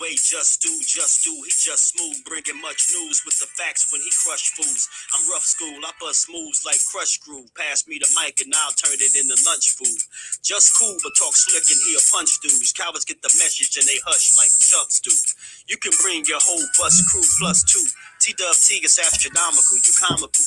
way, just do, he just smooth, bringing much news with the facts when he crush fools. I'm rough school, I bust moves like crush groove. Pass me the mic and I'll turn it into lunch food. Just cool, but talk slick and he'll punch dudes. Cowards get the message and they hush like chucks do. You can bring your whole bus crew plus two. T-Dub-T is astronomical, you comical.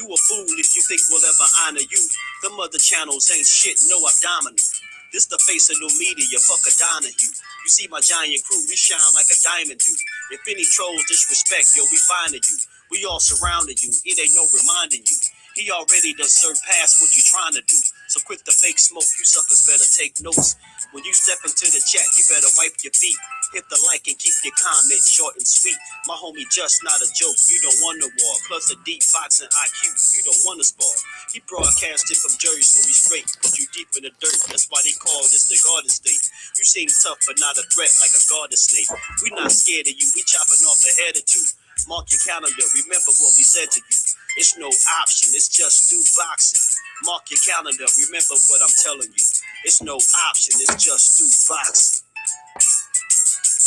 You a fool if you think we'll ever honor you. Them other channels ain't shit, no abdominal. This the face of new media, fuck a Donahue. You see my giant crew, we shine like a diamond do. If any trolls disrespect, yo, we finding you. We all surrounded you, it ain't no reminding you. He already done surpassed what you trying to do. So quit the fake smoke, you suckers better take notes. When you step into the chat, you better wipe your feet. Hit the like and keep your comment short and sweet. My homie just not a joke, you don't want to war. Plus a deep boxing IQ, you don't want to spar. He broadcasted from Jersey, so we straight. But you deep in the dirt, that's why they call this the Garden State. You seem tough but not a threat like a garden snake. We not scared of you, we chopping off a head or two. Mark your calendar, remember what we said to you. It's no option, it's just do boxing. Mark your calendar, remember what I'm telling you. It's no option, it's just do boxing.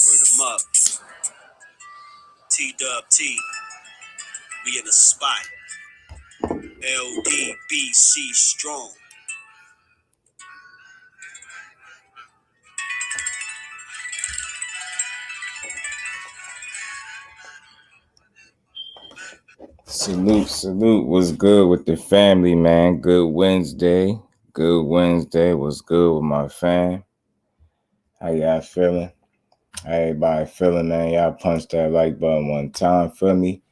Word 'em up. T-Dub-T, we in the spot. LDBC strong. Salute. What's good with the family, man? Good Wednesday. What's good with my fam? How y'all feeling? How everybody feeling, man? Y'all punch that like button one time for me.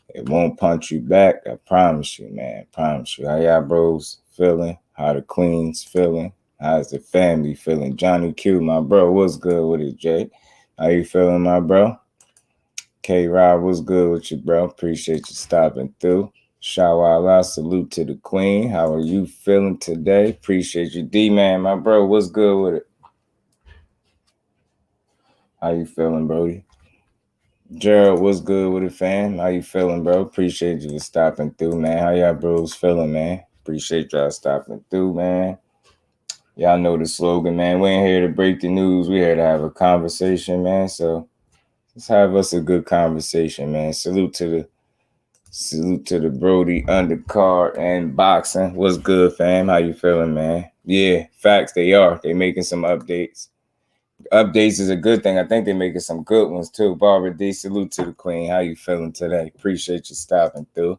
It won't punch you back. I promise you, man. How y'all bros feeling? How the queens feeling? How's the family feeling? Johnny Q, my bro, what's good with it, Jay? How you feeling, my bro? K-Rod, what's good with you, bro? Appreciate you stopping through. Shawala, salute to the queen. How are you feeling today? Appreciate you. D-Man, my bro, what's good with it? How you feeling, Brody? Gerald, what's good with it, fam? How you feeling, bro? Appreciate you stopping through, man. How y'all bros feeling, man? Appreciate y'all stopping through, man. Y'all know the slogan, man. We ain't here to break the news. We here to have a conversation, man. So let's have us a good conversation, man. Salute to the Brody undercard and boxing. What's good, fam? How you feeling, man? Yeah, facts, they are. They making some updates. Updates is a good thing. I think they're making some good ones, too. Barbara D, salute to the queen. How you feeling today? Appreciate you stopping through.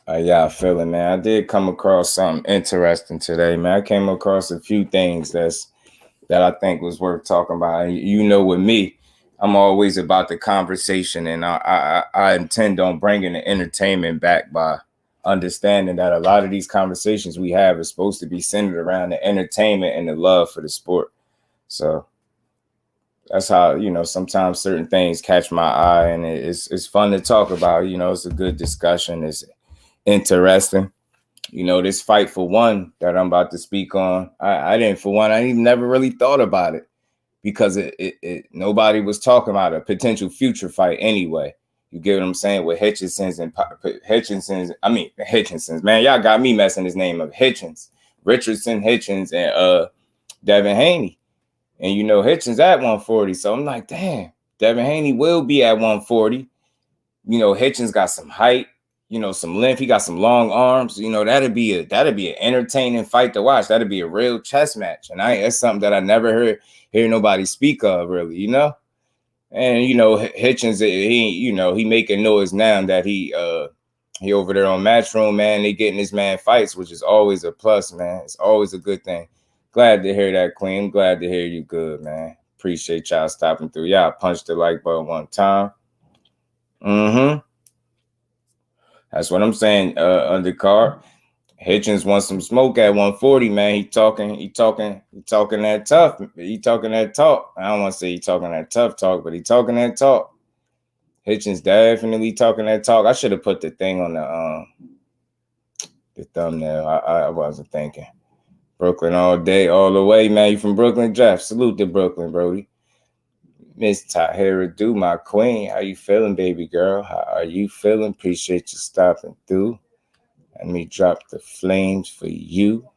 How y'all feeling, man? I did come across something interesting today, man. I came across a few things that I think was worth talking about. You know, with me, I'm always about the conversation, and I intend on bringing the entertainment back by understanding that a lot of these conversations we have are supposed to be centered around the entertainment and the love for the sport. So that's how, you know, sometimes certain things catch my eye, and it's fun to talk about. You know, it's a good discussion. It's interesting. You know, this fight for one that I'm about to speak on, I never really thought about it because it nobody was talking about a potential future fight anyway. You get what I'm saying? With Hitchinson's, man, y'all got me messing his name up. Hitchins, Richardson Hitchins, and Devin Haney. And, you know, Hitchins at 140. So I'm like, damn, Devin Haney will be at 140. You know, Hitchins got some height, you know, some length. He got some long arms. You know, that'd be an entertaining fight to watch. That'd be a real chess match. And that's something that I never hear nobody speak of, really, you know. And, you know, Hitchins, he making noise now that he over there on Matchroom, man. They getting this man fights, which is always a plus, man. It's always a good thing. Glad to hear that, Queen. Glad to hear you good, man. Appreciate y'all stopping through. Y'all punched the like button one time. That's what I'm saying, undercard. Hitchins wants some smoke at 140, man. He talking that tough. He talking that talk. I don't want to say he talking that tough talk, but he talking that talk. Hitchins definitely talking that talk. I should have put the thing on the thumbnail. I wasn't thinking. Brooklyn all day, all the way, man. You from Brooklyn, Jeff? Salute to Brooklyn, Brody. Miss Tahira Do, my queen. How you feeling, baby girl? How are you feeling? Appreciate you stopping through. Let me drop the flames for you.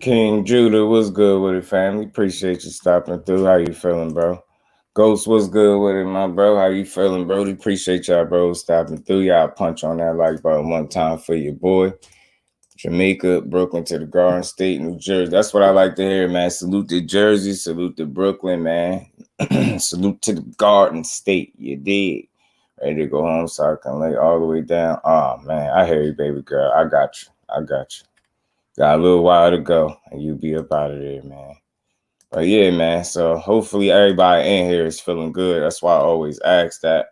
King Judah, what's good with it, family? Appreciate you stopping through. How you feeling, bro? Ghost, what's good with it, my bro? How you feeling, bro? Appreciate y'all, bro, stopping through. Y'all punch on that like button one time for your boy. Jamaica, Brooklyn to the Garden State, New Jersey. That's what I like to hear, man. Salute to Jersey, salute to Brooklyn, man. Salute to the Garden State. You dig? Ready to go home so I can lay all the way down. Oh, man, I hear you, baby girl. I got you. Got a little while to go, and you be up out of there, man. But yeah, man. So hopefully everybody in here is feeling good. That's why I always ask that.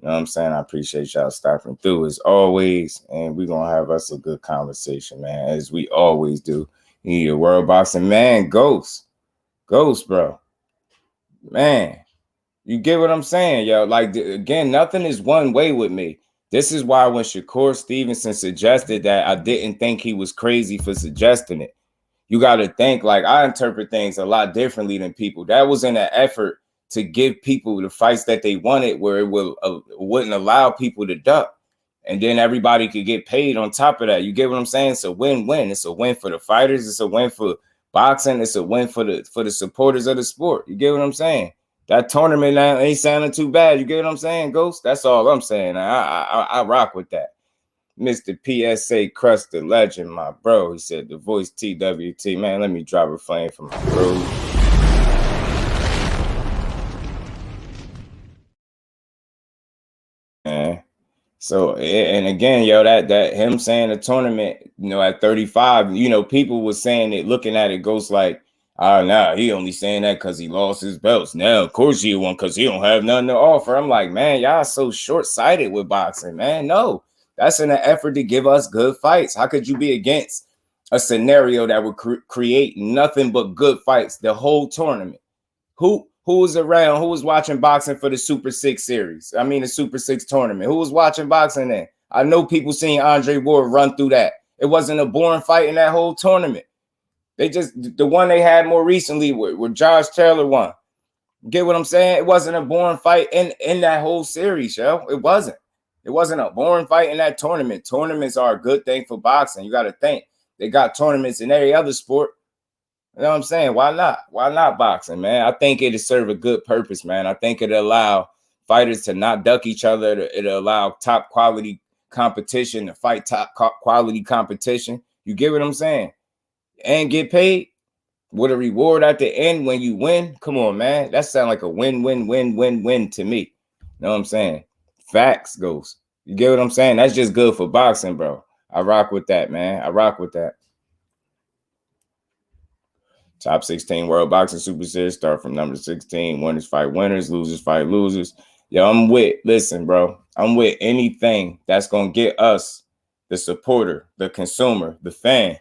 You know what I'm saying? I appreciate y'all stopping through as always, and we're gonna have us a good conversation, man, as we always do. You need a world boxing man, Ghost, bro, man. You get what I'm saying, yo? Like again, nothing is one way with me. This is why when Shakur Stevenson suggested that, I didn't think he was crazy for suggesting it. You got to think, like, I interpret things a lot differently than people. That was in an effort to give people the fights that they wanted, where it wouldn't allow people to duck, and then everybody could get paid on top of that. You get what I'm saying? It's a win-win. It's a win for the fighters. It's a win for boxing. It's a win for the supporters of the sport. You get what I'm saying? That tournament now ain't sounding too bad. You get what I'm saying, Ghost? That's all I'm saying. I rock with that. Mr. PSA Crust the Legend, my bro. He said the voice TWT. Man, let me drop a flame from my bro. Man. So, and again, yo, that him saying the tournament, at 35, people was saying it, looking at it, Ghost like, nah, he only saying that because he lost his belts. Now, of course he won because he don't have nothing to offer. I'm like, man, y'all so short-sighted with boxing, man. No, that's in an effort to give us good fights. How could you be against a scenario that would create nothing but good fights the whole tournament? Who was around? Who was watching boxing for the Super 6 series? I mean, the Super 6 tournament. Who was watching boxing then? I know people seen Andre Ward run through that. It wasn't a boring fight in that whole tournament. The one they had more recently where Josh Taylor won. Get what I'm saying? It wasn't a boring fight in that whole series, yo. It wasn't. It wasn't a boring fight in that tournament. Tournaments are a good thing for boxing. You got to think. They got tournaments in every other sport. You know what I'm saying? Why not? Why not boxing, man? I think it'll serve a good purpose, man. I think it'll allow fighters to not duck each other. It'll allow top quality competition to fight top quality competition. You get what I'm saying? And get paid with a reward at the end when you win. Come on, man. That sounds like a win-win-win-win-win to me. You know what I'm saying? Facts, Ghost. You get what I'm saying? That's just good for boxing, bro. I rock with that, man. I rock with that. Top 16 World Boxing Super Series start from number 16. Winners fight winners, losers fight losers. Yo, listen, bro. I'm with anything that's going to get us, the supporter, the consumer, the fan,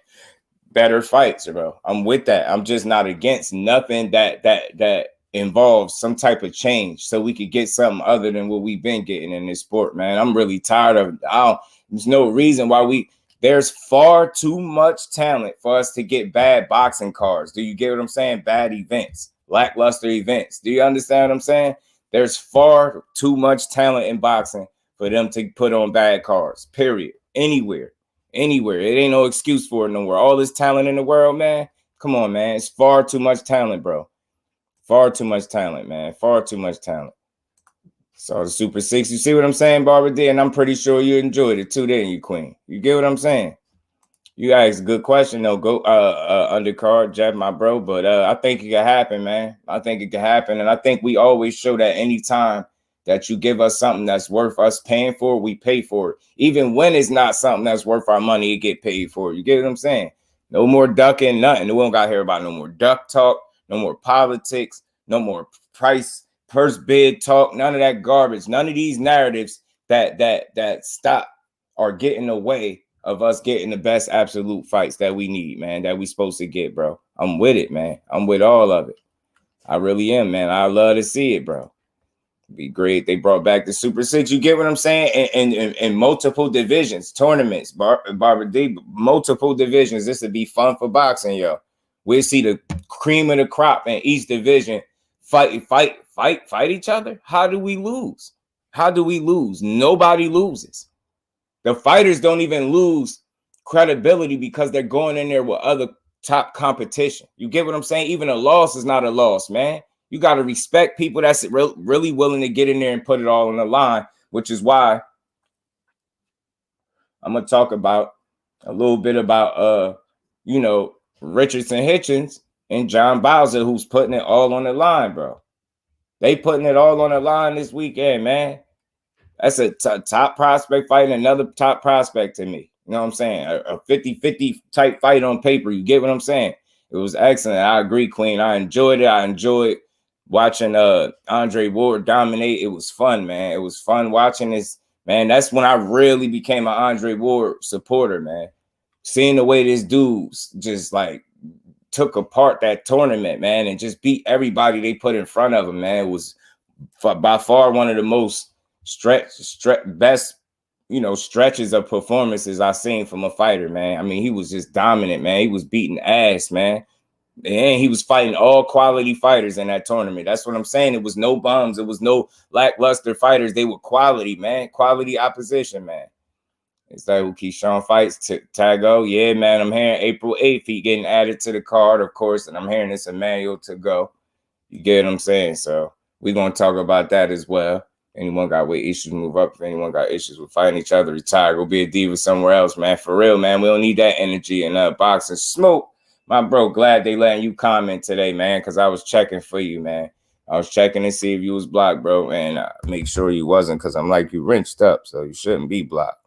better fights, bro. I'm with that. I'm just not against nothing that involves some type of change so we could get something other than what we've been getting in this sport, man. I'm really tired of it. There's no reason why there's far too much talent for us to get bad boxing cards. Do you get what I'm saying? Bad events, lackluster events. Do you understand what I'm saying? There's far too much talent in boxing for them to put on bad cards, period. Anywhere. It ain't no excuse for it nowhere. All this talent in the world, man. Come on, man. It's far too much talent, bro. Far too much talent, man. Far too much talent. So the Super 6, you see what I'm saying, Barbara D? And I'm pretty sure you enjoyed it too, didn't you, Queen? You get what I'm saying? You asked a good question, though. Go undercard, Jeff, my bro. But I think it can happen, man. I think it can happen. And I think we always show that anytime that you give us something that's worth us paying for, we pay for it. Even when it's not something that's worth our money, it get paid for. You get what I'm saying? No more ducking, nothing. We don't got to hear about no more duck talk, no more politics, no more purse bid talk, none of that garbage, none of these narratives that stop or get in the way of us getting the best absolute fights that we need, man, that we supposed to get, bro. I'm with it, man. I'm with all of it. I really am, man. I love to see it, bro. Be great. They brought back the Super 6. You get what I'm saying? And multiple divisions, tournaments, Barbara D, multiple divisions. This would be fun for boxing, yo. We'll see the cream of the crop in each division fight each other. How do we lose? Nobody loses. The fighters don't even lose credibility because they're going in there with other top competition. You get what I'm saying? Even a loss is not a loss, man. You got to respect people that's really willing to get in there and put it all on the line, which is why I'm going to talk about a little bit about, Richardson Hitchins and John Bauza, who's putting it all on the line, bro. They putting it all on the line this weekend, man. That's a top prospect fighting another top prospect to me. You know what I'm saying? A 50-50 type fight on paper. You get what I'm saying? It was excellent. I agree, Queen. I enjoyed it. I enjoyed watching Andre Ward dominate. It was fun, man. It was fun watching this, man. That's when I really became an Andre Ward supporter, man. Seeing the way this dude just like took apart that tournament, man, and just beat everybody they put in front of him, man. It was by far one of the most best, stretches of performances I've seen from a fighter, man. I mean, he was just dominant, man. He was beating ass, man. And he was fighting all quality fighters in that tournament. That's what I'm saying. It was no bums. It was no lackluster fighters. They were quality, man. Quality opposition, man. Is that who Keyshawn fights? Tagoe? Yeah, man. I'm hearing April 8th. He getting added to the card, of course. And I'm hearing it's Emanuel Tagoe. You get what I'm saying? So we're going to talk about that as well. Anyone got weight issues, move up. If anyone got issues with fighting each other, retire. Go be a diva somewhere else, man. For real, man. We don't need that energy in boxing. Smoke. My bro, glad they letting you comment today, man, because I was checking for you, man. I was checking to see if you was blocked, bro, and make sure you wasn't, because I'm like you wrenched up, so you shouldn't be blocked.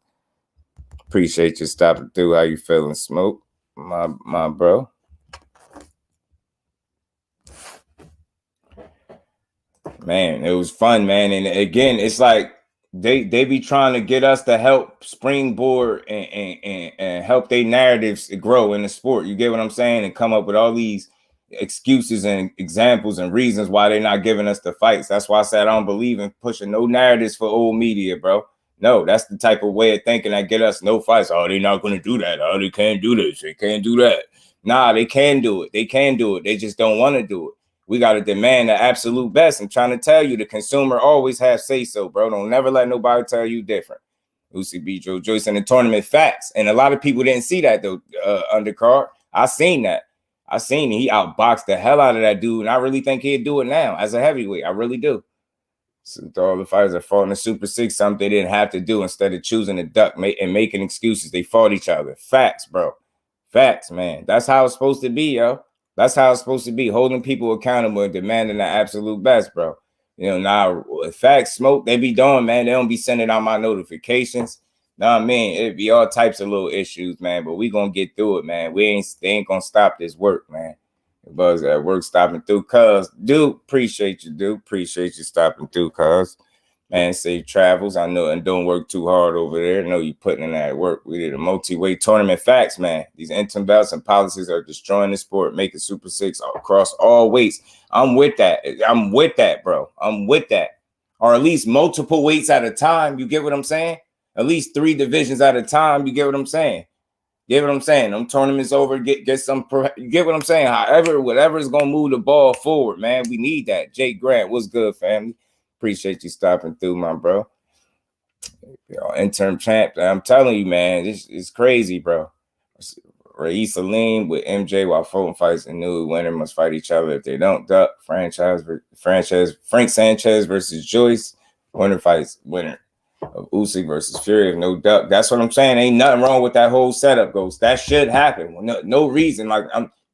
Appreciate you stopping through. How you feeling, Smoke? My bro. Man, it was fun, man. And again, it's like they be trying to get us to help springboard and help their narratives grow in the sport. You get what I'm saying? And come up with all these excuses and examples and reasons why they're not giving us the fights. That's why I said I don't believe in pushing no narratives for old media, bro. No, that's the type of way of thinking that get us no fights. Oh, they're not going to do that. Oh, they can't do this. They can't do that. Nah, they can do it. They can do it. They just don't want to do it. We got to demand the absolute best. I'm trying to tell you, the consumer always have say so, bro. Don't never let nobody tell you different. Usyk beat Joe Joyce in the tournament, facts. And a lot of people didn't see that, though, undercard. I seen that. I seen it. He outboxed the hell out of that dude, and I really think he'd do it now as a heavyweight. I really do. So all the fighters that fought in the Super 6, something they didn't have to do instead of choosing to duck and making excuses. They fought each other. Facts, bro. Facts, man. That's how it's supposed to be, yo. That's how it's supposed to be, holding people accountable and demanding the absolute best, bro. Now, facts, Smoke, they be doing, man. They don't be sending out my notifications. Know what I mean? It'd be all types of little issues, man, but we going to get through it, man. They ain't going to stop this work, man. Buzz at work stopping through, cuz. Dude, appreciate you, dude. Appreciate you stopping through, cuz. Man, safe travels. I know, and don't work too hard over there. I know you putting in that work. We did a multi-weight tournament. Facts, man. These interim belts and policies are destroying the sport, making Super 6 across all weights. I'm with that. I'm with that, bro. I'm with that. Or at least multiple weights at a time. You get what I'm saying? At least 3 divisions at a time. You get what I'm saying? Get what I'm saying? Them tournaments over, get some, you get what I'm saying? However, whatever is going to move the ball forward, man. We need that. Jake Grant, what's good, family? Appreciate you stopping through, my bro. Interim champ. I'm telling you, man, it's crazy, bro. Raiz Salim with MJ while Fulton fights a new winner must fight each other. If they don't duck, Frank Sanchez versus Joyce. Winner fights winner of Usyk versus Fury. If no duck, that's what I'm saying. Ain't nothing wrong with that whole setup, Ghost. That should happen. No reason. Like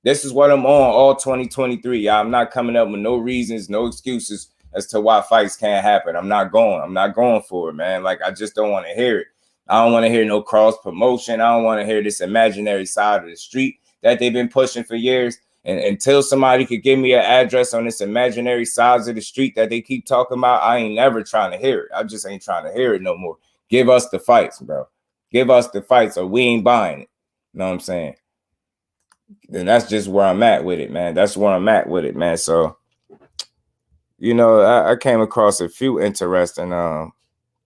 this is what I'm on all 2023. Y'all. I'm not coming up with no reasons, no excuses as to why fights can't happen. I'm not going for it, man. Like, I just don't want to hear it. I don't want to hear no cross promotion. I don't want to hear this imaginary side of the street that they've been pushing for years. And until somebody could give me an address on this imaginary sides of the street that they keep talking about, I ain't never trying to hear it. I just ain't trying to hear it no more. Give us the fights, bro. Give us the fights or we ain't buying it. You know what I'm saying? Then that's just where I'm at with it, man. That's where I'm at with it, man. So, I came across a few interesting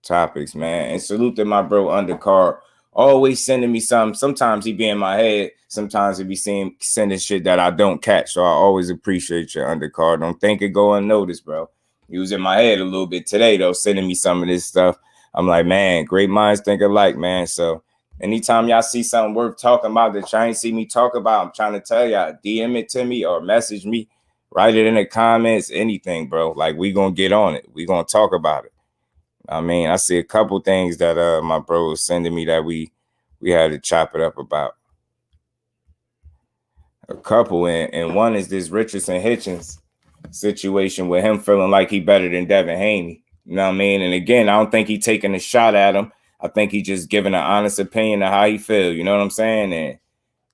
topics, man. And salute to my bro Undercard. Always sending me something. Sometimes he be in my head. Sometimes he be sending shit that I don't catch. So I always appreciate your Undercard. Don't think it go unnoticed, bro. He was in my head a little bit today, though, sending me some of this stuff. I'm like, man, great minds think alike, man. So Anytime y'all see something worth talking about that y'all ain't see me talk about, I'm trying to tell y'all, DM it to me or message me, write it in the comments, anything, bro. Like, we gonna get on it. We gonna talk about it. I mean, I see a couple things that my bro was sending me that we had to chop it up about. A couple, and one is this Richardson Hitchins situation with him feeling like he better than Devin Haney. You know what I mean? And again, I don't think he taking a shot at him. I think he just giving an honest opinion of how he feel. You know what I'm saying? And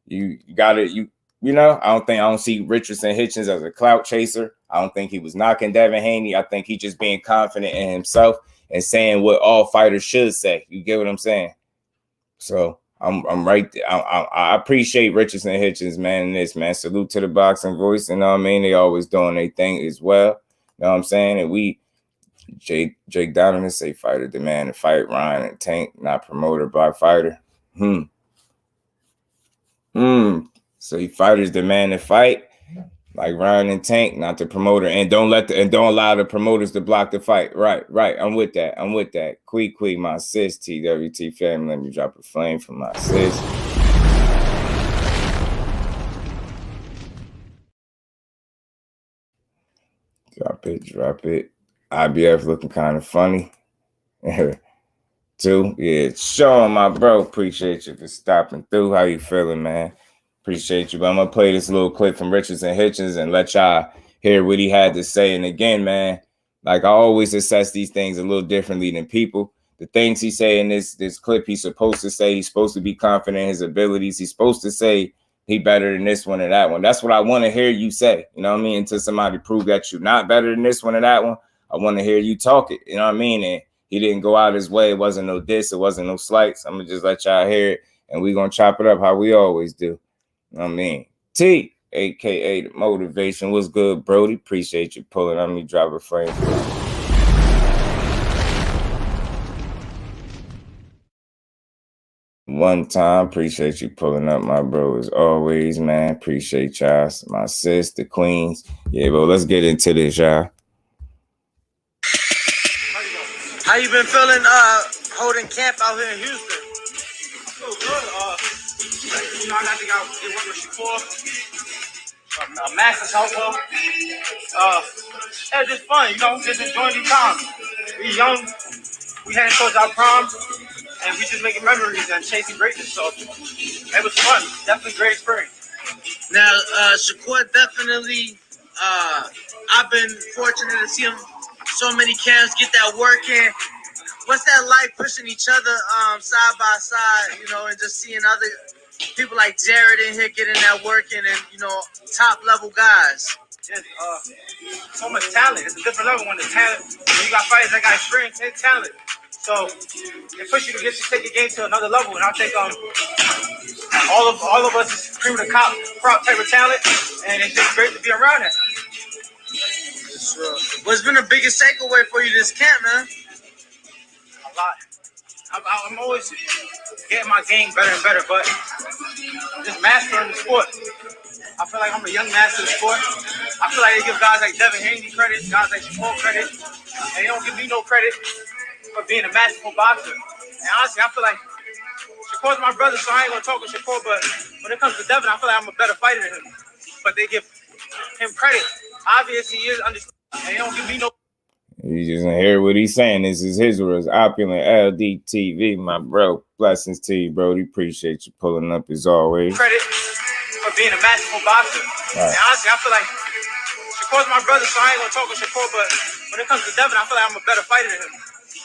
you got it. You know, I don't see Richardson Hitchins as a clout chaser. I don't think he was knocking Devin Haney. I think he just being confident in himself and saying what all fighters should say. You get what I'm saying? So I'm right there. I appreciate Richardson Hitchins, man, and this, man. Salute to the boxing voice. You know what I mean? They always doing their thing as well. You know what I'm saying? And Jake Donovan say fighter demand to fight Ryan and Tank, not promoter by fighter. So fighters demand to fight like Ryan and Tank, not the promoter, and don't allow the promoters to block the fight. Right. I'm with that. Quee, my sis, TWT family. Let me drop a flame for my sis. Drop it. IBF looking kind of funny. Too. Yeah, Sean, my bro. Appreciate you for stopping through. How you feeling, man? Appreciate you. But I'm going to play this little clip from Richardson Hitchins and let y'all hear what he had to say. And again, man, like I always assess these things a little differently than people. The things he say in this clip, he's supposed to say he's supposed to be confident in his abilities. He's supposed to say he better than this one or that one. That's what I want to hear you say. You know what I mean? Until somebody prove that you're not better than this one or that one, I want to hear you talk it. You know what I mean? And he didn't go out his way. It wasn't no diss. It wasn't no slights. I'm going to just let y'all hear it. And we're going to chop it up how we always do. You know what I mean? T, a.k.a. The Motivation. What's good, Brody? Appreciate you pulling on me. Drop a frame. One time. Appreciate you pulling up, my bro, as always, man. Appreciate y'all. My sis, the queens. Yeah, bro, let's get into this, y'all. How you been feeling holding camp out here in Houston? I feel good. You know, I got to get work with Shakur. Master's helper. It's just fun, you know, just enjoying these times. We young, we heading towards our prime, and we just making memories and chasing greatness. So it was fun. Definitely great experience. Now, Shakur definitely, I've been fortunate to see him so many camps get that work in. What's that like pushing each other side by side, you know, and just seeing other people like Jared in here getting that work in and, you know, top level guys? Just, so much talent. It's a different level when the talent, when you got fighters that got experience and talent. So it pushes you to take your game to another level. And I think all of us is cream of the crop type of talent, and it's just great to be around it. What's been the biggest takeaway for you this camp, man? A lot. I'm always getting my game better and better, but just mastering the sport. I feel like I'm a young master of the sport. I feel like they give guys like Devin Haney credit, guys like Shakur credit, and they don't give me no credit for being a masterful boxer. And honestly, I feel like Shakur's my brother, so I ain't gonna talk with Shakur, but when it comes to Devin, I feel like I'm a better fighter than him. But they give him credit. Obviously, he is understood, and they don't give me no. You just hear what he's saying. This is his words. Opulent LDTV, my bro. Blessings to you, Brody. Appreciate you pulling up as always. Credit for being a masterful boxer. Right. And honestly, I feel like Shakur's my brother, so I ain't gonna talk with Shakur, but when it comes to Devin, I feel like I'm a better fighter than him.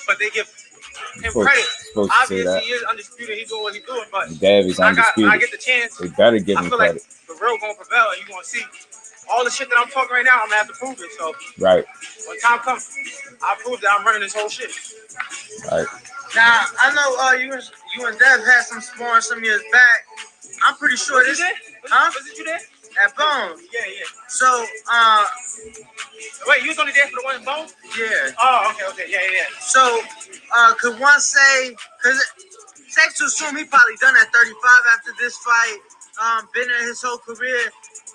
But they give him credit. Obviously, he is undisputed. He's doing what he's doing, but David's undisputed. I get the chance. They better give him credit. Like the real gonna prevail, and you're gonna see all the shit that I'm talking right now. I'm gonna have to prove it. So right. When time comes, I'll prove that I'm running this whole shit. Right. Now I know you and Dev had some sparring some years back. I'm pretty sure Was you there? At Bone. Yeah. So wait, you was only there for the one in Bone? Yeah. Oh, okay. Yeah. So could one say, because it's safe to assume he probably done at 35 after this fight, been in his whole career,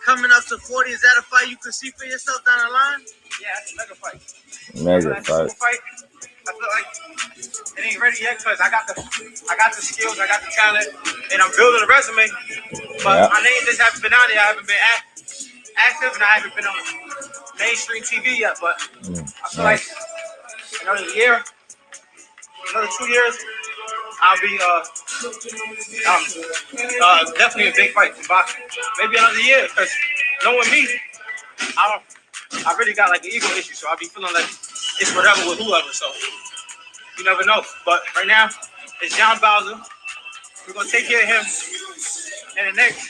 coming up to 40, is that a fight you could see for yourself down the line? Yeah, that's a mega fight. Mega fight. I feel like it ain't ready yet because I got the skills, I got the talent, and I'm building a resume. But my name just haven't been out there. I haven't been active, and I haven't been on mainstream TV yet. But I feel like another year, another 2 years, I'll be definitely a big fight in boxing. Maybe another year, because knowing me, I really got like an ego issue, so I'll be feeling like it's whatever with whoever. So you never know. But right now, it's John Bauza. We're gonna take care of him, and the next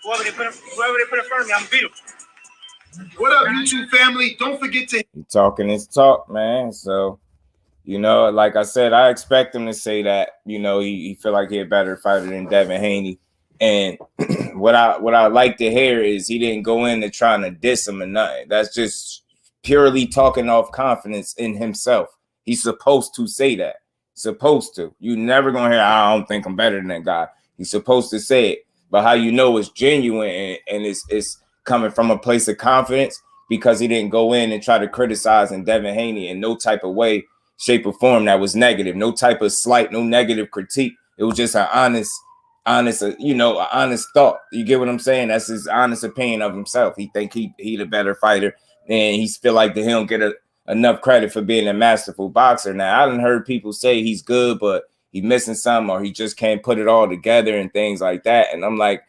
whoever they put in front of me, I'm gonna beat him. What up, YouTube family? Don't forget to talking his talk, man. So, you know, like I said, I expect him to say that, you know, he feel like he a better fighter than Devin Haney. And what I like to hear is he didn't go in to trying to diss him or nothing. That's just purely talking off confidence in himself. He's supposed to say that. Supposed to. You never gonna hear, I don't think I'm better than that guy. He's supposed to say it. But how you know it's genuine and it's coming from a place of confidence, because he didn't go in and try to criticize Devin Haney in no type of way, shape, or form that was negative. No type of slight, no negative critique. It was just an honest, you know, an honest thought. You get what I'm saying? That's his honest opinion of himself. He think he the better fighter, and he feel like that he don't get enough credit for being a masterful boxer. Now, I done heard people say he's good, but he missing something, or he just can't put it all together and things like that. And I'm like,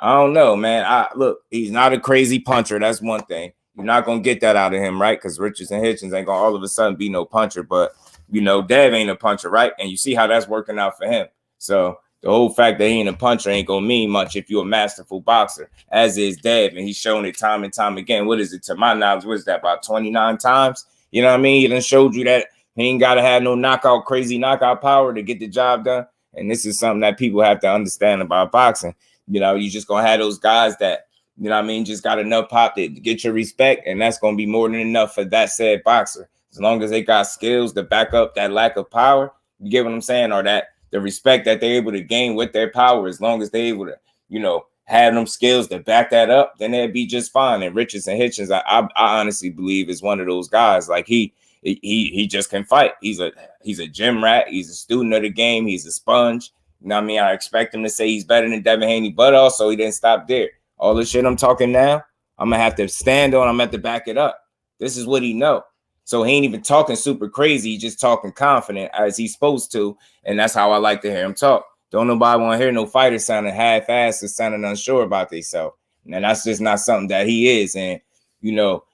I don't know, man. Look, he's not a crazy puncher. That's one thing. You're not gonna get that out of him, right? Because Richardson Hitchins ain't gonna all of a sudden be no puncher. But you know, Dev ain't a puncher, right? And you see how that's working out for him. So the whole fact that he ain't a puncher ain't gonna mean much if you're a masterful boxer, as is Dev, and he's shown it time and time again. What is it? To my knowledge, what is that, about 29 times? You know what I mean? He done showed you that he ain't gotta have no crazy knockout power to get the job done. And this is something that people have to understand about boxing. You know, you just gonna have those guys that, you know what I mean, just got enough pop to get your respect, and that's gonna be more than enough for that said boxer. As long as they got skills to back up that lack of power, you get what I'm saying, or that the respect that they're able to gain with their power, as long as they're able to, you know, have them skills to back that up, then they'd be just fine. And Richardson Hitchins, I honestly believe, is one of those guys. Like he just can fight. He's a gym rat. He's a student of the game. He's a sponge. You know what I mean? I expect him to say he's better than Devin Haney, but also he didn't stop there. All the shit I'm talking now, I'm going to have to stand on. I'm going to have to back it up. This is what he know. So he ain't even talking super crazy. He's just talking confident as he's supposed to. And that's how I like to hear him talk. Don't nobody want to hear no fighter sounding half-assed or sounding unsure about themselves. And that's just not something that he is. And, you know,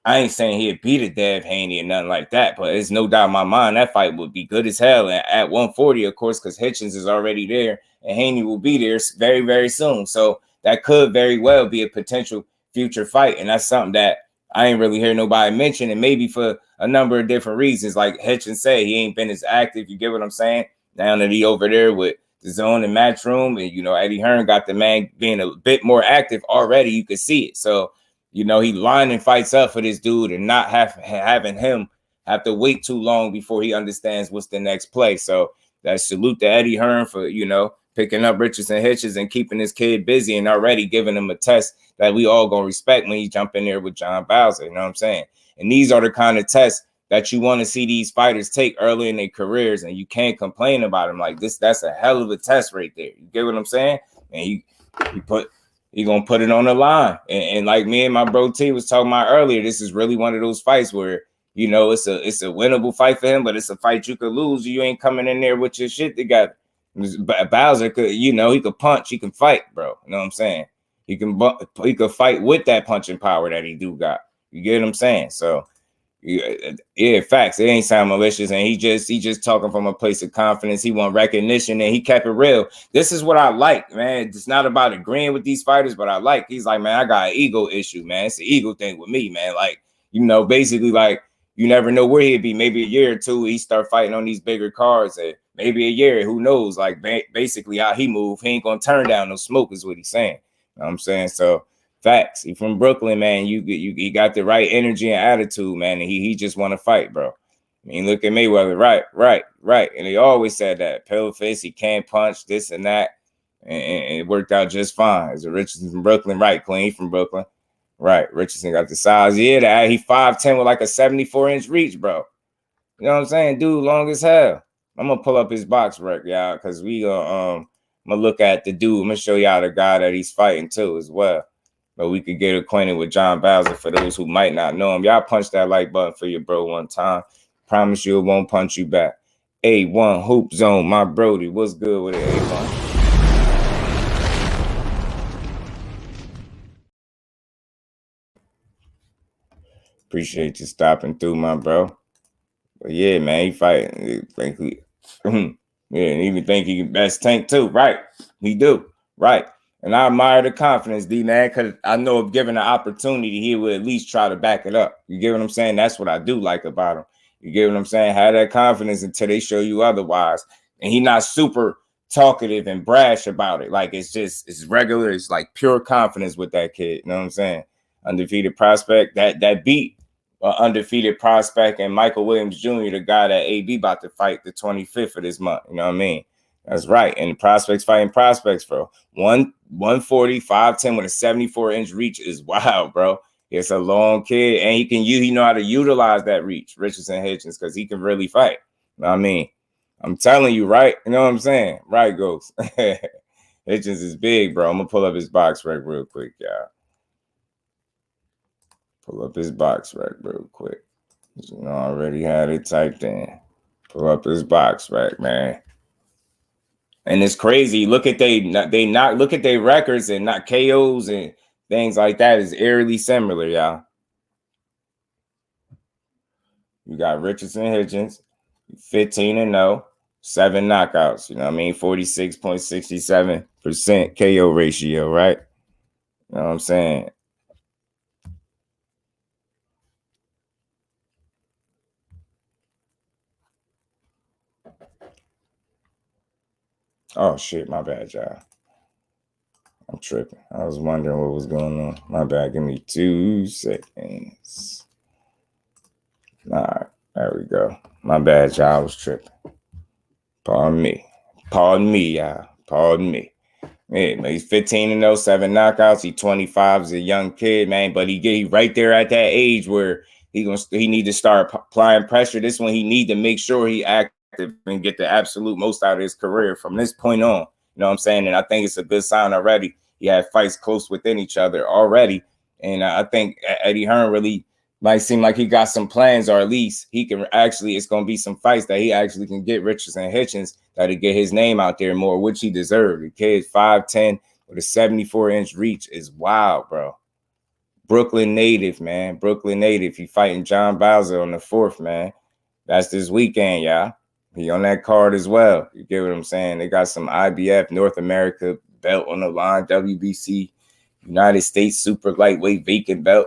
I ain't saying he'd beat a Dev Haney or nothing like that, but there's no doubt in my mind that fight would be good as hell. And at 140, of course, because Hitchins is already there and Haney will be there very, very soon. So that could very well be a potential future fight. And that's something that I ain't really hear nobody mention, and maybe for a number of different reasons. Like Hitchins say, he ain't been as active. You get what I'm saying? Now that he over there with the zone and Matchroom, and, you know, Eddie Hearn got the man being a bit more active already. You could see it. So, you know, he lining fights up for this dude and not having him have to wait too long before he understands what's the next play. So that salute to Eddie Hearn for, you know, picking up Richardson Hitchins and keeping his kid busy and already giving him a test that we all gonna respect when he jump in there with John Bauza. You know what I'm saying? And these are the kind of tests that you want to see these fighters take early in their careers, and you can't complain about them like this. That's a hell of a test right there. You get what I'm saying? And he gonna put it on the line. And like me and my bro T was talking about earlier, this is really one of those fights where, you know, it's a winnable fight for him, but it's a fight you could lose. You ain't coming in there with your shit together. Bauza could, you know, he could punch, he can fight, bro. You know what I'm saying? He could fight with that punching power that he do got. You get what I'm saying? So yeah, facts. It ain't sound malicious, and he just talking from a place of confidence. He want recognition, and he kept it real. This is what I like, man. It's not about agreeing with these fighters, but I like. He's like, man, I got an ego issue, man. It's an ego thing with me, man. Like, you know, basically, like, you never know where he'd be. Maybe a year or two, he start fighting on these bigger cards, and maybe a year, who knows? Like, basically, how he move, he ain't gonna turn down no smoke, is what he's saying. You know what I'm saying? So. Facts. He from Brooklyn, man. You got the right energy and attitude, man. And he just want to fight, bro. I mean, look at Mayweather. Right. And he always said that. Pill face, he can't punch, this and that. And it worked out just fine. Is it Richardson from Brooklyn? Right, Clean from Brooklyn. Right. Richardson got the size. Yeah, he 5'10" with like a 74-inch reach, bro. You know what I'm saying? Dude, long as hell. I'm gonna pull up his box rec, y'all, because we I'm gonna look at the dude. I'm gonna show y'all the guy that he's fighting too as well. But we could get acquainted with John Bauza for those who might not know him. Y'all punch that like button for your bro one time. Promise you it won't punch you back. A1 Hoop Zone, my Brody. What's good with it, A1? Appreciate you stopping through, my bro. But yeah, man, he fighting. Yeah, and even think he can best tank too. Right. He do. Right. And I admire the confidence, D-man, because I know if given the opportunity, he would at least try to back it up. You get what I'm saying? That's what I do like about him. You get what I'm saying? Have that confidence until they show you otherwise. And he not super talkative and brash about it. Like, it's regular. It's like pure confidence with that kid. You know what I'm saying? Undefeated prospect. That beat undefeated prospect and Michael Williams Jr., the guy that AB about to fight the 25th of this month. You know what I mean? That's right. And the prospects fighting prospects, bro. 140, 5'10" with a 74-inch reach is wild, bro. It's a long kid, and he know how to utilize that reach, Richardson Hitchins, because he can really fight. You know what I mean? I'm telling you, right? You know what I'm saying? Right, Ghost. Hitchins is big, bro. I'm going to pull up his box rec real quick, y'all. Pull up his box rec real quick. You know, I already had it typed in. Pull up his box rec, man. And it's crazy. Look at look at their records and not KOs and things like that is eerily similar, y'all. You got Richardson Hitchins, 15-0, 7 knockouts. You know what I mean? 46.67% KO ratio, right? You know what I'm saying? Oh, shit, my bad, y'all. I'm tripping. I was wondering what was going on. My bad. Give me 2 seconds. All right, there we go. My bad, y'all. I was tripping. Pardon me, y'all. Pardon me. Man, he's 15-0, 7 knockouts. He's 25, is a young kid, man. But he right there at that age where he need to start applying pressure. This one he need to make sure he active and get the absolute most out of his career from this point on. You know what I'm saying? And I think it's a good sign already. He had fights close within each other already. And I think Eddie Hearn really might seem like he got some plans, or at least he can actually, it's going to be some fights that he actually can get Richardson Hitchins that'll get his name out there more, which he deserved. The kid 5'10" with a 74-inch reach is wild, bro. Brooklyn native, man. Brooklyn native. He fighting John Bauza on the 4th, man. That's this weekend, y'all. He on that card as well. You get what I'm saying? They got some IBF North America belt on the line, WBC United States super lightweight vacant belt.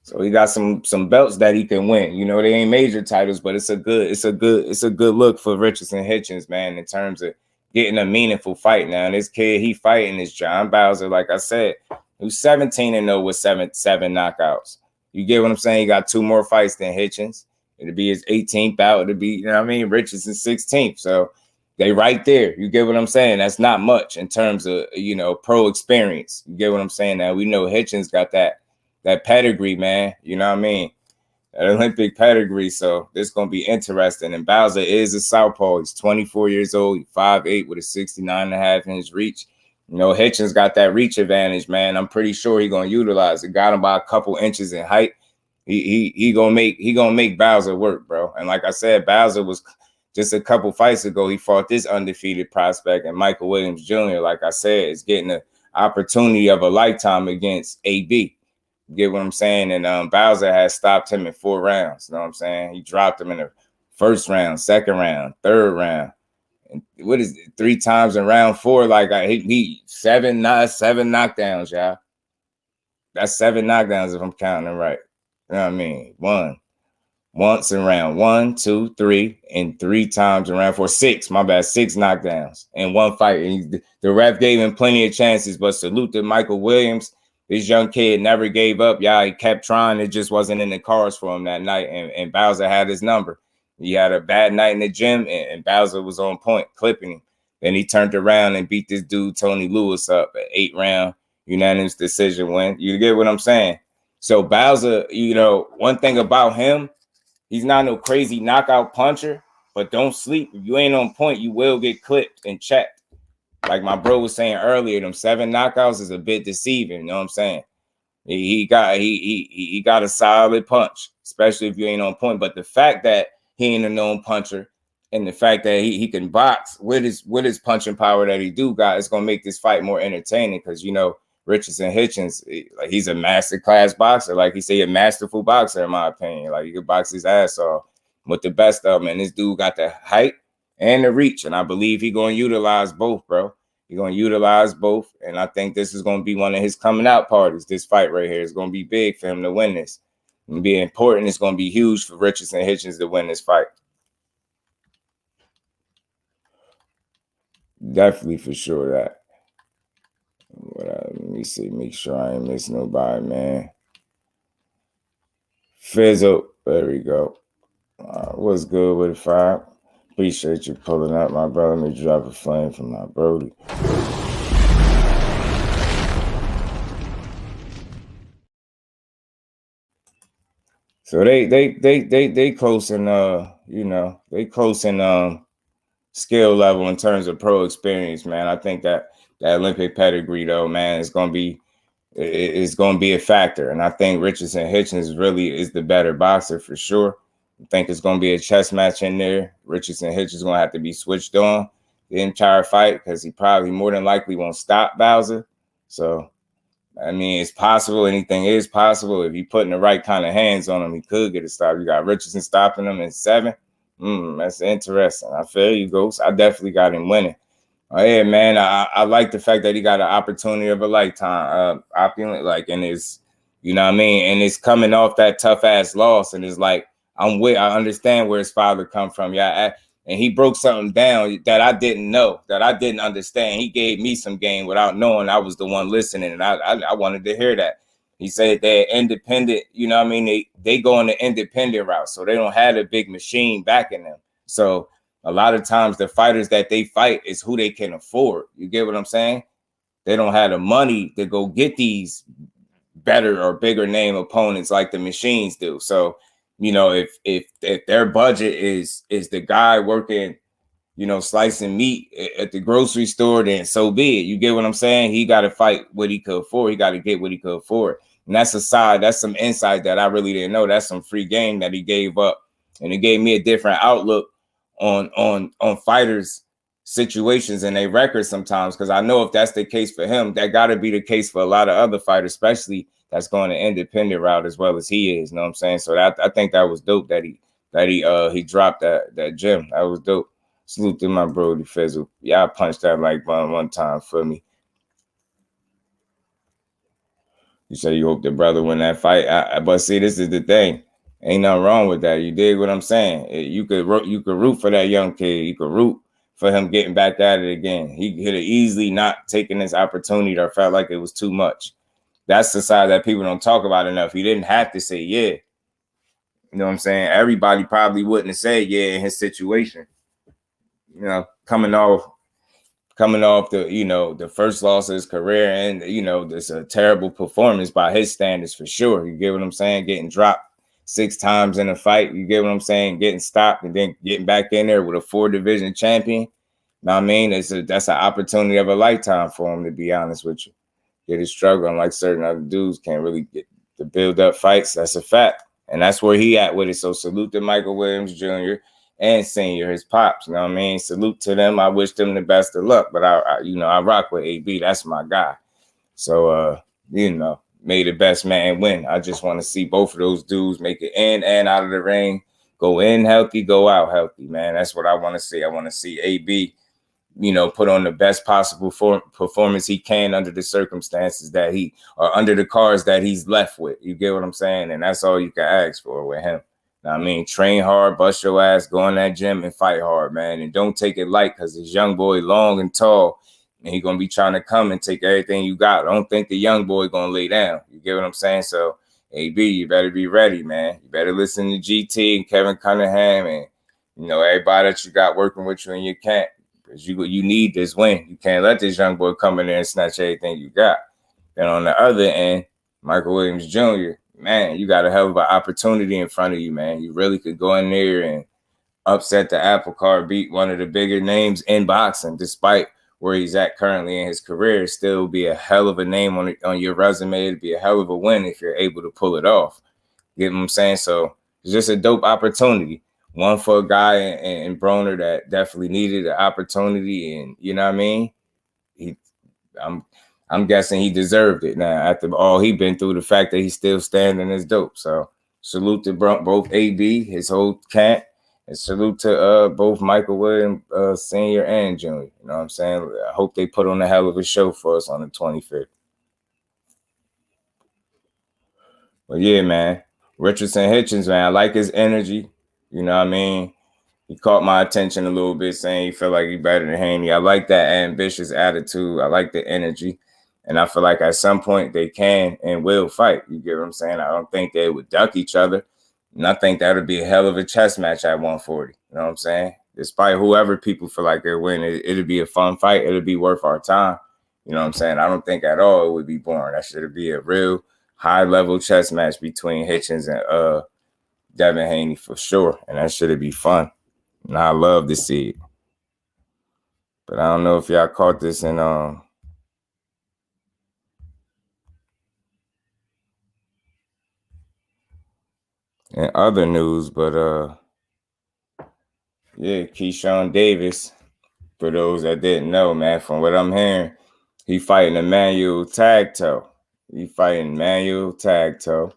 So he got some belts that he can win. You know, they ain't major titles, but it's a good look for Richardson Hitchins, man, in terms of getting a meaningful fight. Now, and this kid he fighting is John Bauza, like I said, who's 17-0 with seven knockouts. You get what I'm saying? He got 2 more fights than Hitchins. It'll be his 18th bout. It'll be, you know what I mean, Richardson's 16th. So they right there. You get what I'm saying? That's not much in terms of, you know, pro experience. You get what I'm saying? Now we know Hitchins got that pedigree, man. You know what I mean? That Olympic pedigree. So this is going to be interesting. And Bauza is a southpaw. He's 24 years old. He's 5'8" with a 69.5-inch reach. You know, Hitchins got that reach advantage, man. I'm pretty sure he's going to utilize it. Got him by a couple inches in height. He gonna make Bauza work, bro. And like I said, Bauza was just a couple fights ago. He fought this undefeated prospect, and Michael Williams Jr., like I said, is getting the opportunity of a lifetime against AB. You get what I'm saying? And Bauza has stopped him in 4 rounds. You know what I'm saying? He dropped him in the 1st round, 2nd round, 3rd round. And what is it? 3 times in round 4? Like he 7 knockdowns, y'all. That's 7 knockdowns if I'm counting it right. You know what I mean? Once in round 1, 2, 3, and 3 times in round 4. 6, my bad, 6 knockdowns in 1 fight. And the ref gave him plenty of chances, but salute to Michael Williams. This young kid never gave up. Yeah, he kept trying. It just wasn't in the cards for him that night. And Bauza had his number. He had a bad night in the gym, and Bauza was on point, clipping him. Then he turned around and beat this dude, Tony Lewis, up at 8-round unanimous decision win. You get what I'm saying? So Bauza, you know, one thing about him, He's not no crazy knockout puncher, but don't sleep. If you ain't on point, you will get clipped and checked. Like my bro was saying earlier, them 7 knockouts is a bit deceiving. You know what I'm saying? He got a solid punch, especially if you ain't on point. But the fact that he ain't a known puncher, and the fact that he can box with his punching power that he do got, it's gonna make this fight more entertaining. Because you know, Richardson Hitchins, like he's a master class boxer. Like he say, a masterful boxer in my opinion. Like he could box his ass off with the best of them. And this dude got the height and the reach, and I believe he gonna utilize both, bro. He's going to utilize both, and I think this is going to be one of his coming out parties. This fight right here is going to be big for him to win this. It's going to be important. It's going to be huge for Richardson Hitchins to win this fight. Definitely for sure that. Let me see. Make sure I ain't miss nobody, man. Fizzle. There we go. What's good with the fight? Appreciate you pulling up, my brother. Let me drop a flame from my brody. So they close in you know, they close in skill level in terms of pro experience, man. I think that Olympic pedigree though, man, is gonna be a factor. And I think Richardson Hitchins really is the better boxer for sure. I think it's going to be a chess match in there. Richardson Hitchins is going to have to be switched on the entire fight because he probably more than likely won't stop Bauza. So, I mean, it's possible. Anything is possible. If you putting the right kind of hands on him, he could get a stop. You got Richardson stopping him in 7. That's interesting. I feel you, Ghost. I definitely got him winning. Oh, yeah, man. I like the fact that he got an opportunity of a lifetime. Opulent, like, and it's, you know what I mean? And it's coming off that tough-ass loss, and it's like, I understand where his father come from. Yeah, and he broke something down that I didn't know, that I didn't understand. He gave me some game without knowing I was the one listening, and I wanted to hear that. He said they're independent, you know what I mean? They go on the independent route, so they don't have a big machine backing them. So a lot of times the fighters that they fight is who they can afford. You get what I'm saying? They don't have the money to go get these better or bigger name opponents like the machines do. So, you know, if their budget is the guy working, you know, slicing meat at the grocery store, then so be it. You get what I'm saying? He got to fight what he could afford. He got to get what he could afford. And that's a side, that's some insight that I really didn't know. That's some free game that he gave up. And it gave me a different outlook on fighters' situations and their records sometimes. Because I know if that's the case for him, that got to be the case for a lot of other fighters, especially that's going the independent route as well as he is. You know what I'm saying? So that, I think that was dope that he dropped that gem. That was dope. Salute to my brody Fizzle. Yeah, I punched that like one time for me. You say you hope the brother win that fight. But see, this is the thing. Ain't nothing wrong with that. You dig what I'm saying? You could root for that young kid. You could root for him getting back at it again. He could have easily not taken this opportunity or felt like it was too much. That's the side that people don't talk about enough. He didn't have to say yeah. You know what I'm saying? Everybody probably wouldn't have said yeah in his situation. You know, coming off the, you know, the first loss of his career, and, you know, this a terrible performance by his standards for sure. You get what I'm saying? Getting dropped 6 times in a fight. You get what I'm saying? Getting stopped and then getting back in there with a 4-division champion. Know what I mean? That's an opportunity of a lifetime for him, to be honest with you. Get his struggle, like certain other dudes can't really get to build up fights. That's a fact. And that's where he at with it. So salute to Michael Williams Jr. and Senior, his pops. You know what I mean? Salute to them. I wish them the best of luck. But I rock with AB. That's my guy. So you know, may the best man win. I just want to see both of those dudes make it in and out of the ring. Go in healthy, go out healthy, man. That's what I want to see. I want to see AB, you know, put on the best possible performance he can under the circumstances that or under the cards that he's left with. You get what I'm saying? And that's all you can ask for with him. Now, I mean, train hard, bust your ass, go in that gym and fight hard, man. And don't take it light, because this young boy long and tall, and he's going to be trying to come and take everything you got. I don't think the young boy going to lay down. You get what I'm saying? So, AB, you better be ready, man. You better listen to GT and Kevin Cunningham and, you know, everybody that you got working with you in your camp. Because you need this win. You can't let this young boy come in there and snatch everything you got. And on the other end, Michael Williams Jr., you man, you got a hell of an opportunity in front of you, man. You really could go in there and upset the apple cart, beat one of the bigger names in boxing, despite where he's at currently in his career. Still be a hell of a name on your resume. It'd be a hell of a win if you're able to pull it off. You know what I'm saying? So it's just a dope opportunity. One for a guy in Broner that definitely needed an opportunity, and you know what I mean? I'm guessing he deserved it. Now, after all he been through, the fact that he's still standing is dope. So salute to both AB, his whole camp, and salute to both Michael Williams Sr. and Jr. You know what I'm saying? I hope they put on a hell of a show for us on the 25th. But yeah, man, Richardson Hitchins, man, I like his energy. You know what I mean? He caught my attention a little bit, saying he felt like he's better than Haney. I like that ambitious attitude. I like the energy. And I feel like at some point they can and will fight. You get what I'm saying? I don't think they would duck each other. And I think that would be a hell of a chess match at 140. You know what I'm saying? Despite whoever people feel like they're winning, it'll be a fun fight. It'll be worth our time. You know what I'm saying? I don't think at all it would be boring. That should be a real high-level chess match between Hitchins and Devin Haney for sure. And that should be fun. And I love to see it. But I don't know if y'all caught this in other news, but yeah, Keyshawn Davis, for those that didn't know, man, from what I'm hearing, he fighting Emanuel Tagoe. He fighting Emanuel Tagoe.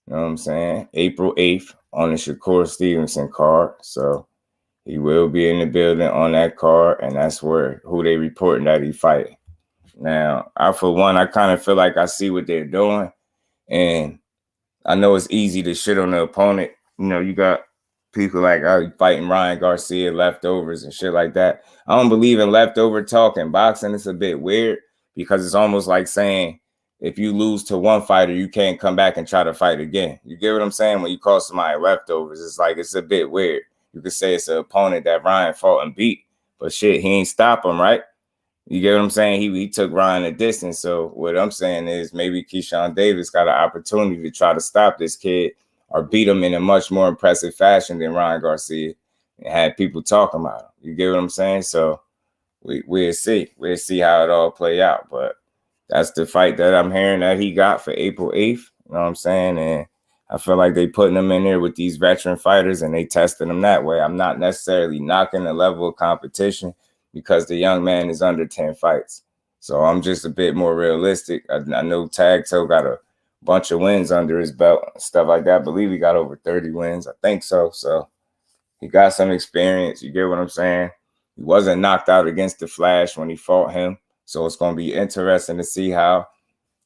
You know what I'm saying? April 8th on the Shakur Stevenson card. So he will be in the building on that card, and that's who they reporting that he fighting. Now, for one, I kind of feel like I see what they're doing, and I know it's easy to shit on the opponent. You know, you got people like fighting Ryan Garcia, leftovers and shit like that. I don't believe in leftover talk in boxing. It's a bit weird because it's almost like saying if you lose to one fighter, you can't come back and try to fight again. You get what I'm saying? When you call somebody leftovers, it's like it's a bit weird. You could say it's an opponent that Ryan fought and beat, but shit, he ain't stop him, right? You get what I'm saying? He took Ryan a distance. So what I'm saying is maybe Keyshawn Davis got an opportunity to try to stop this kid or beat him in a much more impressive fashion than Ryan Garcia and had people talking about him. You get what I'm saying? So we'll see. We'll see how it all play out. But that's the fight that I'm hearing that he got for April 8th. You know what I'm saying? And I feel like they putting him in there with these veteran fighters and they testing him that way. I'm not necessarily knocking the level of competition because the young man is under 10 fights. So I'm just a bit more realistic. I know Tagoe got a bunch of wins under his belt and stuff like that. I believe he got over 30 wins. I think so. So he got some experience. You get what I'm saying? He wasn't knocked out against the Flash when he fought him. So it's going to be interesting to see how,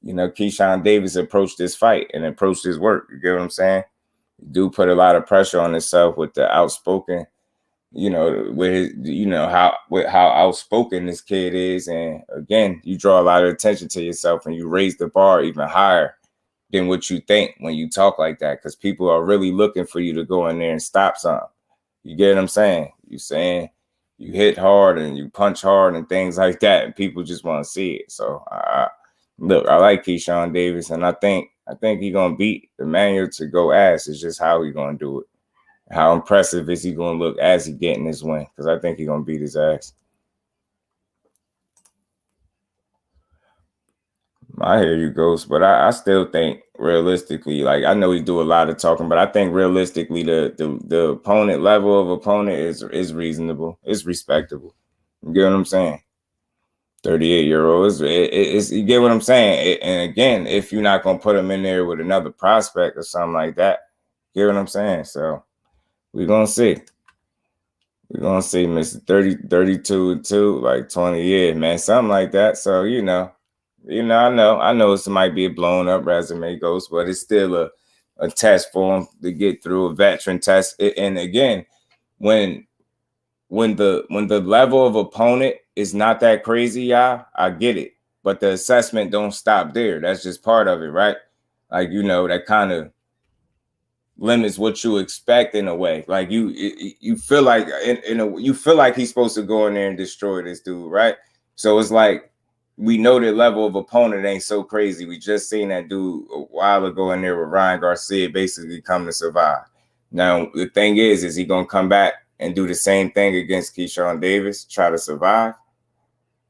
you know, Keyshawn Davis approached this fight and approached his work. You get what I'm saying? He do put a lot of pressure on himself with the outspoken, you know, with his, you know, how outspoken this kid is. And again, you draw a lot of attention to yourself and you raise the bar even higher than what you think when you talk like that, because people are really looking for you to go in there and stop something. You get what I'm saying? You saying you hit hard and you punch hard and things like that, and people just want to see it. So look, I like Keyshawn Davis, and I think he's gonna beat Emanuel to go ass. It's just how he gonna do it. How impressive is he gonna look as he getting this win? Because I think he's gonna beat his ass. I hear you, Ghost, but I still think realistically, like I know he do a lot of talking, but I think realistically the opponent level of opponent is reasonable. It's respectable. You get what I'm saying? 38-year-old is you get what I'm saying? And again, if you're not gonna put him in there with another prospect or something like that, you get what I'm saying? So we're gonna see. We're gonna see Mr. 32-2, like 20 years, man, something like that. So I know it might be a blown up resume, Ghost, but it's still a test for him to get through, a veteran test. And again, when the level of opponent is not that crazy, y'all, I get it. But the assessment don't stop there. That's just part of it, right? Like, you know, that kind of limits what you expect in a way. Like you feel like you feel like he's supposed to go in there and destroy this dude, right? So it's like we know the level of opponent ain't so crazy. We just seen that dude a while ago in there with Ryan Garcia basically come to survive. Now, the thing is he going to come back and do the same thing against Keyshawn Davis, try to survive?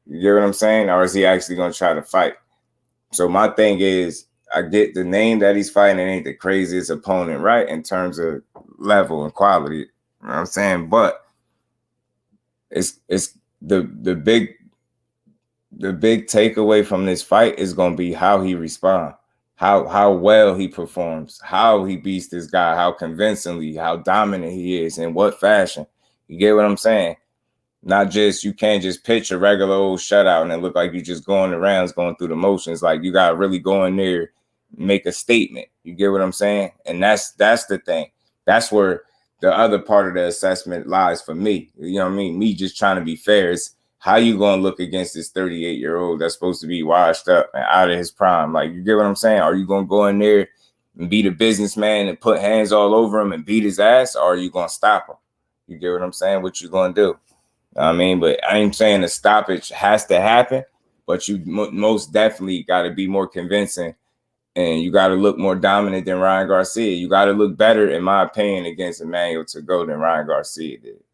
You get what I'm saying? Or is he actually going to try to fight? So my thing is, I get the name that he's fighting. It ain't the craziest opponent, right? In terms of level and quality. You know what I'm saying? But it's the big takeaway from this fight is going to be how he responds, how well he performs, how he beats this guy, how convincingly, how dominant he is, in what fashion. You get what I'm saying? Not just, you can't just pitch a regular old shutout and it look like you just going the rounds, going through the motions. Like, you got to really go in there, make a statement. You get what I'm saying? And that's the thing. That's where the other part of the assessment lies for me. You know what I mean? Me just trying to be fair. It's how you going to look against this 38-year-old that's supposed to be washed up and out of his prime? Like, you get what I'm saying? Are you going to go in there and be the businessman and put hands all over him and beat his ass? Or are you going to stop him? You get what I'm saying? What you going to do? I mean, but I ain't saying the stoppage has to happen, but you most definitely got to be more convincing, and you got to look more dominant than Ryan Garcia. You got to look better, in my opinion, against Emanuel Tagoe than Ryan Garcia did.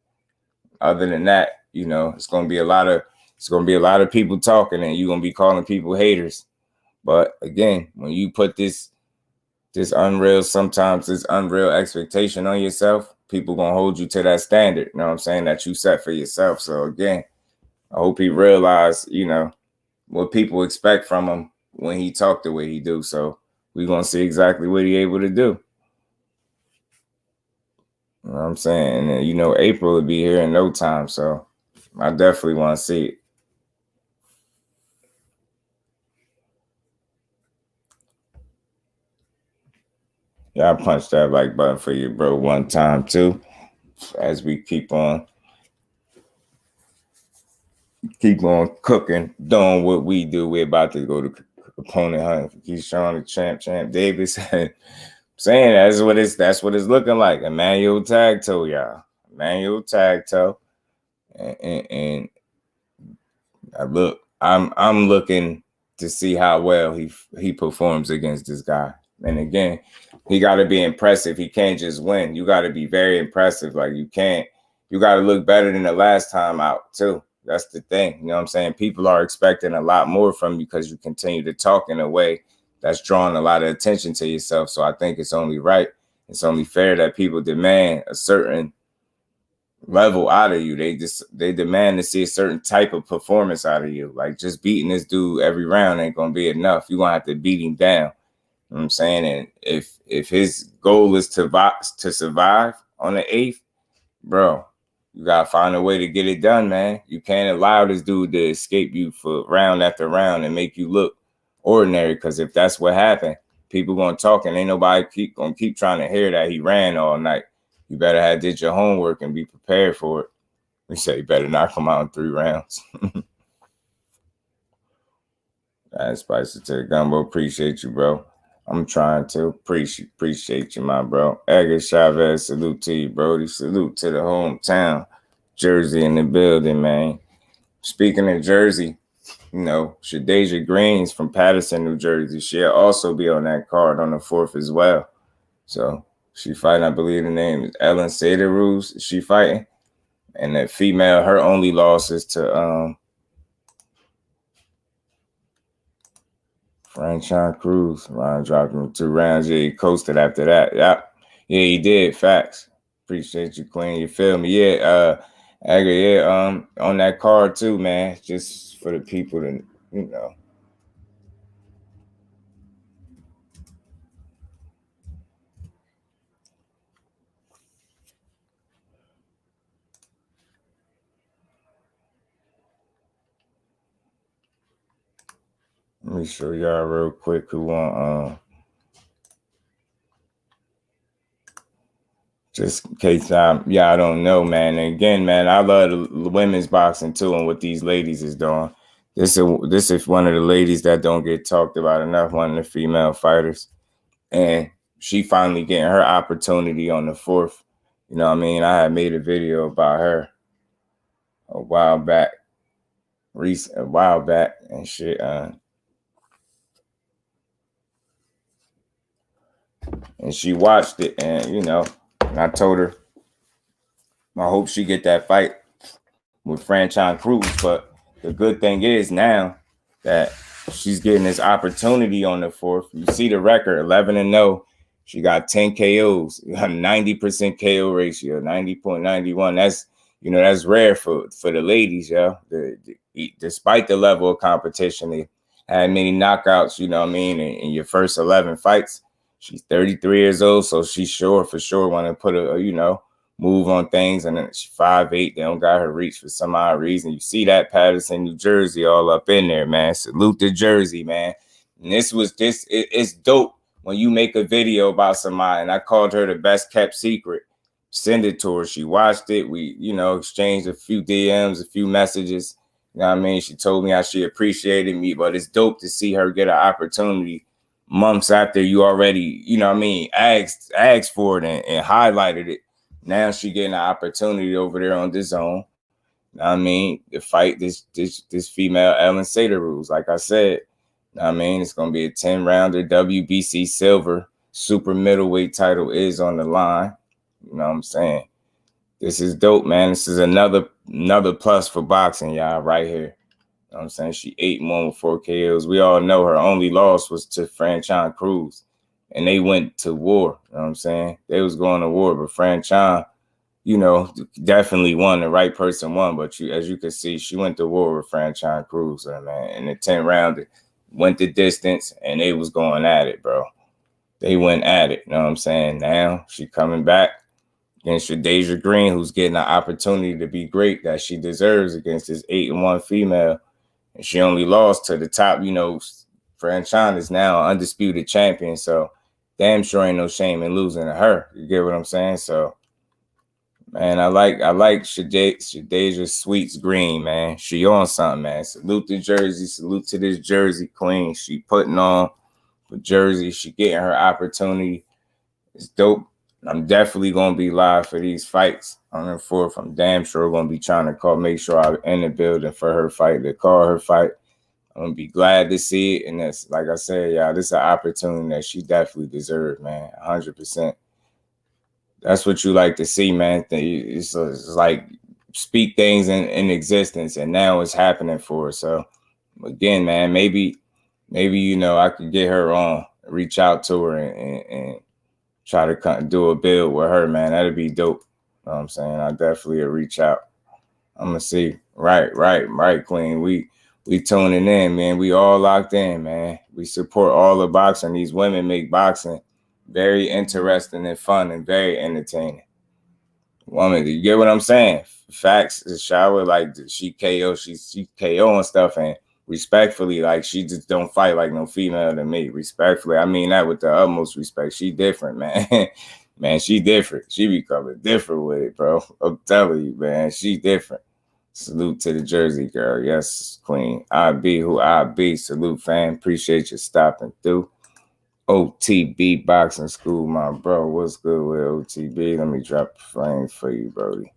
Other than that, you know, it's gonna be a lot of people talking, and you're gonna be calling people haters. But again, when you put this unreal expectation on yourself, people gonna hold you to that standard, you know what I'm saying, that you set for yourself. So again, I hope he realized, you know, what people expect from him when he talked the way he do. So we're gonna see exactly what he able to do. You know what I'm saying? And you know, April will be here in no time, so I definitely want to see it. Yeah, I punched that like button for you, bro, one time too. As we keep on cooking, doing what we do. We're about to go to opponent hunting for Keyshawn, the champ Davis. Saying that's what it's looking like. Emanuel tag toe, y'all. Emanuel tag toe. And I'm looking to see how well he performs against this guy. And again, he got to be impressive. He can't just win. You got to be very impressive. Like, you got to look better than the last time out too. That's the thing. You know what I'm saying? People are expecting a lot more from you because you continue to talk in a way that's drawing a lot of attention to yourself. So I think it's only right. It's only fair that people demand a certain level out of you. They demand to see a certain type of performance out of you. Like, just beating this dude every round ain't gonna be enough. You're gonna have to beat him down. You know what I'm saying? And if his goal is to survive on the 8th, bro, you gotta find a way to get it done, man. You can't allow this dude to escape you for round after round and make you look ordinary. Because if that's what happened, people gonna talk, and ain't nobody gonna keep trying to hear that he ran all night. You better have did your homework and be prepared for it. We say you better not come out in 3 rounds. That's spicy to the gumbo. Appreciate you, bro. I'm trying to appreciate you, my bro. Edgar Chavez, salute to you, Brody. Salute to the hometown. Jersey in the building, man. Speaking of Jersey, you know, Shadeja Greens from Patterson, New Jersey. She'll also be on that card on the 4th as well. So she fighting, I believe the name is Ellen Sederus. She fighting. And that female, her only loss is to Franchon Cruz. Ryan dropped him 2 rounds. Yeah, he coasted after that. Yep. Yeah, he did. Facts. Appreciate you, Queen. You feel me? Yeah, Edgar, yeah, on that card too, man. Just for the people to, you know. Let me show y'all real quick who want just in case y'all don't know, man. And again, man, I love the women's boxing too, and what these ladies is doing. This is one of the ladies that don't get talked about enough, one of the female fighters. And she finally getting her opportunity on the 4th. You know what I mean? I had made a video about her a while back. a while back and shit. And she watched it, and and I told her I hope she get that fight with Franchon Cruz. But the good thing is now that she's getting this opportunity on the 4th. You see the record, 11-0. She got 10 KOs, 90% KO ratio, 90.91. That's rare for the ladies, yo. Despite the level of competition, they had many knockouts, in your first 11 fights. She's 33 years old, so she's for sure want to put a move on things. And then she's 5'8". They don't got her reach for some odd reason. You see that Patterson, New Jersey, all up in there, man. Salute to Jersey, man. And it's dope when you make a video about somebody. And I called her the best kept secret. Send it to her. She watched it. We, exchanged a few DMs, a few messages. You know what I mean? She told me how she appreciated me, but it's dope to see her get an opportunity months after you already, asked for it and highlighted it. Now she getting an opportunity over there on DAZN. You know what I mean? To fight this female Ellen Rules. Like I said, you know what I mean? It's going to be a 10-rounder WBC silver super middleweight title is on the line. You know what I'm saying? This is dope, man. This is another plus for boxing, y'all, right here. You know what I'm saying? She 8-1 with 4 KOs. We all know her only loss was to Franchon Cruz. And they went to war. You know what I'm saying? They was going to war, but Franchon, definitely won. The right person won. But as you can see, she went to war with Franchon Cruz, man. And the 10-rounder went the distance, and they was going at it, bro. They went at it. You know what I'm saying? Now she coming back against Shadasia Green, who's getting an opportunity to be great that she deserves against this 8-1 female. And she only lost to the top, Franchon is now an undisputed champion. So damn sure ain't no shame in losing to her. You get what I'm saying? So, man, I like Shadasia Sweets Green, man. She on something, man. Salute to Jersey. Salute to this Jersey queen. She putting on for Jersey. She getting her opportunity. It's dope. I'm definitely going to be live for these fights on the 4th. I'm damn sure going to be trying to make sure I'm in the building for her fight, to call her fight. I'm going to be glad to see it. And that's, like I said, y'all, this is an opportunity that she definitely deserves, man, 100%. That's what you like to see, man. It's like speak things in existence, and now it's happening for her. So, again, man, maybe I could get her on, reach out to her and try to do a build with her, man. That'd be dope. You know what I'm saying? I definitely reach out. I'm gonna see. Right, Queen. We tuning in, man. We all locked in, man. We support all the boxing. These women make boxing very interesting and fun and very entertaining. Woman, you get what I'm saying? Facts. Shower, like she KO and stuff, and respectfully, like she just don't fight like no female to me. Respectfully, I mean that with the utmost respect. She different, man. Man, she different. She be coming different with it, bro. I'm telling you, man, she different. Salute to the Jersey girl. Yes, queen. I be who I be. Salute, fam. Appreciate you stopping through. OTB Boxing School, my bro. What's good with OTB? Let me drop a flame for you, Brody.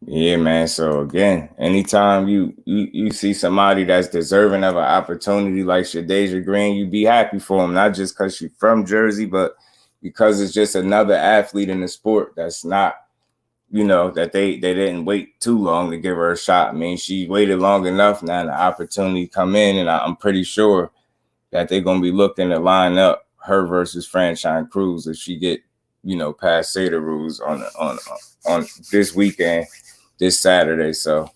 Yeah, man. So again, anytime you see somebody that's deserving of an opportunity like Shadasia Green, you be happy for him, not just because she's from Jersey, but because it's just another athlete in the sport that's not, that they didn't wait too long to give her a shot. I mean, she waited long enough now, the opportunity come in, and I'm pretty sure that they're gonna be looking to line up her versus Franchon Cruz if she get, past Seda Rules on this weekend. This Saturday. So,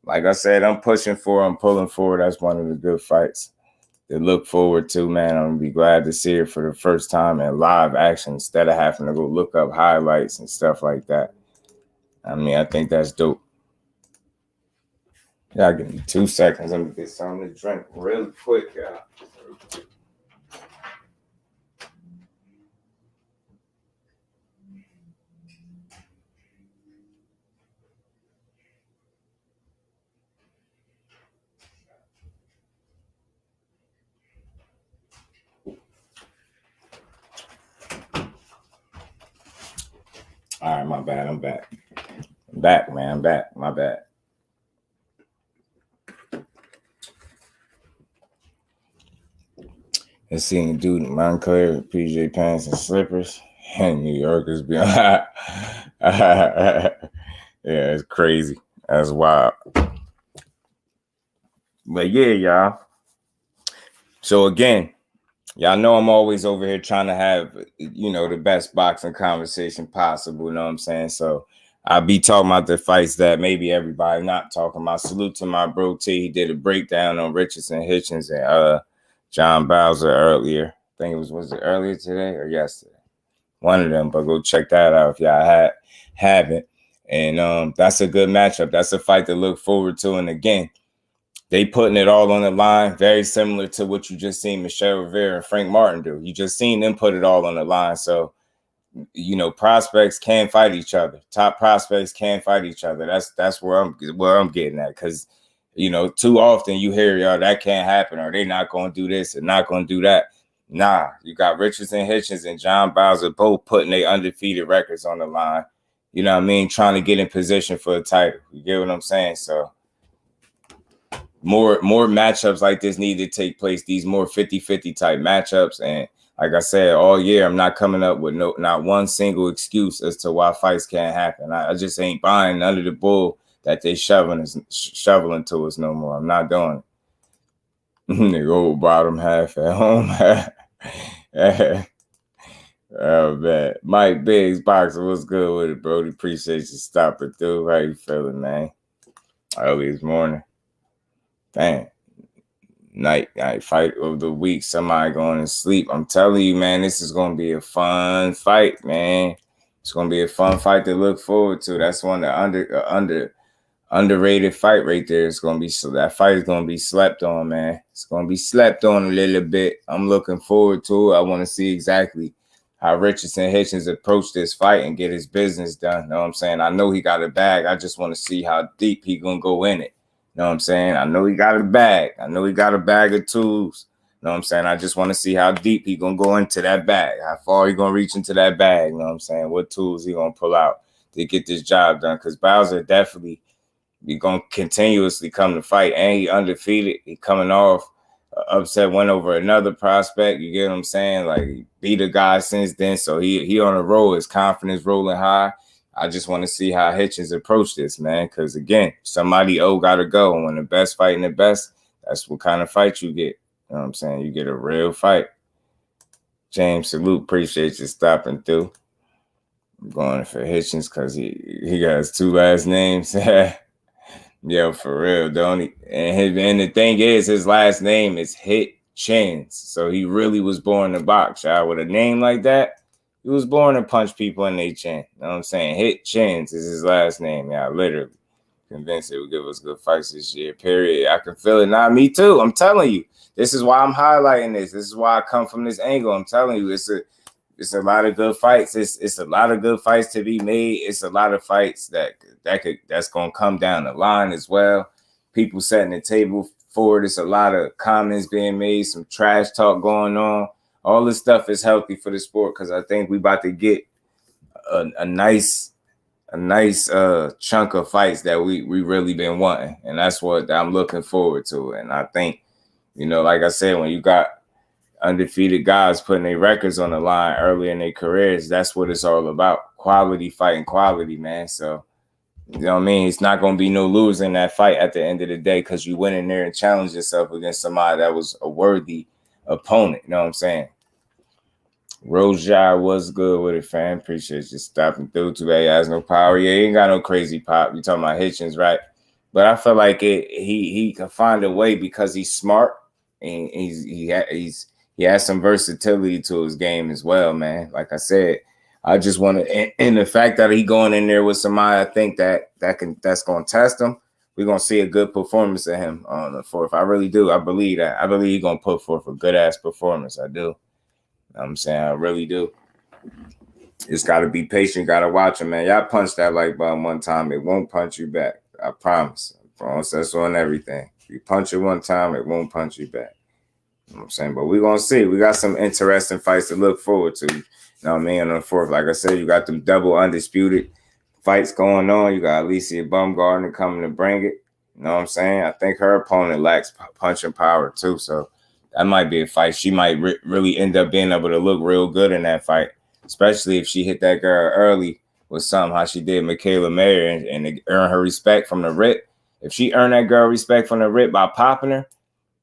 like I said, I'm pulling for. That's one of the good fights to look forward to, man. I'm going to be glad to see it for the first time in live action instead of having to go look up highlights and stuff like that. I mean, I think that's dope. Y'all give me 2 seconds. Let me get something to drink real quick, y'all. All right, my bad. I'm back. I'm back, man. I'm back. My bad. Let's see a dude in Montclair with PJ pants and slippers. And New Yorkers be hot. Yeah, it's crazy. That's wild. But yeah, y'all. So again, y'all know I'm always over here trying to have, the best boxing conversation possible. You know what I'm saying? So I'll be talking about the fights that maybe everybody not talking about. Salute to my bro T. He did a breakdown on Richardson Hitchins and John Bauza earlier. I think was it earlier today or yesterday? One of them, but go check that out if y'all haven't. And that's a good matchup. That's a fight to look forward to. And again, they putting it all on the line, very similar to what you just seen Michelle Rivera and Frank Martin do. You just seen them put it all on the line. So, prospects can fight each other. Top prospects can fight each other. That's where I'm getting at. Because, too often you hear, y'all, that can't happen, or they not going to do this and not going to do that. Nah, you got Richardson Hitchins and John Bauza both putting their undefeated records on the line. You know what I mean? Trying to get in position for the title. You get what I'm saying? So more matchups like this need to take place. These more 50-50 type matchups. And like I said, all year, I'm not coming up with not one single excuse as to why fights can't happen. I just ain't buying none of the bull that they shoveling to us no more. I'm not doing it. The old bottom half at home. Oh, man. Mike Biggs, Boxer, what's good with it, bro? Appreciate you stopping through. How you feeling, man? Early this morning. Dang. Night fight of the week. Somebody going to sleep. I'm telling you, man, this is going to be a fun fight, man. It's going to be a fun fight to look forward to. That's one of the underrated fight right there. It's going to be, so that fight is going to be slept on, man. It's going to be slept on a little bit. I'm looking forward to it. I want to see exactly how Richardson Hitchins approach this fight and get his business done. You know what I'm saying? I know he got a bag. I just want to see how deep he going to go in it. You know what I'm saying? I know he got a bag. I know he got a bag of tools. You know what I'm saying? I just want to see how deep he going to go into that bag. How far he going to reach into that bag. You know what I'm saying? What tools he going to pull out to get this job done. Because Bauza definitely be going to continuously come to fight. And he undefeated. He coming off upset win over another prospect. You get what I'm saying? Like, he beat a guy since then. So he on a roll. His confidence rolling high. I just want to see how Hitchins approach this, man. Because, again, somebody got to go. And when the best fighting the best, that's what kind of fight you get. You know what I'm saying? You get a real fight. James, salute. Appreciate you stopping through. I'm going for Hitchins because he got his two last names. Yo, for real, don't he? And the thing is, his last name is Hitchins. So he really was born to box, y'all. With a name like that, he was born to punch people in their chin. You know what I'm saying? Hitchins is his last name, y'all. Literally. Convinced it would give us good fights this year, period. I can feel it. Nah, me too. I'm telling you. This is why I'm highlighting this. This is why I come from this angle. I'm telling you, it's a lot of good fights. It's a lot of good fights to be made. It's a lot of fights that's gonna come down the line as well. People setting the table for it. It's a lot of comments being made, some trash talk going on. All this stuff is healthy for the sport because I think we about to get a nice chunk of fights that we really been wanting, and that's what I'm looking forward to. And I think, like I said, when you got undefeated guys putting their records on the line early in their careers, that's what it's all about. Quality fighting quality, man. So, you know what I mean? It's not going to be no loser in that fight at the end of the day because you went in there and challenged yourself against somebody that was a worthy opponent. You know what I'm saying? Rojai was good with it, fam. Appreciate you stopping through today. He has no power. Yeah, he ain't got no crazy pop. You talking about Hitchins, right? But I feel like he can find a way because he's smart and he has some versatility to his game as well, man. Like I said, I just want to, and the fact that he going in there with somebody, I think that's going to test him. We're going to see a good performance of him on the fourth. I really do. I believe that. I believe he's going to put forth a good ass performance. I do. You know what I'm saying? I really do. Just got to be patient. Got to watch him, man. Y'all punch that like button one time. It won't punch you back. I promise. That's on everything. If you punch it one time, it won't punch you back. You know what I'm saying? But we're going to see. We got some interesting fights to look forward to. You know what I mean? On the fourth, like I said, you got them double undisputed fights going on. You got Alicia Baumgardner coming to bring it. You know what I'm saying? I think her opponent lacks punching power too, so that might be a fight. She might really end up being able to look real good in that fight, especially if she hit that girl early with something, how she did Michaela Mayer and earn her respect from the rip. If she earned that girl respect from the rip by popping her,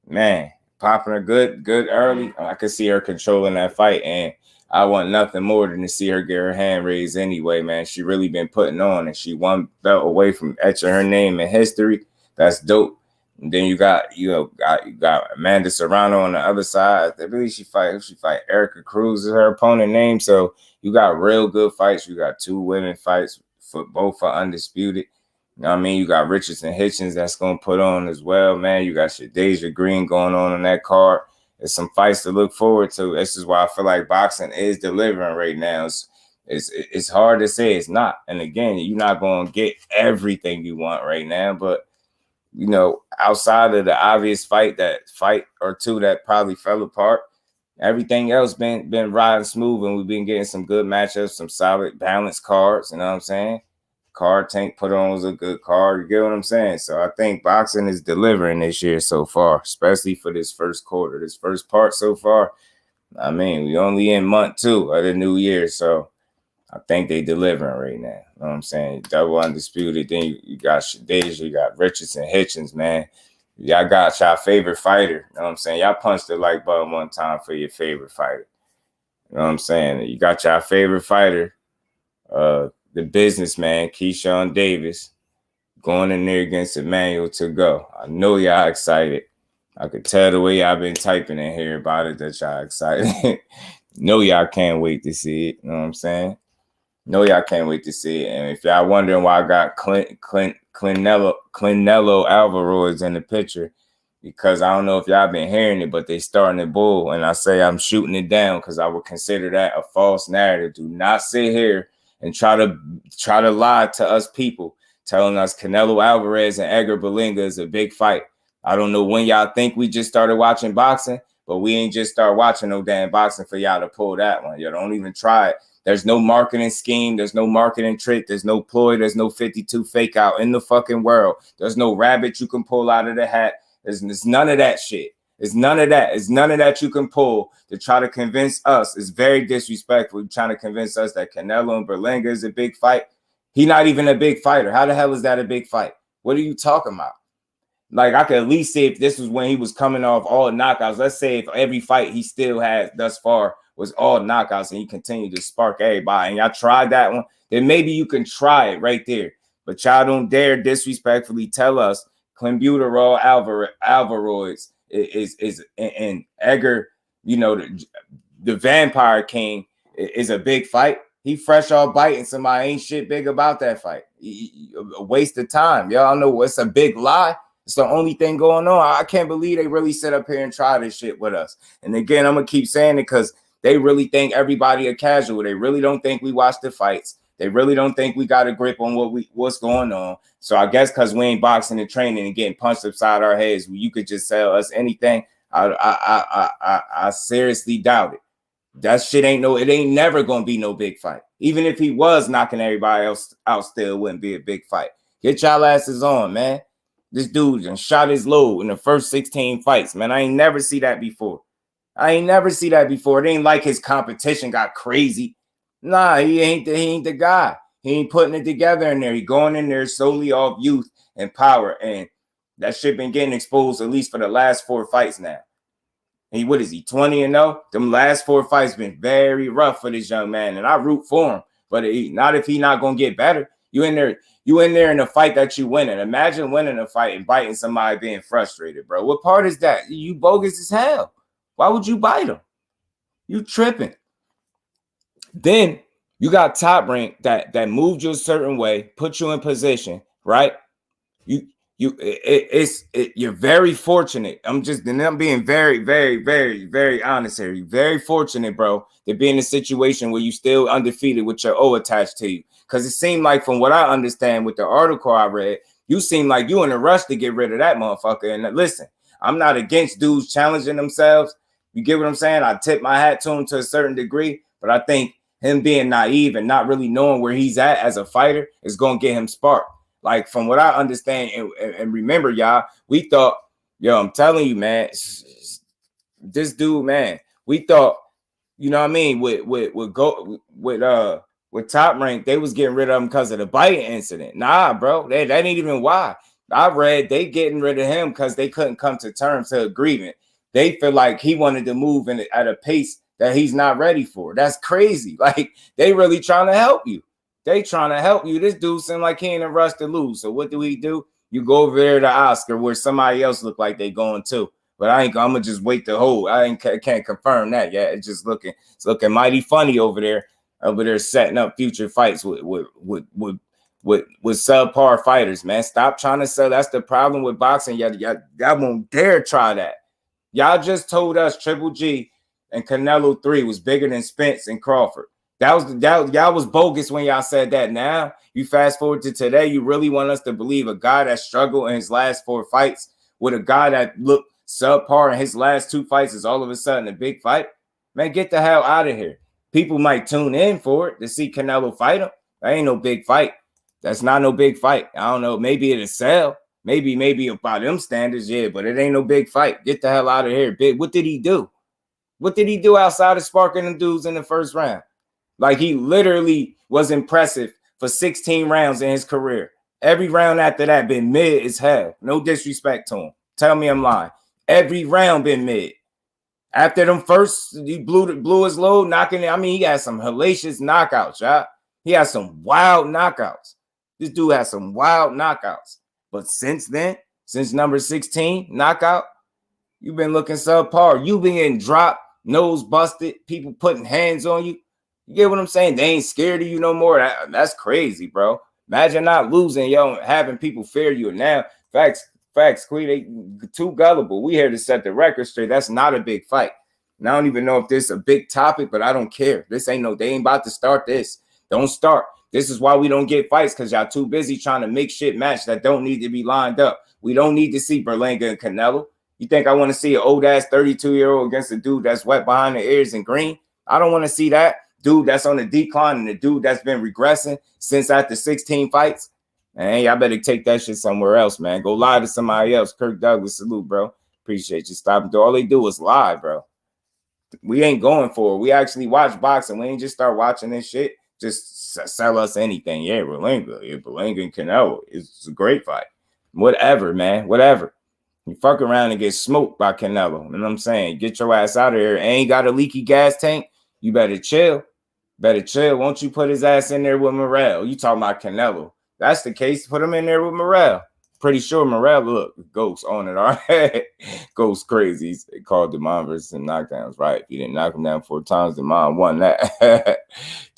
man, popping her good early, I could see her controlling that fight, and I want nothing more than to see her get her hand raised anyway, man. She really been putting on, and she one belt away from etching her name in history. That's dope. And then you got Amanda Serrano on the other side. I believe she fight Erica Cruz is her opponent name. So you got real good fights. You got 2 women fights for both for undisputed. You know what I mean? You got Richardson Hitchins that's gonna put on as well, man. You got Shadeja Green going on that card. There's some fights to look forward to. This is why I feel like boxing is delivering right now. It's hard to say it's not. And again, you're not gonna get everything you want right now, but you know, outside of the obvious fight or two that probably fell apart, everything else been riding smooth, and we've been getting some good matchups, some solid balanced cards. You know what I'm saying? Card Tank put on was a good card. You get what I'm saying? So I think boxing is delivering this year so far, especially for this first quarter, this first part so far. I mean, we only in month 2 of the new year, so I think they delivering right now. You know what I'm saying? Double undisputed. Then you got Shadeja, you got Richardson Hitchins, man. Y'all got y'all favorite fighter. You know what I'm saying? Y'all punched the like button one time for your favorite fighter. You know what I'm saying? You got y'all favorite fighter, the businessman, Keyshawn Davis, going in there against Emanuel Tagoe. I know y'all excited. I could tell the way y'all been typing in here about it that y'all excited. Know y'all can't wait to see it. You know what I'm saying? No, y'all can't wait to see it. And if y'all wondering why I got Canelo Alvarez in the picture, because I don't know if y'all been hearing it, but they starting to bull. And I say I'm shooting it down because I would consider that a false narrative. Do not sit here and try to lie to us people, telling us Canelo Alvarez and Edgar Berlanga is a big fight. I don't know when y'all think we just started watching boxing, but we ain't just start watching no damn boxing for y'all to pull that one. You don't even try it. There's no marketing scheme. There's no marketing trick. There's no ploy. There's no 52 fake out in the fucking world. There's no rabbit you can pull out of the hat. There's none of that shit. It's none of that. It's none of that you can pull to try to convince us. It's very disrespectful trying to convince us that Canelo and Berlanga is a big fight. He's not even a big fighter. How the hell is that a big fight? What are you talking about? Like, I could at least say if this was when he was coming off all knockouts. Let's say if every fight he still had thus far was all knockouts and he continued to spark everybody, and y'all tried that one, then maybe you can try it right there. But y'all don't dare disrespectfully tell us Clenbuterol Alvarez is and Edgar, you know, the Vampire King is a big fight. He fresh off biting somebody, ain't shit big about that fight. A waste of time. Y'all know what's a big lie. It's the only thing going on. I can't believe they really sit up here and try this shit with us. And again, I'm gonna keep saying it because they really think everybody a casual. They really don't think we watch the fights. They really don't think we got a grip on what's going on. So I guess because we ain't boxing and training and getting punched upside our heads, you could just sell us anything. I seriously doubt it. That shit it ain't never gonna be no big fight. Even if he was knocking everybody else out, still wouldn't be a big fight. Get y'all asses on, man. This dude just shot his load in the first 16 fights, man. I ain't never see that before. It ain't like his competition got crazy. Nah, he ain't the guy. He ain't putting it together in there. He going in there solely off youth and power. And that shit been getting exposed at least for the last 4 fights now. What is he, 20-0? Them last 4 fights been very rough for this young man. And I root for him. But not if he not going to get better. You in there in a fight that you winning. Imagine winning a fight and biting somebody being frustrated, bro. What part is that? You bogus as hell. Why would you bite him? You tripping. Then you got Top Rank that moved you a certain way, put you in position, right? You're very fortunate. I'm being very, very, very, very honest here. You're very fortunate, bro, to be in a situation where you still undefeated with your O attached to you. Because it seemed like, from what I understand with the article I read, you seem like you in a rush to get rid of that motherfucker. And listen, I'm not against dudes challenging themselves. You get what I'm saying? I tip my hat to them to a certain degree, but I think him being naive and not really knowing where he's at as a fighter is going to get him sparked. Like, from what I understand, and remember, y'all, we thought, yo, I'm telling you, man, this dude, man, we thought, you know what I mean, with Top Rank, they was getting rid of him because of the biting incident. Nah, bro, that ain't even why. I read they getting rid of him because they couldn't come to terms to agreement. They feel like he wanted to move at a pace that he's not ready for. That's crazy. Like, they really trying to help you. They trying to help you. This dude seemed like he ain't in a rush to lose. So what do? You go over there to Oscar where somebody else look like they going too. But I'm gonna just wait to hold. Can't confirm that yet. It's looking mighty funny over there setting up future fights with subpar fighters, man. Stop trying to sell. That's the problem with boxing. Y'all won't dare try that. Y'all just told us Triple G and Canelo 3 was bigger than Spence and Crawford. Y'all was bogus when y'all said that. Now you fast forward to today, you really want us to believe a guy that struggled in his last 4 fights with a guy that looked subpar in his last 2 fights is all of a sudden a big fight? Man, get the hell out of here. People might tune in for it to see Canelo fight him. That ain't no big fight. That's not no big fight. I don't know. Maybe it'll sell. Maybe by them standards, yeah, but it ain't no big fight. Get the hell out of here. Big. What did he do? What did he do outside of sparking them dudes in the first round? Like, he literally was impressive for 16 rounds in his career. Every round after that been mid as hell. No disrespect to him. Tell me I'm lying. Every round been mid. After them first, he blew his load, knocking it. I mean, he had some hellacious knockouts, y'all. He had some wild knockouts. This dude has some wild knockouts. But since then, since number 16 knockout, you've been looking subpar. You've been getting dropped, nose busted, people putting hands on you. You get what I'm saying? They ain't scared of you no more. That's crazy, bro. Imagine not losing, yo, having people fear you. Now, facts, Queen, they too gullible. We here to set the record straight. That's not a big fight. And I don't even know if this is a big topic, but I don't care. They ain't about to start this. Don't start. This is why we don't get fights, because y'all too busy trying to make shit match that don't need to be lined up. We don't need to see Berlanga and Canelo. You think I want to see an old-ass 32-year-old against a dude that's wet behind the ears and green? I don't want to see that. Dude that's on the decline and the dude that's been regressing since after 16 fights. Man, y'all better take that shit somewhere else, man. Go lie to somebody else. Kirk Douglas, salute, bro. Appreciate you stopping. All they do is lie, bro. We ain't going for it. We actually watch boxing. We ain't just start watching this shit. Just sell us anything. Yeah, Berlanga and Canelo. It's a great fight. Whatever, man. Whatever. You fuck around and get smoked by Canelo. You know what I'm saying? Get your ass out of here. Ain't got a leaky gas tank. You better chill. Won't you put his ass in there with Morrell? You talking about Canelo. That's the case. Put him in there with Morrell. Pretty sure Morrell, look, Ghost on it. All right. Ghost crazy. They called Demond versus knockdowns, right? If you didn't knock him down 4 times, Demond won that.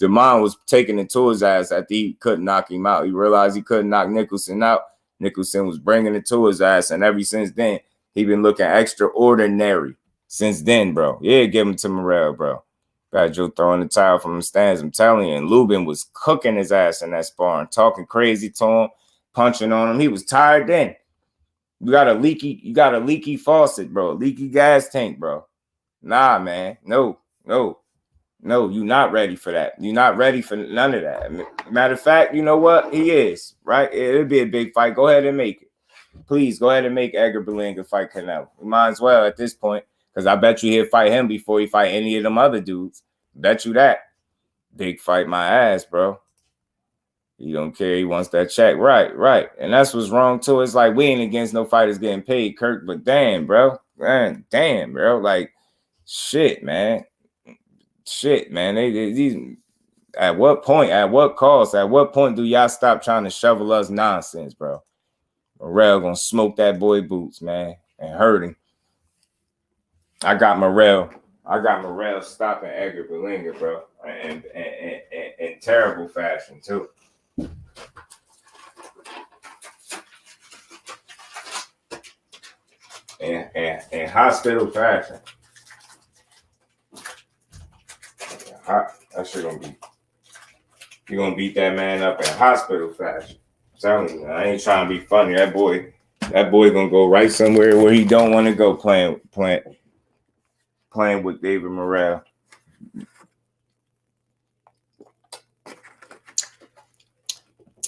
Demond was taking it to his ass after he couldn't knock him out. He realized he couldn't knock Nicholson out. Nicholson was bringing it to his ass, and ever since then, he been looking extraordinary. Since then, bro. Yeah, give him to Morrell, bro. Got Joe throwing the towel from the stands. I'm telling you, and Lubin was cooking his ass in that sparring, talking crazy to him, punching on him. He was tired then. You got a leaky faucet, bro. A leaky gas tank, bro. Nah, man. No. You're not ready for that. You're not ready for none of that. Matter of fact, you know what? He is, right? It'll be a big fight. Go ahead and make it. Please, go ahead and make Edgar Berlanga fight Canelo. You might as well at this point, because I bet you he'll fight him before he fight any of them other dudes. Bet you that. Big fight my ass, bro. He don't care. He wants that check. Right. And that's what's wrong, too. It's like we ain't against no fighters getting paid, Kirk, but damn, bro. Damn, bro. Like, shit, man. These at what point, at what cost, at what point do y'all stop trying to shovel us nonsense, bro? Morrell gonna smoke that boy boots, man, and hurt him. I got Morrell stopping Edgar Berlanga, bro, and in terrible fashion too. In hospital fashion. That shit gonna be. You gonna beat that man up in hospital fashion. I'm telling you, I ain't trying to be funny. That boy gonna go right somewhere where he don't want to go playing with David Morrell.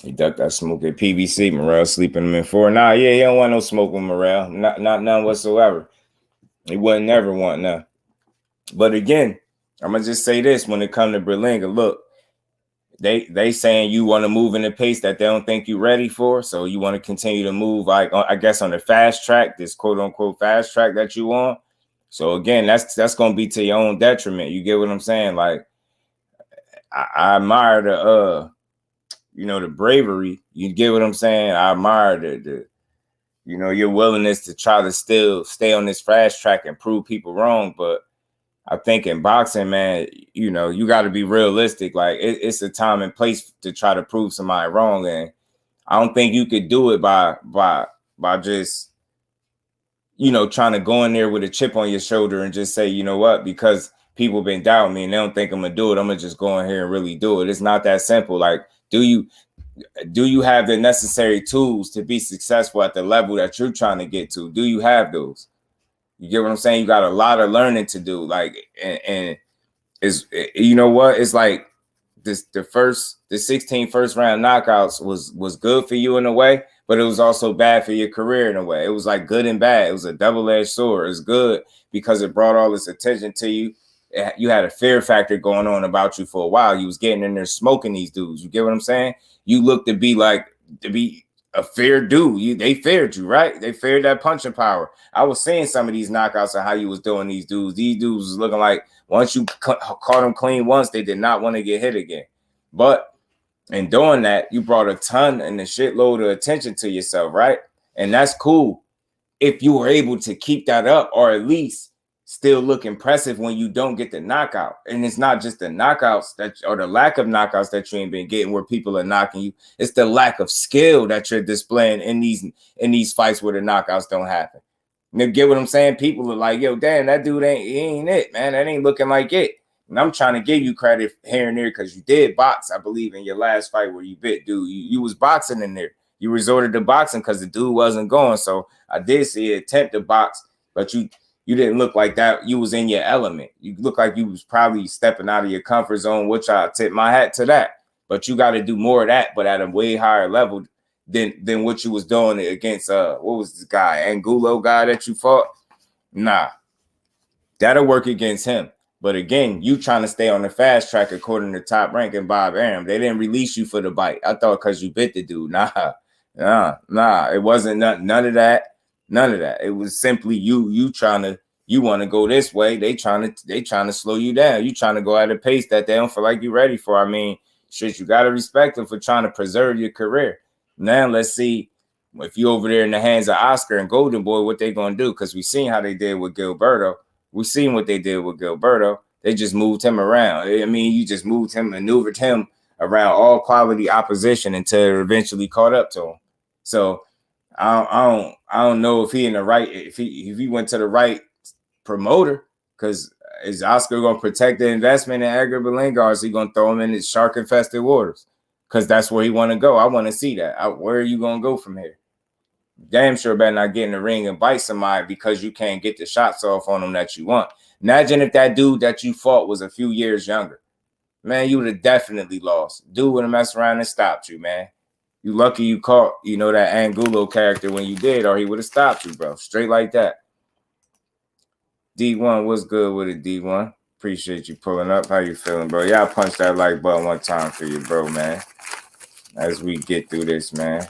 He ducked that smoke at PBC. Morrell sleeping him in 4. Nah, yeah, he don't want no smoke with Morrell. Not none whatsoever. He wouldn't never want none. But again, I'm gonna just say this: when it comes to Berlanga, look, they saying you want to move in a pace that they don't think you're ready for, so you want to continue to move, like I guess on the fast track, this quote unquote fast track that you on. So again, that's gonna be to your own detriment. You get what I'm saying? Like I admire the the bravery. You get what I'm saying? I admire the your willingness to try to still stay on this fast track and prove people wrong, but I think in boxing, man, you got to be realistic. Like it's a time and place to try to prove somebody wrong, and I don't think you could do it by just trying to go in there with a chip on your shoulder and just say, you know what, because people been doubting me and they don't think I'm gonna do it, I'm gonna just go in here and really do it. It's not that simple. Like, do you have the necessary tools to be successful at the level that you're trying to get to? Do you have those? You get what I'm saying? You got a lot of learning to do. Like, and it's, what? It's like the 16 first round knockouts was good for you in a way, but it was also bad for your career in a way. It was like good and bad. It was a double-edged sword. It's good because it brought all this attention to you. You had a fear factor going on about you for a while. You was getting in there smoking these dudes. You get what I'm saying? You look to be a feared dude. They feared you, right? They feared that punching power. I was seeing some of these knockouts and how you was doing these dudes. These dudes was looking like once you caught them clean once, they did not want to get hit again. But in doing that, you brought a ton and a shitload of attention to yourself, right? And that's cool if you were able to keep that up, or at least still look impressive when you don't get the knockout. And it's not just the knockouts or the lack of knockouts that you ain't been getting where people are knocking you. It's the lack of skill that you're displaying in these fights where the knockouts don't happen. You get what I'm saying? People are like, yo, damn, that dude ain't it, man. That ain't looking like it. And I'm trying to give you credit here and there because you did box, I believe, in your last fight where you bit dude. You was boxing in there. You resorted to boxing because the dude wasn't going. So I did see an attempt to box, but you didn't look like that. You was in your element. You look like you was probably stepping out of your comfort zone, which I tip my hat to that. But you got to do more of that, but at a way higher level than what you was doing against what was this guy, Angulo guy that you fought? Nah. That'll work against him. But again, you trying to stay on the fast track according to Top Rank and Bob Arum. They didn't release you for the bite. I thought because you bit the dude. Nah. It wasn't none of that. None of that. It was simply you want to go this way. They trying to slow you down. You trying to go at a pace that they don't feel like you're ready for. I mean, shit, you got to respect them for trying to preserve your career. Now let's see if you over there in the hands of Oscar and Golden Boy, what they going to do. Because we seen how they did with Gilberto. We seen what they did with Gilberto. They just moved him around. I mean, you just moved him, maneuvered him around all quality opposition until it eventually caught up to him. So I don't know if he in the right, if he went to the right promoter, because is Oscar going to protect the investment in Edgar Berlanga, or is he going to throw him in his shark infested waters? Because that's where he want to go. I want to see that. Where are you going to go from here? Damn sure better not get in the ring and bite somebody because you can't get the shots off on them that you want. Imagine if that dude that you fought was a few years younger. Man, you would have definitely lost. Dude would have messed around and stopped you, man. You lucky you caught, that Angulo character when you did, or he would have stopped you, bro. Straight like that. D1, what's good with it, D1? Appreciate you pulling up. How you feeling, bro? Y'all punch that like button one time for you, bro, man. As we get through this, man.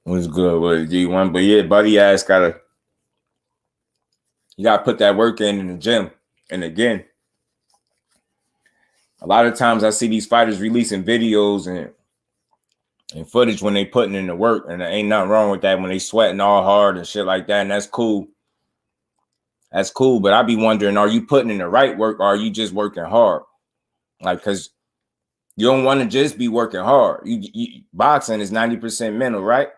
What's good with it, D1? But yeah, buddy ass you gotta put that work in the gym. And again, a lot of times I see these fighters releasing videos and footage when they putting in the work, and there ain't nothing wrong with that when they sweating all hard and shit like that, and that's cool. That's cool, but I be wondering, are you putting in the right work, or are you just working hard? Like, because you don't want to just be working hard. Boxing is 90% mental, right?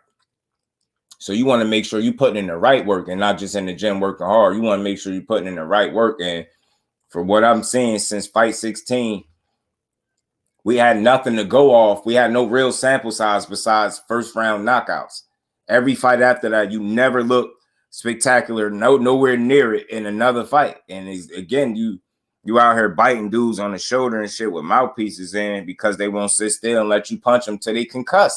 So you want to make sure you putting in the right work and not just in the gym working hard. You want to make sure you're putting in the right work. And for what I'm seeing since fight 16, we had nothing to go off. We had no real sample size besides first round knockouts. Every fight after that, you never look spectacular, nowhere near it in another fight. And again, you out here biting dudes on the shoulder and shit with mouthpieces in because they won't sit still and let you punch them till they concuss.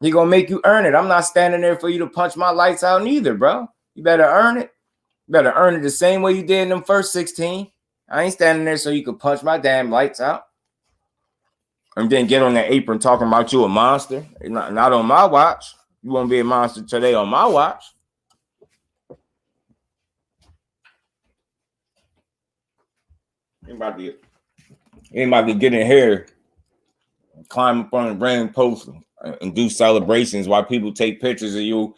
He gonna make you earn it. I'm not standing there for you to punch my lights out neither, bro. You better earn it. You better earn it the same way you did in them first 16. I ain't standing there so you could punch my damn lights out. And then get on that apron talking about you a monster. Not on my watch. You won't be a monster today on my watch. Ain't about to get in here, climb up on the ring post and do celebrations while people take pictures of you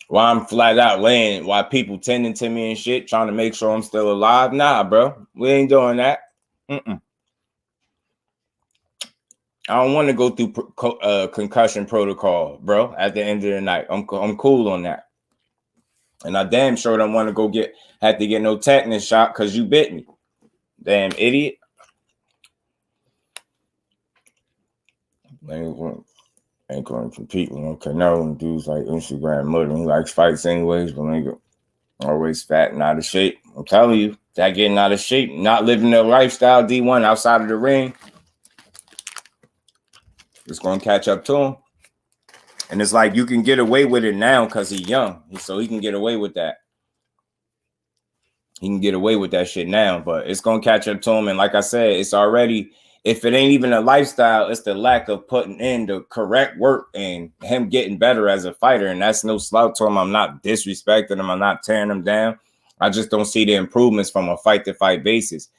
while I'm flat out laying, while people tending to me and shit, trying to make sure I'm still alive. Nah, bro. We ain't doing that. I don't want to go through concussion protocol, bro, at the end of the night. I'm cool on that. And I damn sure don't want to have to get no tetanus shot because you bit me. Damn idiot. Ain't going to compete with no Canelo and dudes like Instagram mother. He likes fights anyways, but ain't always fat and out of shape. I'm telling you, that getting out of shape, not living the lifestyle D1 outside of the ring, it's going to catch up to him. And it's like you can get away with it now because he's young. So he can get away with that. He can get away with that shit now, but it's going to catch up to him. And like I said, it's already, if it ain't even a lifestyle, it's the lack of putting in the correct work and him getting better as a fighter. And that's no slouch to him. I'm not disrespecting him. I'm not tearing him down. I just don't see the improvements from a fight-to-fight basis.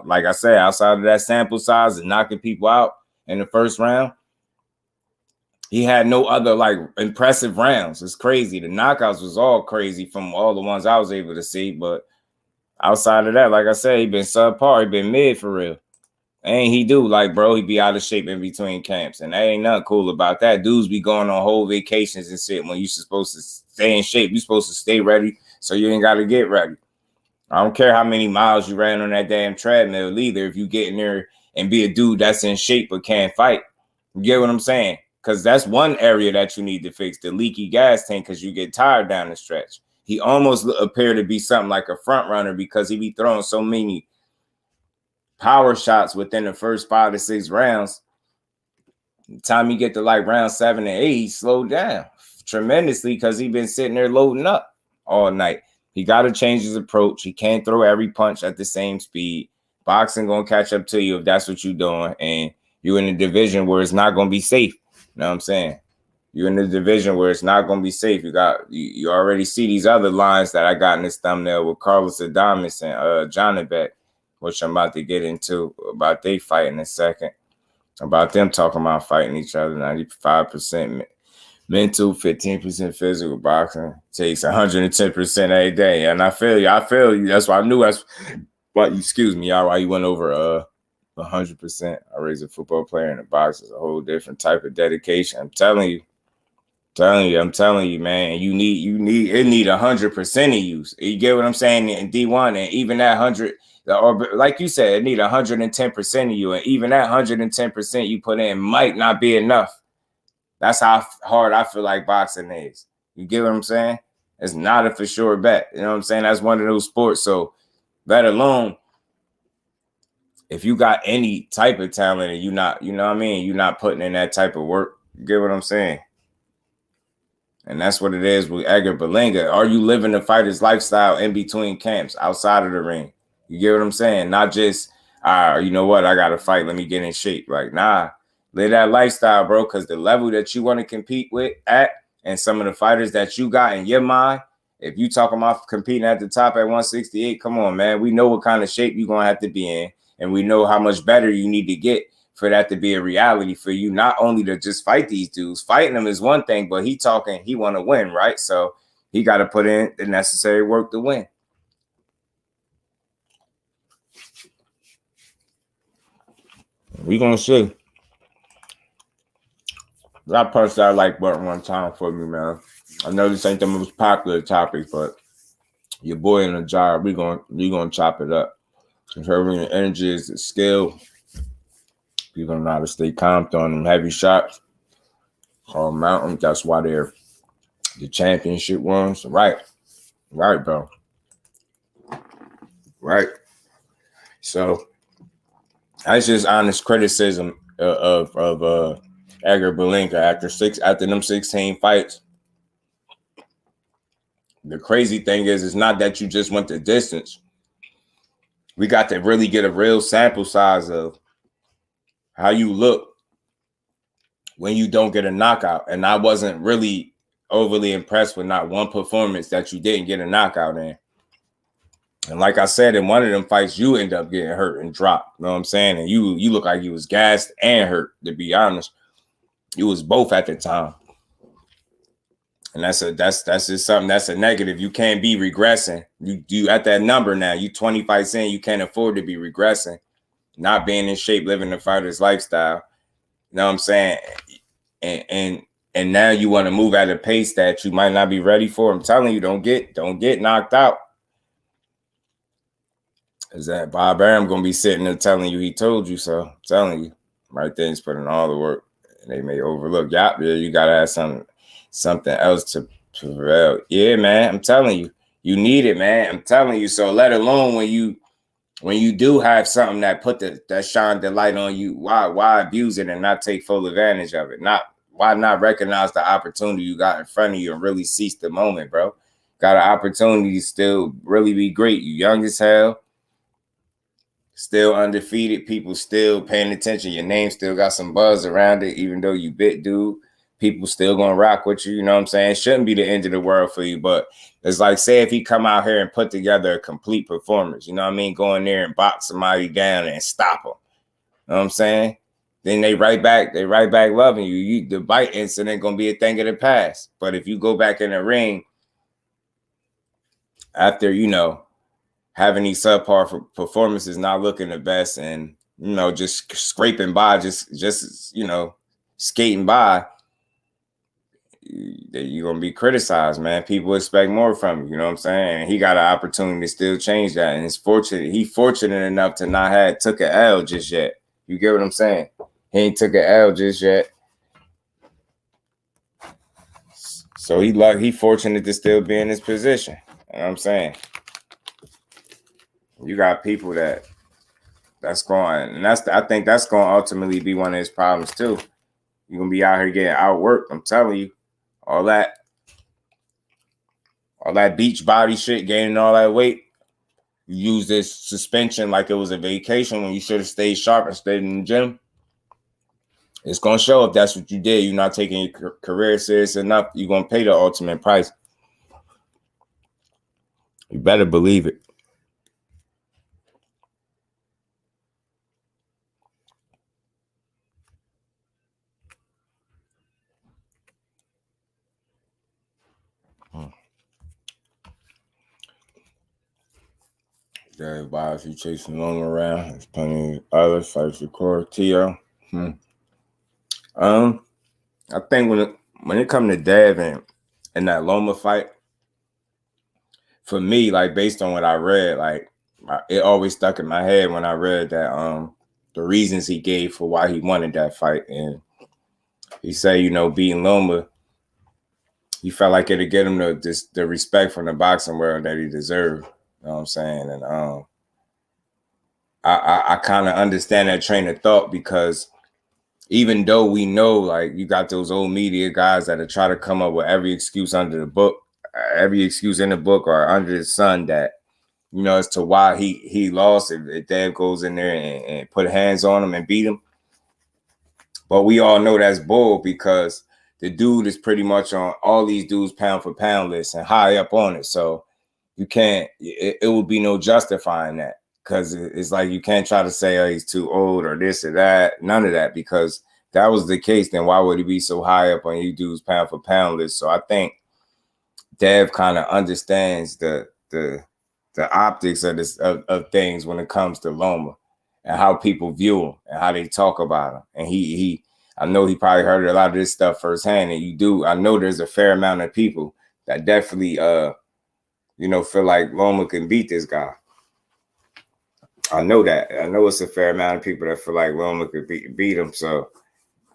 Like I said, outside of that sample size and knocking people out in the first round, he had no other like impressive rounds. It's crazy. The knockouts was all crazy from all the ones I was able to see. But outside of that, like I said, he been subpar. He been mid for real. And he do like, bro, he be out of shape in between camps. And that ain't nothing cool about that. Dudes be going on whole vacations and shit when you supposed to stay in shape. You supposed to stay ready so you ain't got to get ready. I don't care how many miles you ran on that damn treadmill either. If you get in there and be a dude that's in shape but can't fight. You get what I'm saying? Because that's one area that you need to fix, the leaky gas tank, because you get tired down the stretch. He almost appeared to be something like a front runner because he be throwing so many power shots within the first 5 to 6 rounds. By the time you get to like round 7 and 8, he slowed down tremendously because he been sitting there loading up all night. He got to change his approach. He can't throw every punch at the same speed. Boxing going to catch up to you if that's what you're doing. And you're in a division where it's not going to be safe. You know what I'm saying? You're in a division where it's not going to be safe. You already see these other lines that I got in this thumbnail with Carlos Adames and Janibek, which I'm about to get into about they fight in a second. About them talking about fighting each other. 95% mental, 15% physical. Boxing takes 110% every day. And I feel you. That's why I knew that's why you went over 100%. I raised a football player in the box is a whole different type of dedication. I'm telling you, man. You need 100% of you. You get what I'm saying? In D1, and even that 100, or like you said, it need 110% of you, and even that 110% you put in might not be enough. That's how hard I feel like boxing is. You get what I'm saying? It's not a for sure bet. You know what I'm saying? That's one of those sports. So, let alone if you got any type of talent and you're not, you know what I mean? You're not putting in that type of work. You get what I'm saying? And that's what it is with Edgar Berlanga. Are you living the fighter's lifestyle in between camps, outside of the ring? You get what I'm saying? Not just, you know what? I got to fight. Let me get in shape. Like, nah, live that lifestyle, bro, because the level that you want to compete with at and some of the fighters that you got in your mind, if you talking about competing at the top at 168, come on, man. We know what kind of shape you're going to have to be in. And we know how much better you need to get for that to be a reality for you, not only to just fight these dudes. Fighting them is one thing, but he want to win, right? So he got to put in the necessary work to win. We're going to see. I punched that like button one time for me, man. I know this ain't the most popular topic, but your boy in the jar, we gonna chop it up. Conserving your energy is a skill. You're gonna know how to stay calm throwing them heavy shots or mountain. That's why they're The championship ones. Right, bro. Right. So that's just honest criticism of Edgar Berlanga after them 16 fights. The crazy thing is, it's not that you just went the distance. We got to really get a real sample size of how you look when you don't get a knockout. And I wasn't really overly impressed with not one performance that you didn't get a knockout in. And like I said, in one of them fights, you end up getting hurt and dropped. You know what I'm saying? And you look like you was gassed and hurt, to be honest. You was both at the time. And that's just something that's a negative. You can't be regressing. You at that number now. You 20 fights in, you can't afford to be regressing, not being in shape, living the fighter's lifestyle. You know what I'm saying? And now you want to move at a pace that you might not be ready for. I'm telling you, don't get knocked out. Is that Bob Arum gonna be sitting there telling you he told you so? I'm telling you, right there, he's putting all the work, and they may overlook. Yeah, you gotta have something else to prevail. Yeah, man, I'm telling you, you need it, man. I'm telling you. So let alone when you do have something that that shine the light on you, why abuse it and not take full advantage of it? Why not recognize the opportunity you got in front of you and really seize the moment, bro? Got an opportunity to still really be great. You young as hell. Still undefeated. People still paying attention. Your name still got some buzz around it, even though you bit dude. People still gonna rock with you. You know what I'm saying? It shouldn't be the end of the world for you, but it's like, say if he come out here and put together a complete performance, you know what I mean? Go in there and box somebody down and stop them. You know what I'm saying? Then they right back loving you. The bite incident gonna be a thing of the past. But if you go back in the ring after, having these subpar performances, not looking the best, and just scraping by, just skating by, you're gonna be criticized, man. People expect more from you. You know what I'm saying? And he got an opportunity to still change that, and he's fortunate enough to not have took an L just yet. You get what I'm saying? He ain't took an L just yet, so he fortunate to still be in this position. You know what I'm saying? You got people that's going, and I think that's going to ultimately be one of his problems too. You're going to be out here getting outworked. I'm telling you, all that beach body shit, gaining all that weight. You use this suspension like it was a vacation when you should have stayed sharp and stayed in the gym. It's going to show if that's what you did. You're not taking your career serious enough. You're going to pay the ultimate price. You better believe it. Everybody, if you chasing along around, there's plenty of other fights record. T.O. I think when it comes to Dev and that Loma fight, for me, like based on what I read, like it always stuck in my head when I read that the reasons he gave for why he wanted that fight, and he said, beating Loma, he felt like it'd get him the respect from the boxing world that he deserved. You know what I'm saying? And I kind of understand that train of thought, because even though we know, like, you got those old media guys that try to come up with every excuse under the book, every excuse in the book or under the sun that, as to why he lost, if Dev goes in there and put hands on him and beat him. But we all know that's bull, because the dude is pretty much on all these dudes pound for pound list and high up on it. So you can't, it would be no justifying that, because it's like you can't try to say, oh, he's too old or this or that. None of that, because if that was the case, then why would he be so high up on you dudes pound for pound list? So I think Dev kind of understands the optics of things when it comes to Loma and how people view him and how they talk about him. And I know he probably heard a lot of this stuff firsthand, and I know there's a fair amount of people that definitely feel like Loma can beat this guy. I know that. I know it's a fair amount of people that feel like Loma could beat him. So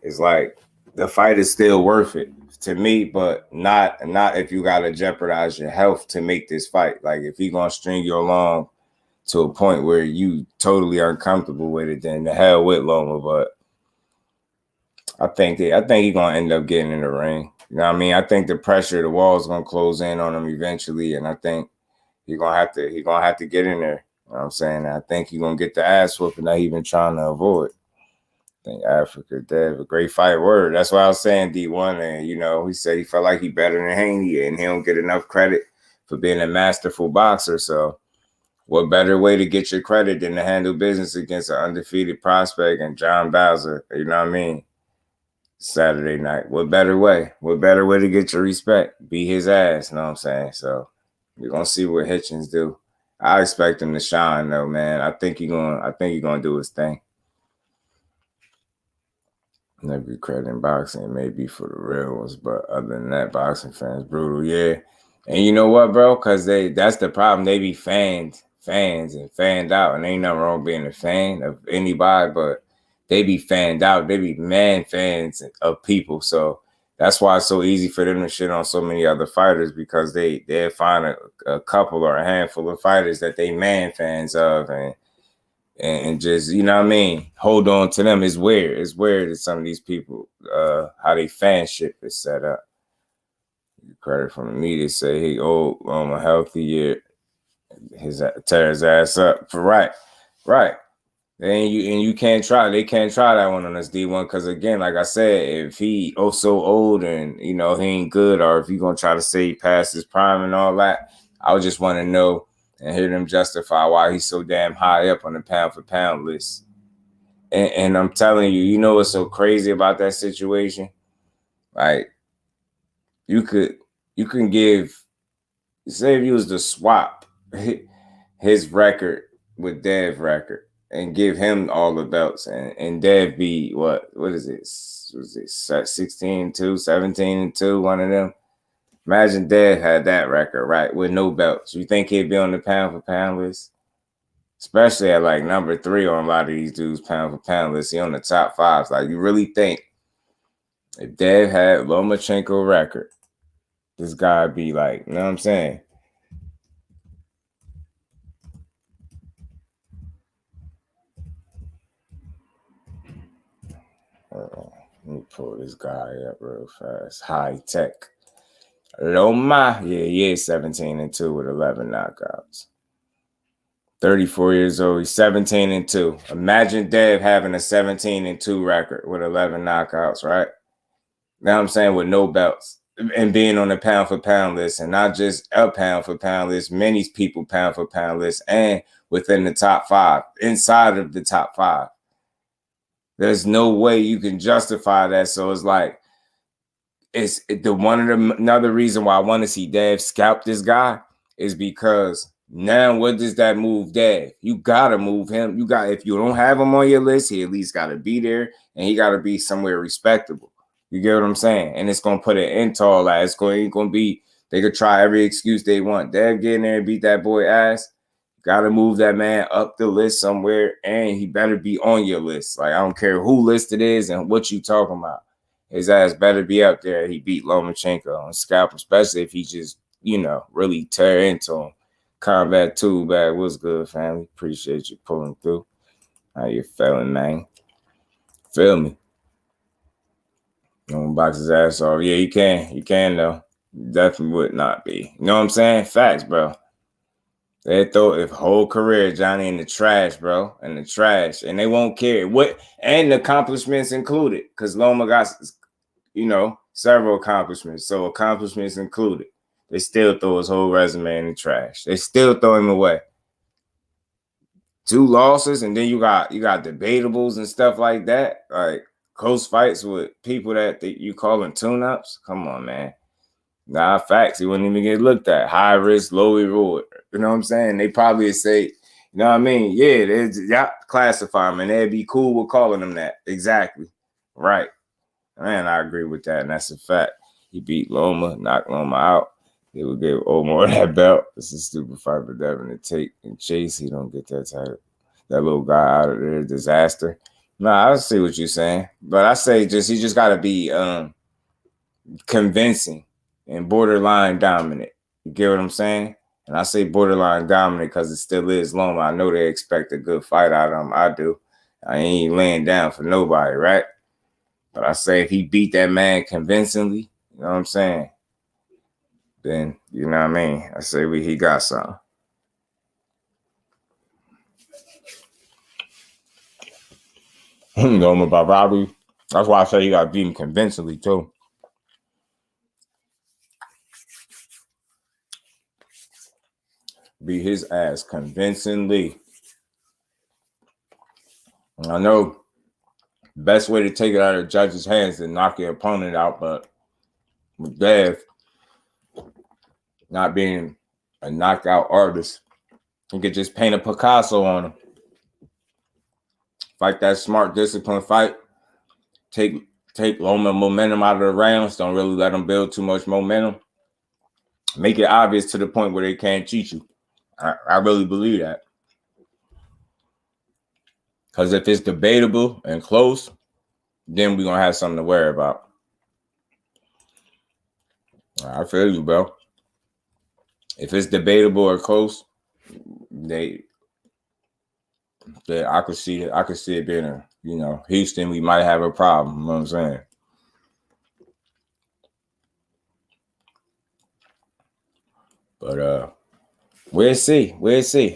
it's like, the fight is still worth it to me, but not if you gotta jeopardize your health to make this fight. Like if he gonna string you along to a point where you totally uncomfortable with it, then the hell with Loma. But I think he's gonna end up getting in the ring. You know what I mean? I think the pressure, the wall's gonna close in on him eventually, and I think he's gonna have to get in there. You know what I'm saying? I think he's gonna get the ass whooping that he's been trying to avoid. I think Africa Dev, a great fight word. That's why I was saying D1, and you know, he said he felt like he better than Haney, and he don't get enough credit for being a masterful boxer. So what better way to get your credit than to handle business against an undefeated prospect and John Bauza? You know what I mean? Saturday night. What better way? What better way to get your respect? Beat his ass, you know what I'm saying? So we're gonna see what Hitchins do. I expect him to shine though, man. I think he's gonna do his thing. Never credit in boxing, maybe for the real ones, but other than that, boxing fans brutal, yeah. And you know what, bro? Because that's the problem. They be fans and fanned out, and ain't nothing wrong being a fan of anybody, but they be fanned out. They be man fans of people. So that's why it's so easy for them to shit on so many other fighters, because they'll find a couple or a handful of fighters that they man fans of, and just, you know what I mean, hold on to them. It's weird. It's weird that some of these people, how they fanship is set up. Credit from the media say he old on a healthy year, tear his ass up for right. And you can't try. They can't try that one on us D1, because again, like I said, if he so old and you know he ain't good, or if you gonna try to say he passed his prime and all that, I would just want to know and hear them justify why he's so damn high up on the pound for pound list. And I'm telling you, you know what's so crazy about that situation? Like you can give, say if you was to swap his record with Dev's record and give him all the belts, and Dev be what is it? Was it 16-2, 17-2, one of them? Imagine Dev had that record, right, with no belts. You think he'd be on the pound for pound list? Especially at like number 3 on a lot of these dudes' pound for pound list. He on the top 5. Like, you really think if Dev had Lomachenko record, this guy be like, you know what I'm saying? Let me pull this guy up real fast. High tech. Loma, yeah, 17-2 with 11 knockouts. 34 years old. He's 17-2. Imagine Dev having a 17-2 record with 11 knockouts, right? Now I'm saying with no belts and being on the pound for pound list, and not just a pound for pound list, many people pound for pound list, and within the top 5, inside of the top 5. There's no way you can justify that. So it's like, another reason why I want to see Dev scalp this guy is because now what does that move Dev? You gotta move him. If you don't have him on your list, he at least gotta be there, and he gotta be somewhere respectable. You get what I'm saying? And it's gonna put an end to all that. It's going to be, they could try every excuse they want. Dev get in there and beat that boy ass. Gotta move that man up the list somewhere, and he better be on your list. Like, I don't care who list it is and what you talking about. His ass better be up there. He beat Lomachenko on scalp, especially if he just, you know, really tear into him. Combat 2 bag. What's good, family? Appreciate you pulling through. How you feeling, man? Feel me? Don't box his ass off. Yeah, you can. You can, though. Definitely would not be. You know what I'm saying? Facts, bro. They throw his whole career, Johnny, in the trash, bro. In the trash. And they won't care. And the accomplishments included. Because Loma got, you know, several accomplishments. So accomplishments included. They still throw his whole resume in the trash. They still throw him away. 2 losses, and then you got debatables and stuff like that. Like close fights with people that you calling tune-ups. Come on, man. Nah, facts. He wouldn't even get looked at. High risk, low reward. You know what I'm saying? They probably say, you know what I mean? Yeah, they classify him, and they'd be cool with calling him that. Exactly. Right. Man, I agree with that, and that's a fact. He beat Loma, knocked Loma out. They would give Omar that belt. It's a stupid fight for Devin to take and chase. He don't get that title. That little guy out of there, disaster. No, I see what you're saying. But I say he just got to be convincing and borderline dominant. You get what I'm saying? And I say borderline dominant because it still is Loma. I know they expect a good fight out of him. I do. I ain't laying down for nobody, right? But I say if he beat that man convincingly, you know what I'm saying? Then, you know what I mean? I say he got something. Loma by Robbie. That's why I say you got to beat him convincingly, too. Beat his ass convincingly. I know best way to take it out of the judge's hands is to knock your opponent out, but with Dev not being a knockout artist, he could just paint a Picasso on him. Fight that smart, disciplined fight. Take Loma momentum out of the rounds. Don't really let him build too much momentum. Make it obvious to the point where they can't cheat you. I really believe that. Because if it's debatable and close, then we're going to have something to worry about. I feel you, bro. If it's debatable or close, I could see it being a, Houston, we might have a problem. You know what I'm saying? But we'll see.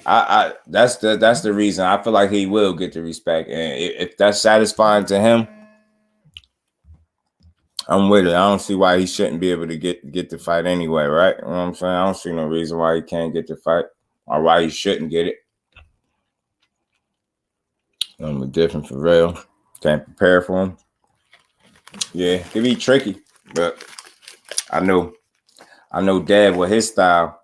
That's the reason. I feel like he will get the respect. And if that's satisfying to him, I'm with it. I don't see why he shouldn't be able to get the fight anyway, right? You know what I'm saying? I don't see no reason why he can't get the fight or why he shouldn't get it. I'm different for real. Can't prepare for him. Yeah, it can be tricky, but I know Dad with his style.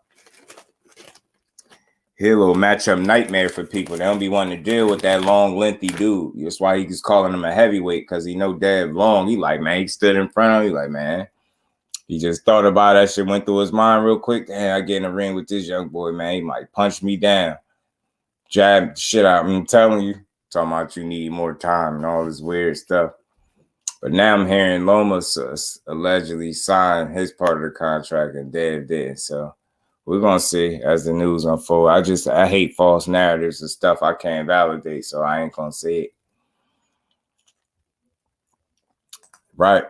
He a little matchup nightmare for people. They don't be wanting to deal with that long, lengthy dude. That's why he's calling him a heavyweight, because he know Dad long. He like, man, he stood in front of him. He like, man, he just thought about that shit, went through his mind real quick. Damn, I get in the ring with this young boy, man. He might punch me down, jab the shit out. I'm telling you, talking about you need more time and all this weird stuff. But now I'm hearing Loma allegedly signed his part of the contract and Dad did. So we're going to see as the news unfolds. I hate false narratives and stuff I can't validate, so I ain't going to say it. Right.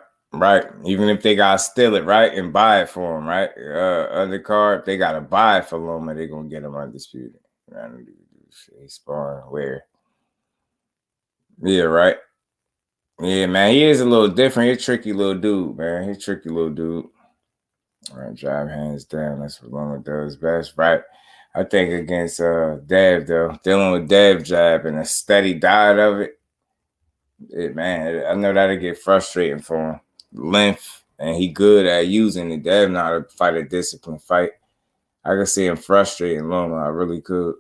Even if they got to steal it, right, and buy it for him, right? Undercard, if they got to buy it for Loma, they're going to get him undisputed. Sparring where? Yeah, right. Yeah, man, he is a little different. He's a tricky little dude, man. He's a tricky little dude. All right, drive hands down. That's what Loma does best, right? I think against Dev, though, dealing with Dev jab and a steady diet of it, man, I know that'll get frustrating for him. Length, and he good at using it. Dev know how to fight a disciplined fight. I could see him frustrating Loma. I really could.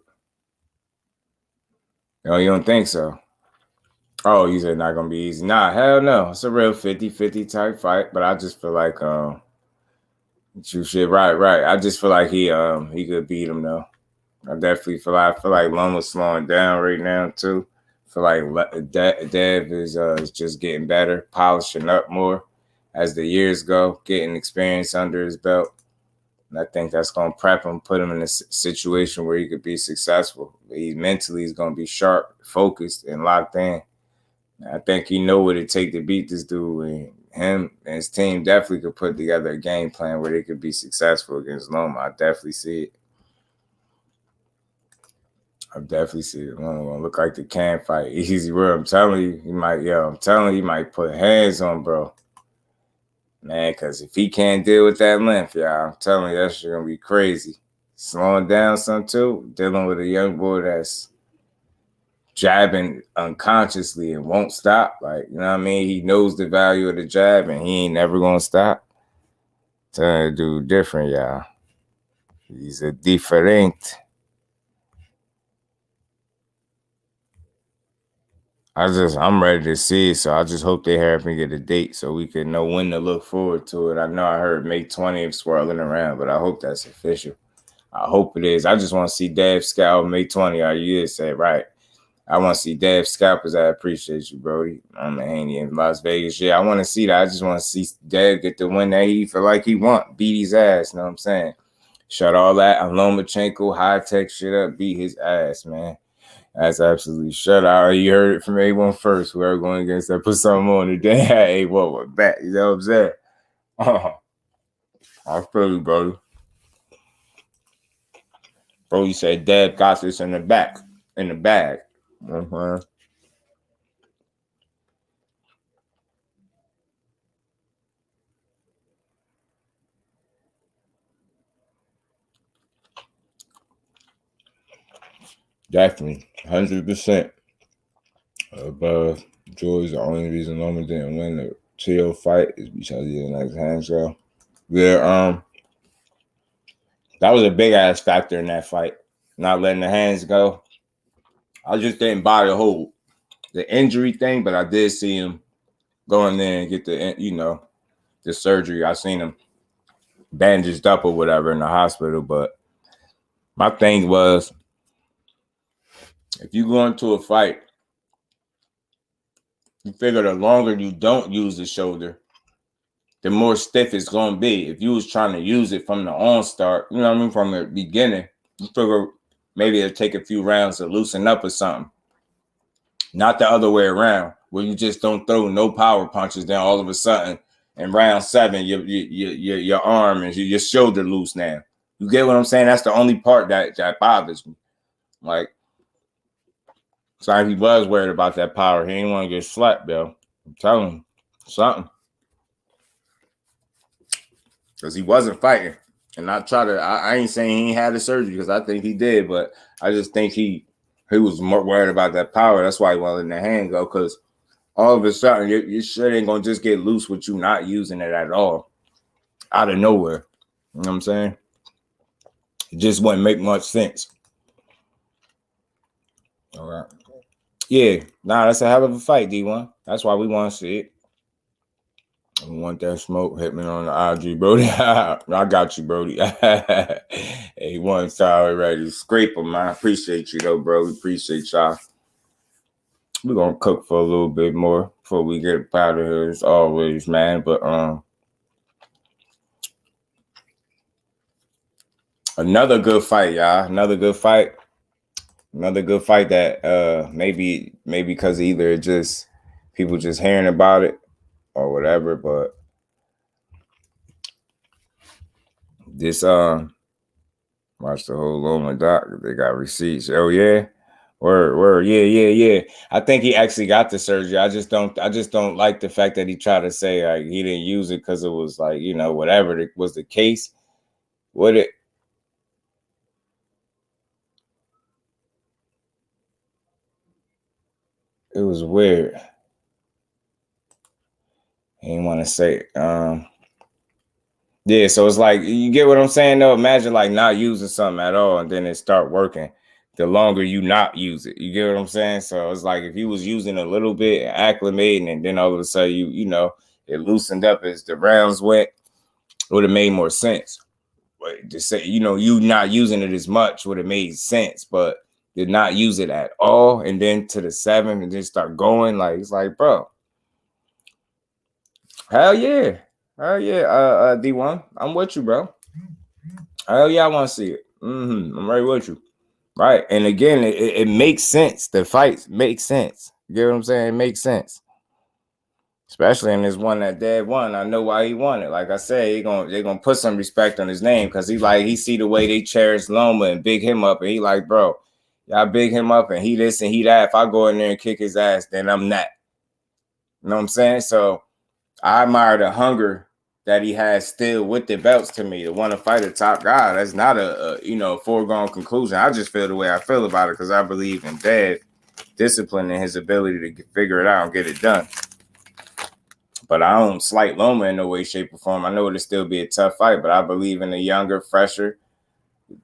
No, you don't think so? Oh, you said not going to be easy. Nah, hell no. It's a real 50-50 type fight, but I just feel like you shit right. I just feel like he could beat him though. I definitely feel like Loma's slowing down right now too. I feel like Dev is just getting better, polishing up more as the years go, getting experience under his belt. And I think that's going to prep him, put him in a situation where he could be successful. He's going to be sharp, focused, and locked in. I think he know what it take to beat this dude, and him and his team definitely could put together a game plan where they could be successful against Loma. I definitely see it. Loma gonna look like the can fight. Easy word. I'm telling you, he might put hands on bro. Man, because if he can't deal with that length, I'm telling you, that shit gonna be crazy. Slowing down some too, dealing with a young boy that's jabbing unconsciously and won't stop. Like, you know what I mean? He knows the value of the jab and he ain't never gonna stop. Telling the dude different, y'all. He's a different. I'm ready to see it, so I just hope they help me get a date so we can know when to look forward to it. I know I heard May 20th swirling around, but I hope that's official. I hope it is. I just want to see Dev Scout May 20th. You just said right. I want to see Dev scalpers. I appreciate you, Brody. I'm Haney in Las Vegas. Yeah, I want to see that. I just want to see Dev get the win that he feel like he want. Beat his ass, you know what I'm saying? Shut all that Lomachenko high-tech shit up. Beat his ass, man. That's absolutely shut out. You heard it from A1 first. Whoever going against that, put something on it. Then A1 went back. You know what I'm saying? I feel you, brother. Bro, you said Dad got this in the back, in the bag. Definitely, 100%. Joy's the only reason Loma didn't win the Trio fight is because he didn't like his hands go. Yeah, that was a big ass factor in that fight. Not letting the hands go. I just didn't buy the injury thing, but I did see him go in there and get the surgery. I seen him bandaged up or whatever in the hospital. But my thing was, if you go into a fight, you figure the longer you don't use the shoulder, the more stiff it's going to be. If you was trying to use it from the onstart, you know what I mean, from the beginning, you figure maybe it'll take a few rounds to loosen up or something. Not the other way around, where you just don't throw no power punches, then all of a sudden in round 7, your arm and your shoulder loose now. You get what I'm saying? That's the only part that bothers me. Like, so he was worried about that power. He didn't want to get slapped, though. I'm telling him something. Because he wasn't fighting. And I ain't saying he ain't had the surgery because I think he did, but I just think he was more worried about that power. That's why he wanted the hand go, because all of a sudden your shit ain't going to just get loose with you not using it at all. Out of nowhere. You know what I'm saying? It just wouldn't make much sense. All right. Yeah. Nah, that's a hell of a fight, D1. That's why we want to see it. I want that smoke. Hit me on the IG, Brody. I got you, Brody. Hey, one time ready to scrape him, man. I appreciate you, though, bro. We appreciate y'all. We're going to cook for a little bit more before we get up out of here, as always, man. But another good fight, y'all. Another good fight that maybe because either just people just hearing about it or whatever, but this watch the whole Loma doc. They got receipts. Oh yeah, word, yeah. I think he actually got the surgery. I just don't like the fact that he tried to say like he didn't use it because it was like, you know, whatever was the case. It was weird. He didn't want to say it. Yeah, so it's like, you get what I'm saying, though? Imagine, like, not using something at all, and then it start working. The longer you not use it. You get what I'm saying? So it's like, if you was using a little bit, acclimating, and then all of a sudden, you know, it loosened up as the rounds went, it would have made more sense. But to say, you know, you not using it as much would have made sense, but did not use it at all, and then to the 7th, and then start going, like, it's like, bro. Hell yeah. D1, I'm with you, bro. Hell yeah, I want to see it. I'm right with you. Right. And again, it makes sense. The fights make sense. You get what I'm saying? It makes sense. Especially in this one that Dad won. I know why he won it. Like I said, they're gonna put some respect on his name because he see the way they cherish Loma and big him up, and he like, bro, y'all big him up and he this and he that. If I go in there and kick his ass, then I'm that. You know what I'm saying? So I admire the hunger that he has still with the belts to me, to want to fight a top guy. That's not a foregone conclusion. I just feel the way I feel about it because I believe in Dad discipline and his ability to figure it out and get it done. But I don't slight Loma in no way, shape, or form. I know it'll still be a tough fight, but I believe in a younger, fresher,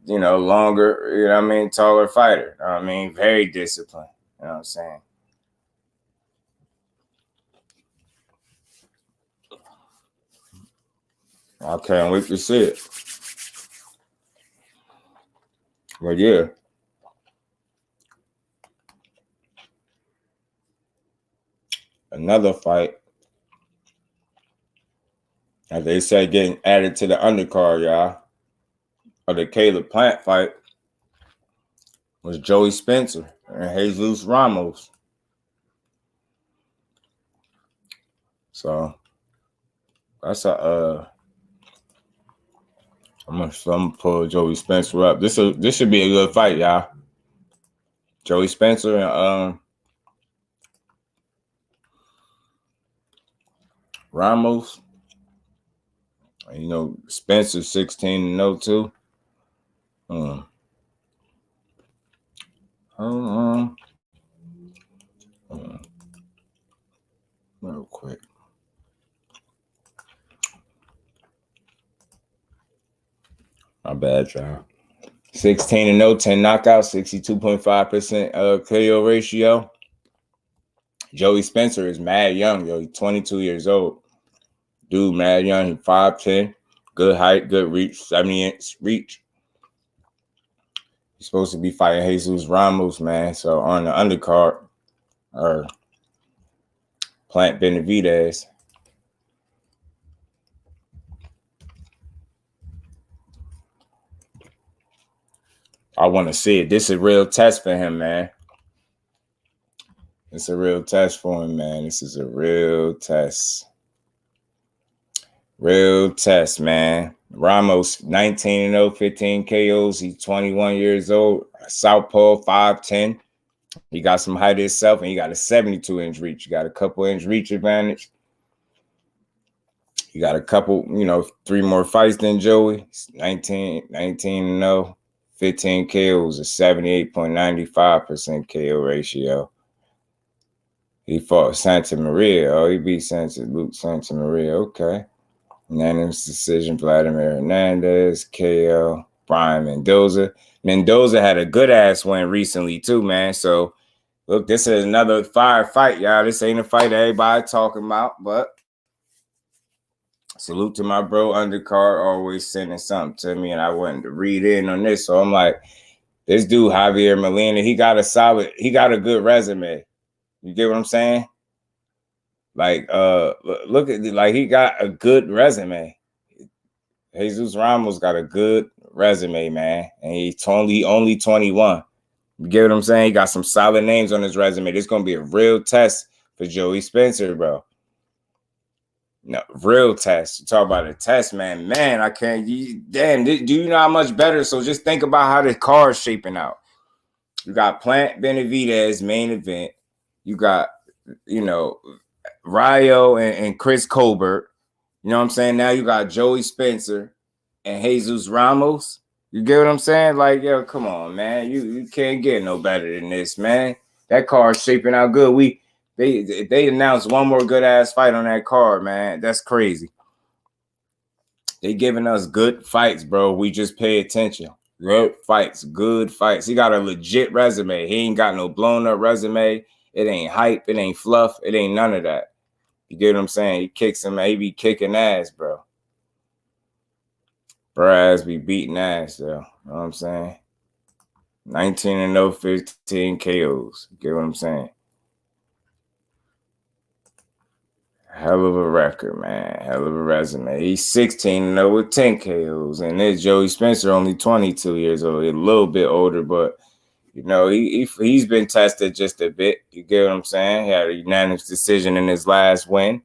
longer, taller fighter. Very disciplined. You know what I'm saying? I can't wait to see it. But yeah. another fight. As they say, getting added to the undercard, y'all, of the Caleb Plant fight was Joey Spencer and Jesus Ramos. So that's I'm gonna pull Joey Spencer up. This should be a good fight, y'all. Joey Spencer and Ramos. You know, Spencer 16-0 too. Hold on. Real quick. My bad, y'all. 16-0, 10 knockouts, 62.5% KO ratio. Joey Spencer is mad young, yo. He's 22 years old. Dude, mad young. He's 5'10", good height, good reach, 70-inch reach. He's supposed to be fighting Jesus Ramos, man. So on the undercard, or Plant Benavidez. I want to see it. This is a real test for him, man. It's a real test for him, man. This is a real test. Real test, man. Ramos, 19-0, 15 KOs. He's 21 years old. Southpaw, 5'10". He got some height himself, and he got a 72-inch reach. You got a couple-inch reach advantage. You got a couple, 3 more fights than Joey. 19-0, 15 KOs, a 78.95% KO ratio. He fought Santa Maria. Oh, he beat Luke Santa Maria. Okay. Unanimous decision, Vladimir Hernandez, KO, Brian Mendoza. Mendoza had a good-ass win recently, too, man. So, look, this is another fire fight, y'all. This ain't a fight everybody talking about, but salute to my bro, Undercard, always sending something to me, and I wanted to read in on this. So, I'm like, this dude, Javier Molina, he got a good resume. You get what I'm saying? Like, look at he got a good resume. Jesus Ramos got a good resume, man, and he's only 21. You get what I'm saying? He got some solid names on his resume. This is gonna be a real test for Joey Spencer, bro. No, real test. You talk about a test, man. Man, I can't. Damn, do you know how much better? So just think about how the card is shaping out. You got Plant Benavidez main event. You got, Rayo and Chris Colbert. You know what I'm saying? Now you got Joey Spencer and Jesus Ramos. You get what I'm saying? Like, yo, come on, man. You can't get no better than this, man. That card's shaping out good. They announced one more good-ass fight on that card, man. That's crazy. They giving us good fights, bro. We just pay attention. Good fights. He got a legit resume. He ain't got no blown-up resume. It ain't hype. It ain't fluff. It ain't none of that. You get what I'm saying? He kicks him. He be kicking ass, bro. Bro ass be beating ass, though. You know what I'm saying? 19-0, 15 KOs. You get what I'm saying? Hell of a record, man. Hell of a resume. He's 16-0 with 10 KOs. And this Joey Spencer, only 22 years old. He's a little bit older, but, he's been tested just a bit. You get what I'm saying? He had a unanimous decision in his last win.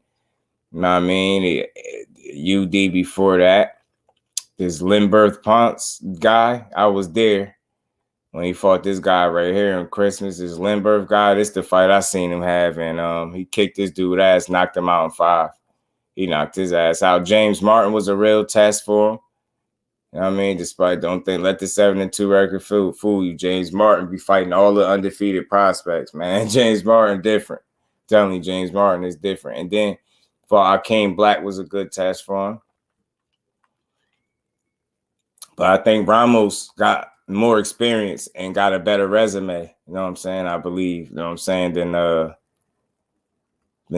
You know what I mean? UD before that. This Limberth Ponce guy, I was there when he fought this guy right here on Christmas. This Limberth guy, this the fight I seen him have, and he kicked this dude ass, knocked him out in 5. He knocked his ass out. James Martin was a real test for him. You know what I mean? Despite, don't think, let the 7-2 record fool you. James Martin be fighting all the undefeated prospects, man. James Martin different. I'm telling you, James Martin is different. And then for Akeem Black was a good test for him. But I think Ramos got more experience and got a better resume. You know what I'm saying? I believe, you know what I'm saying, than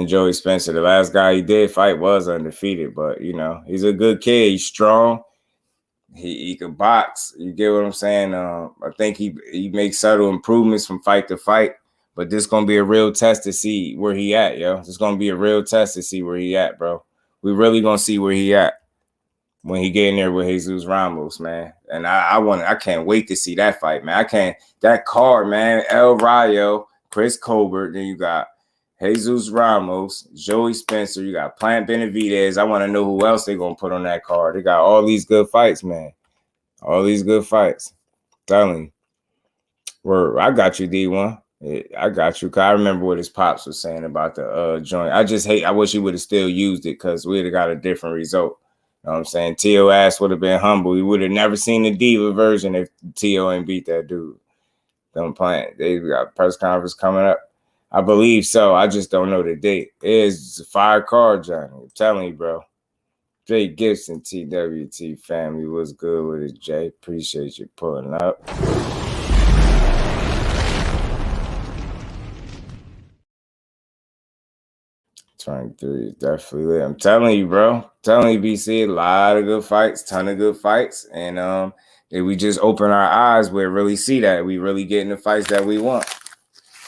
Joey Spencer. The last guy he did fight was undefeated, but, he's a good kid. He's strong. He can box. You get what I'm saying? I think he makes subtle improvements from fight to fight. But this gonna be a real test to see where he at, yo. This gonna be a real test to see where he at, bro. We really gonna see where he at when he get in there with Jesus Ramos, man. And I can't wait to see that fight, man. That card, man. El Rayo, Chris Colbert, then you got Jesus Ramos, Joey Spencer, you got Plant Benavidez. I want to know who else they gonna put on that card. They got all these good fights, man. All these good fights. Telling you. I got you, D1. I got you. Cause I remember what his pops was saying about the joint. I wish he would have still used it because we'd have got a different result. You know what I'm saying? T.O. ass would have been humble. He would have never seen the diva version if T.O. ain't beat that dude. Them playing. They got a press conference coming up. I believe so. I just don't know the date. It is a fire card, Johnny. I'm telling you, bro. Jay Gibson, TWT family. What's good with it, Jay? Appreciate you pulling up. 23 is definitely lit. I'm telling you, bro. I'm telling you, BC, a lot of good fights, ton of good fights. And if we just open our eyes, we'll really see that. We really getting the fights that we want.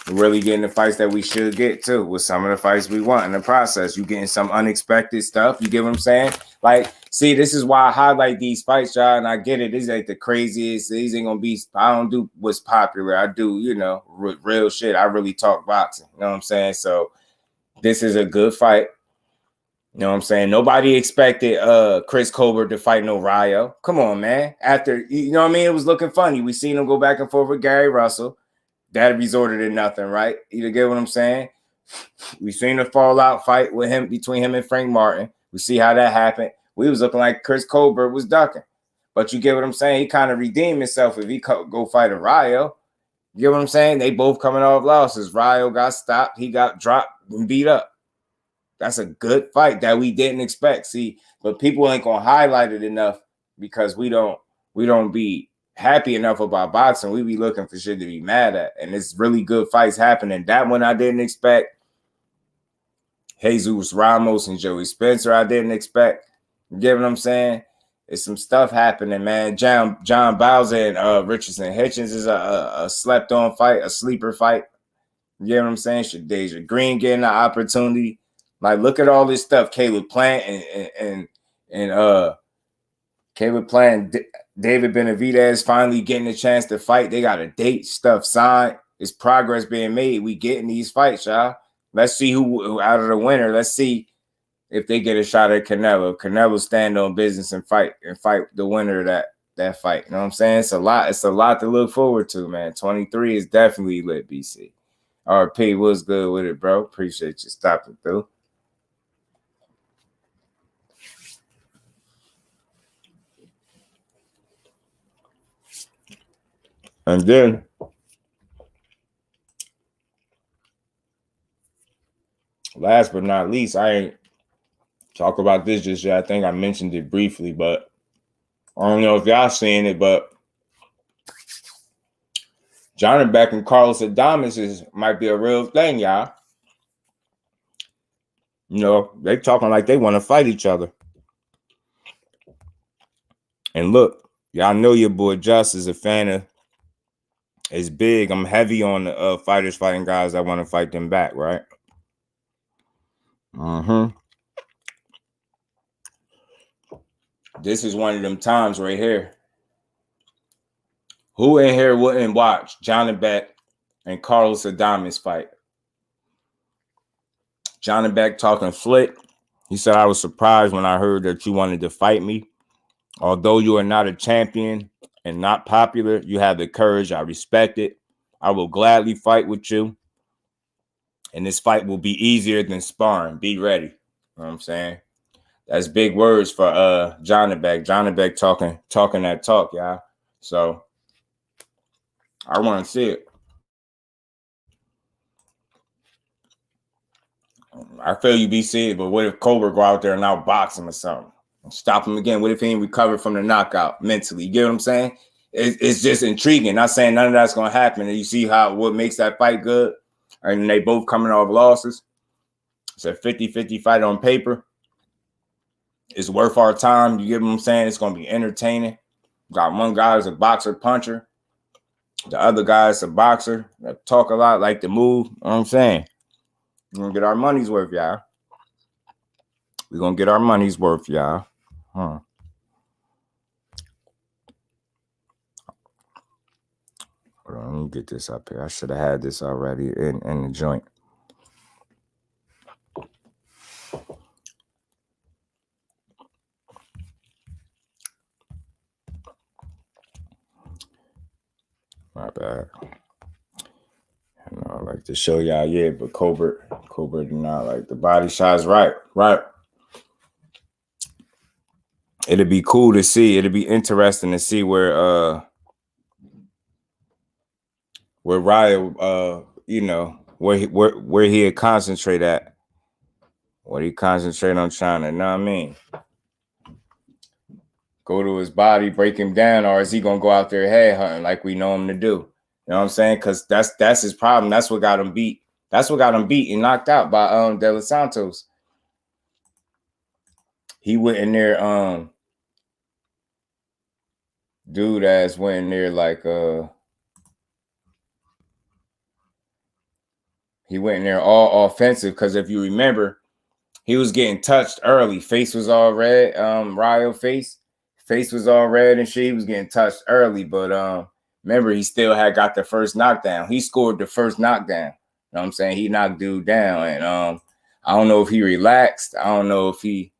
We're really getting the fights that we should get, too, with some of the fights we want in the process. You getting some unexpected stuff. You get what I'm saying? Like, see, this is why I highlight these fights, y'all, and I get it. These ain't the craziest. These ain't going to be – I don't do what's popular. I do, you know, real shit. I really talk boxing. You know what I'm saying? So, this is a good fight. You know what I'm saying? Nobody expected Chris Colbert to fight no Rayo. Come on, man. After, you know what I mean? It was looking funny. We seen him go back and forth with Gary Russell. That resorted to nothing, right? You get what I'm saying? We seen a fallout fight with him between him and Frank Martin. We see how that happened. We was looking like Chris Colbert was ducking. But you get what I'm saying? He kind of redeemed himself if he go fight a Rayo. You get what I'm saying? They both coming off losses. Rayo got stopped. He got dropped and beat up. That's a good fight that we didn't expect. See, but people ain't gonna highlight it enough because we don't be happy enough about boxing. We be looking for shit to be mad at. And it's really good fights happening. That one I didn't expect. Jesus Ramos and Joey Spencer I didn't expect. You get what I'm saying? It's some stuff happening, man. John Bauza and Richardson Hitchins is a slept-on fight, a sleeper fight. You get what I'm saying? Shadeja Green getting the opportunity. Like, look at all this stuff. Caleb Plant and Caleb Plant and David Benavidez finally getting a chance to fight. They got a date, stuff signed. It's progress being made. We getting these fights, y'all. Let's see who out of the winner. Let's see if they get a shot at Canelo. Canelo stand on business and fight the winner of that fight. You know what I'm saying? It's a lot to look forward to, man. 23 is definitely lit, BC. RP, what's good with it, bro? Appreciate you stopping through. And then last but not least, I ain't talk about this just yet. I think I mentioned it briefly, but I don't know if y'all seen it, but Janibek and Carlos Adames might be a real thing, y'all. You know, they talking like they want to fight each other. And look, y'all know your boy Just is a fan of, is big. I'm heavy on the fighters fighting guys that want to fight them back, right? This is one of them times right here. Who in here wouldn't watch Janibek and Carlos Adames fight? Janibek talking flick. He said, I was surprised when I heard that you wanted to fight me. Although you are not a champion and not popular, you have the courage. I respect it. I will gladly fight with you. And this fight will be easier than sparring. Be ready. You know what I'm saying? That's big words for Janibek. Janibek talking that talk, y'all. So I want to see it. I feel you, BC, but what if Colbert go out there and outbox him or something? Stop him again. What if he ain't recovered from the knockout mentally? You get what I'm saying? It's just intriguing. Not saying none of that's going to happen. And you see what makes that fight good? And they both coming off losses. It's a 50-50 fight on paper. It's worth our time. You get what I'm saying? It's going to be entertaining. Got one guy who's a boxer puncher. The other guy's a boxer that talk a lot, like to move. You know what I'm saying? We're going to get our money's worth, y'all. We're going to get our money's worth, y'all. Hold on, let me get this up here. I should have had this already in the joint. My bad. I know I like to show y'all, yeah, but Colbert did not like the body shots. Right. It'd be cool to see. It'd be interesting to see where Ryo, you know, where he'd concentrate at. What he concentrate on trying to, know what I mean? Go to his body, break him down, or is he gonna go out there head hunting like we know him to do? You know what I'm saying? Because that's his problem. That's what got him beat. That's what got him beat and knocked out by De Los Santos. He went in there, dude ass went in there like he went in there all offensive, because if you remember, he was getting touched early. Face was all red. Ryo face was all red and shit. He was getting touched early, but remember, he still had got the first knockdown. He scored the first knockdown. You know what I'm saying? He knocked dude down, and I don't know if he relaxed. I don't know if he,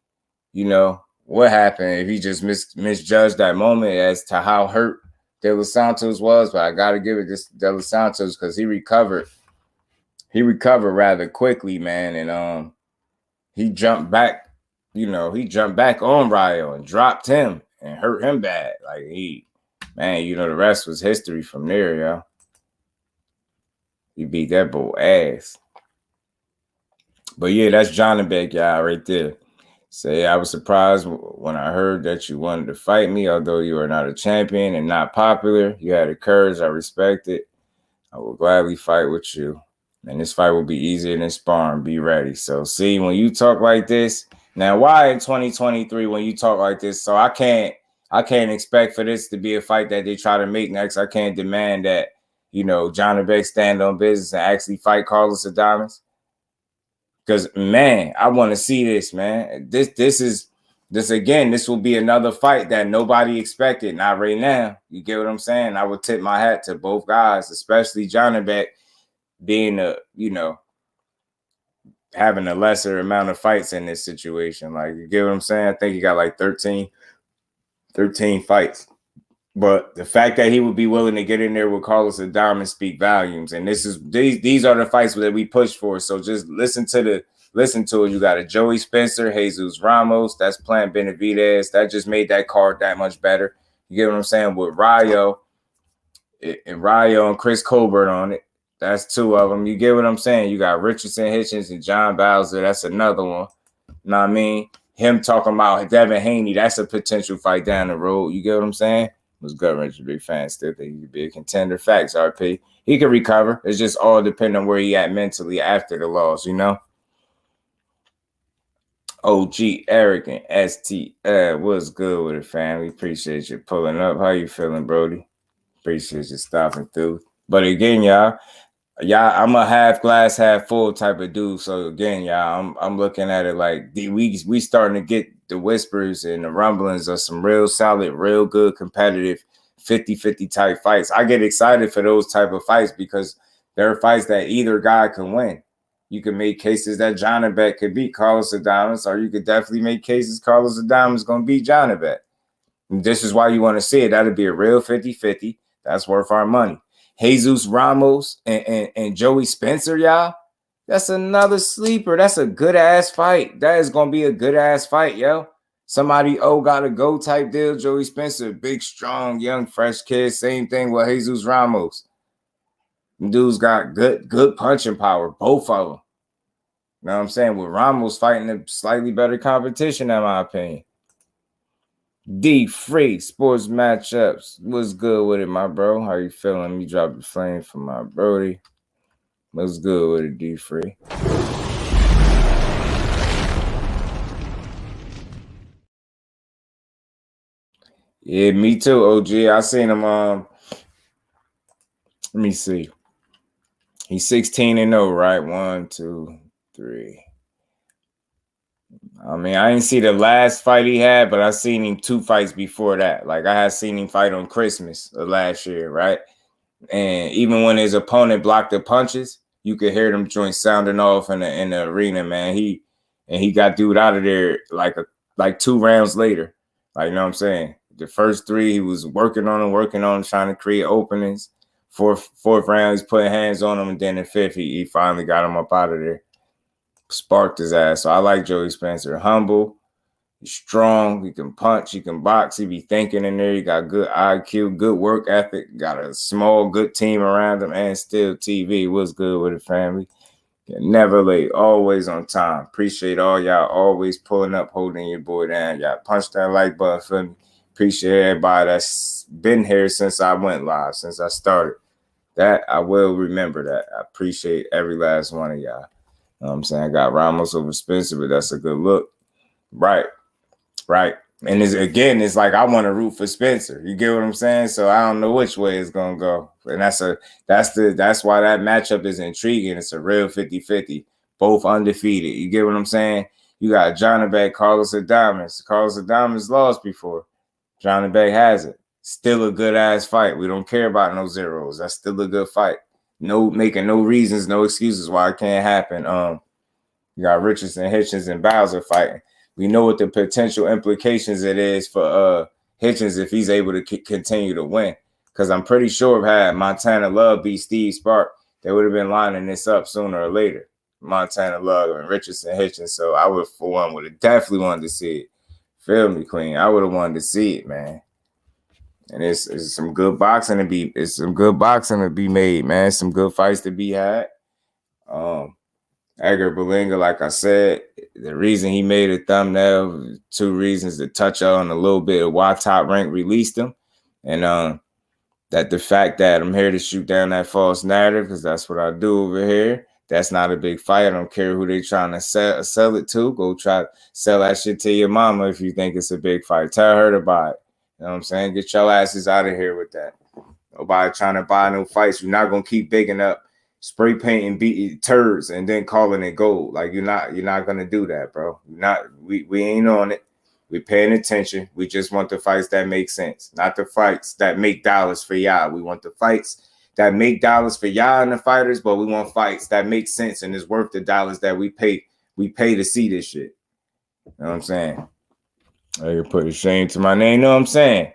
you know, what happened, if he just misjudged that moment as to how hurt De Los Santos was. But I got to give it to De Los Santos because he recovered. He recovered rather quickly, man, and he jumped back. You know, he jumped back on Ryo and dropped him and hurt him bad. Like man, you know, the rest was history from there, yo. He beat that bull ass. But yeah, that's Janibek, y'all, right there. Say, I was surprised when I heard that you wanted to fight me, although you are not a champion and not popular. You had the courage. I respect it. I will gladly fight with you. And this fight will be easier than sparring. Be ready. So, see, when you talk like this, now why in 2023 when you talk like this? So I can't expect for this to be a fight that they try to make next. I can't demand that, you know, Janibek stand on business and actually fight Carlos Adames. Because, man, I want to see this, man. This again, this will be another fight that nobody expected. Not right now. You get what I'm saying? I would tip my hat to both guys, especially Janibek being having a lesser amount of fights in this situation. Like, you get what I'm saying? I think he got like 13 fights. But the fact that he would be willing to get in there with Carlos Adames speak volumes. And these are the fights that we push for. So just listen to it. You got a Joey Spencer, Jesus Ramos, that's Plant Benavidez. That just made that card that much better. You get what I'm saying? With Ryo and Chris Colbert on it. That's two of them. You get what I'm saying? You got Richardson Hitchins and John Bauza. That's another one. You know what I mean? Him talking about Devin Haney. That's a potential fight down the road. You get what I'm saying? Was gut wrench, big fan. Still think he could be a contender. Facts, RP. He can recover. It's just all depending on where he at mentally after the loss, you know? OG Eric and ST. What's good with it, fam? We appreciate you pulling up. How you feeling, Brody? Appreciate you stopping through. But again, y'all, I'm a half glass, half full type of dude. So again, y'all, I'm looking at it like we starting to get the whispers and the rumblings of some real solid, real good, competitive 50-50 type fights. I get excited for those type of fights because there are fights that either guy can win. You can make cases that Janibek could beat Carlos Adames, or you could definitely make cases Carlos Adames is going to beat Janibek. And this is why you want to see it. That'll be a real 50-50. That's worth our money. Jesus Ramos and Joey Spencer, y'all. That's another sleeper. That's a good-ass fight. That is going to be a good-ass fight, yo. Somebody, got to go type deal. Joey Spencer, big, strong, young, fresh kid. Same thing with Jesus Ramos. Them dudes got good punching power, both of them. You know what I'm saying? With Ramos fighting a slightly better competition, in my opinion. D-Free Sports Matchups. What's good with it, my bro? How you feeling? Let me drop the flame for my Brody. What's good with it, D-Free? Yeah, me too, OG. I seen him Let me see. He's 16-0, right? 1, 2, 3. I mean, I didn't see the last fight he had, but I seen him 2 fights before that. Like, I had seen him fight on Christmas of last year, right? And even when his opponent blocked the punches, you could hear them joints sounding off in the arena, man. He got dude out of there like 2 rounds later. Like, you know what I'm saying? The first 3, he was working on him, trying to create openings. Fourth round, he's putting hands on him, and then in 5th, he finally got him up out of there. Sparked his ass. So I like Joey Spencer. Humble, he's strong, he can punch, he can box, he be thinking in there. He got good IQ, good work ethic, got a small, good team around him, and still TV. What's good with the family? Never late, always on time. Appreciate all y'all always pulling up, holding your boy down. Y'all punch that like button for me. Appreciate everybody that's been here since I went live, since I started. That I will remember that. I appreciate every last one of y'all. You know what I'm saying? I got Ramos over Spencer, but that's a good look. Right. And it's like I want to root for Spencer. You get what I'm saying? So I don't know which way it's gonna go. And that's why that matchup is intriguing. It's a real 50-50, both undefeated. You get what I'm saying? You got Janibek, Carlos Adames. Carlos Adames lost before. Janibek has it. Still a good ass fight. We don't care about no zeros. That's still a good fight. No making no reasons, no excuses why it can't happen. You got Richardson Hitchins and Bauza fighting. We know what the potential implications it is for Hitchins if he's able to continue to win. Because I'm pretty sure if had Montana Love beat Steve Spark, they would have been lining this up sooner or later. Montana Love and Richardson Hitchins. So I would, for one, would have definitely wanted to see it. Feel me, Queen? I would have wanted to see it, man. And it's some good boxing to be. It's some good boxing to be made, man. Some good fights to be had. Edgar Berlanga, like I said, the reason he made a thumbnail, 2 reasons to touch on a little bit of why Top Rank released him, and that the fact that I'm here to shoot down that false narrative because that's what I do over here. That's not a big fight. I don't care who they trying to sell it to. Go try to sell that shit to your mama if you think it's a big fight. Tell her to buy it. You know what I'm saying? Get your asses out of here with that. Nobody trying to buy no fights. You're not gonna keep bigging up, spray painting beat turds and then calling it gold. Like you're not gonna do that, bro. We ain't on it. We paying attention. We just want the fights that make sense, not the fights that make dollars for y'all. We want the fights that make dollars for y'all and the fighters, but we want fights that make sense and is worth the dollars that we pay to see this shit. You know what I'm saying? I can put a shame to my name. You know what I'm saying?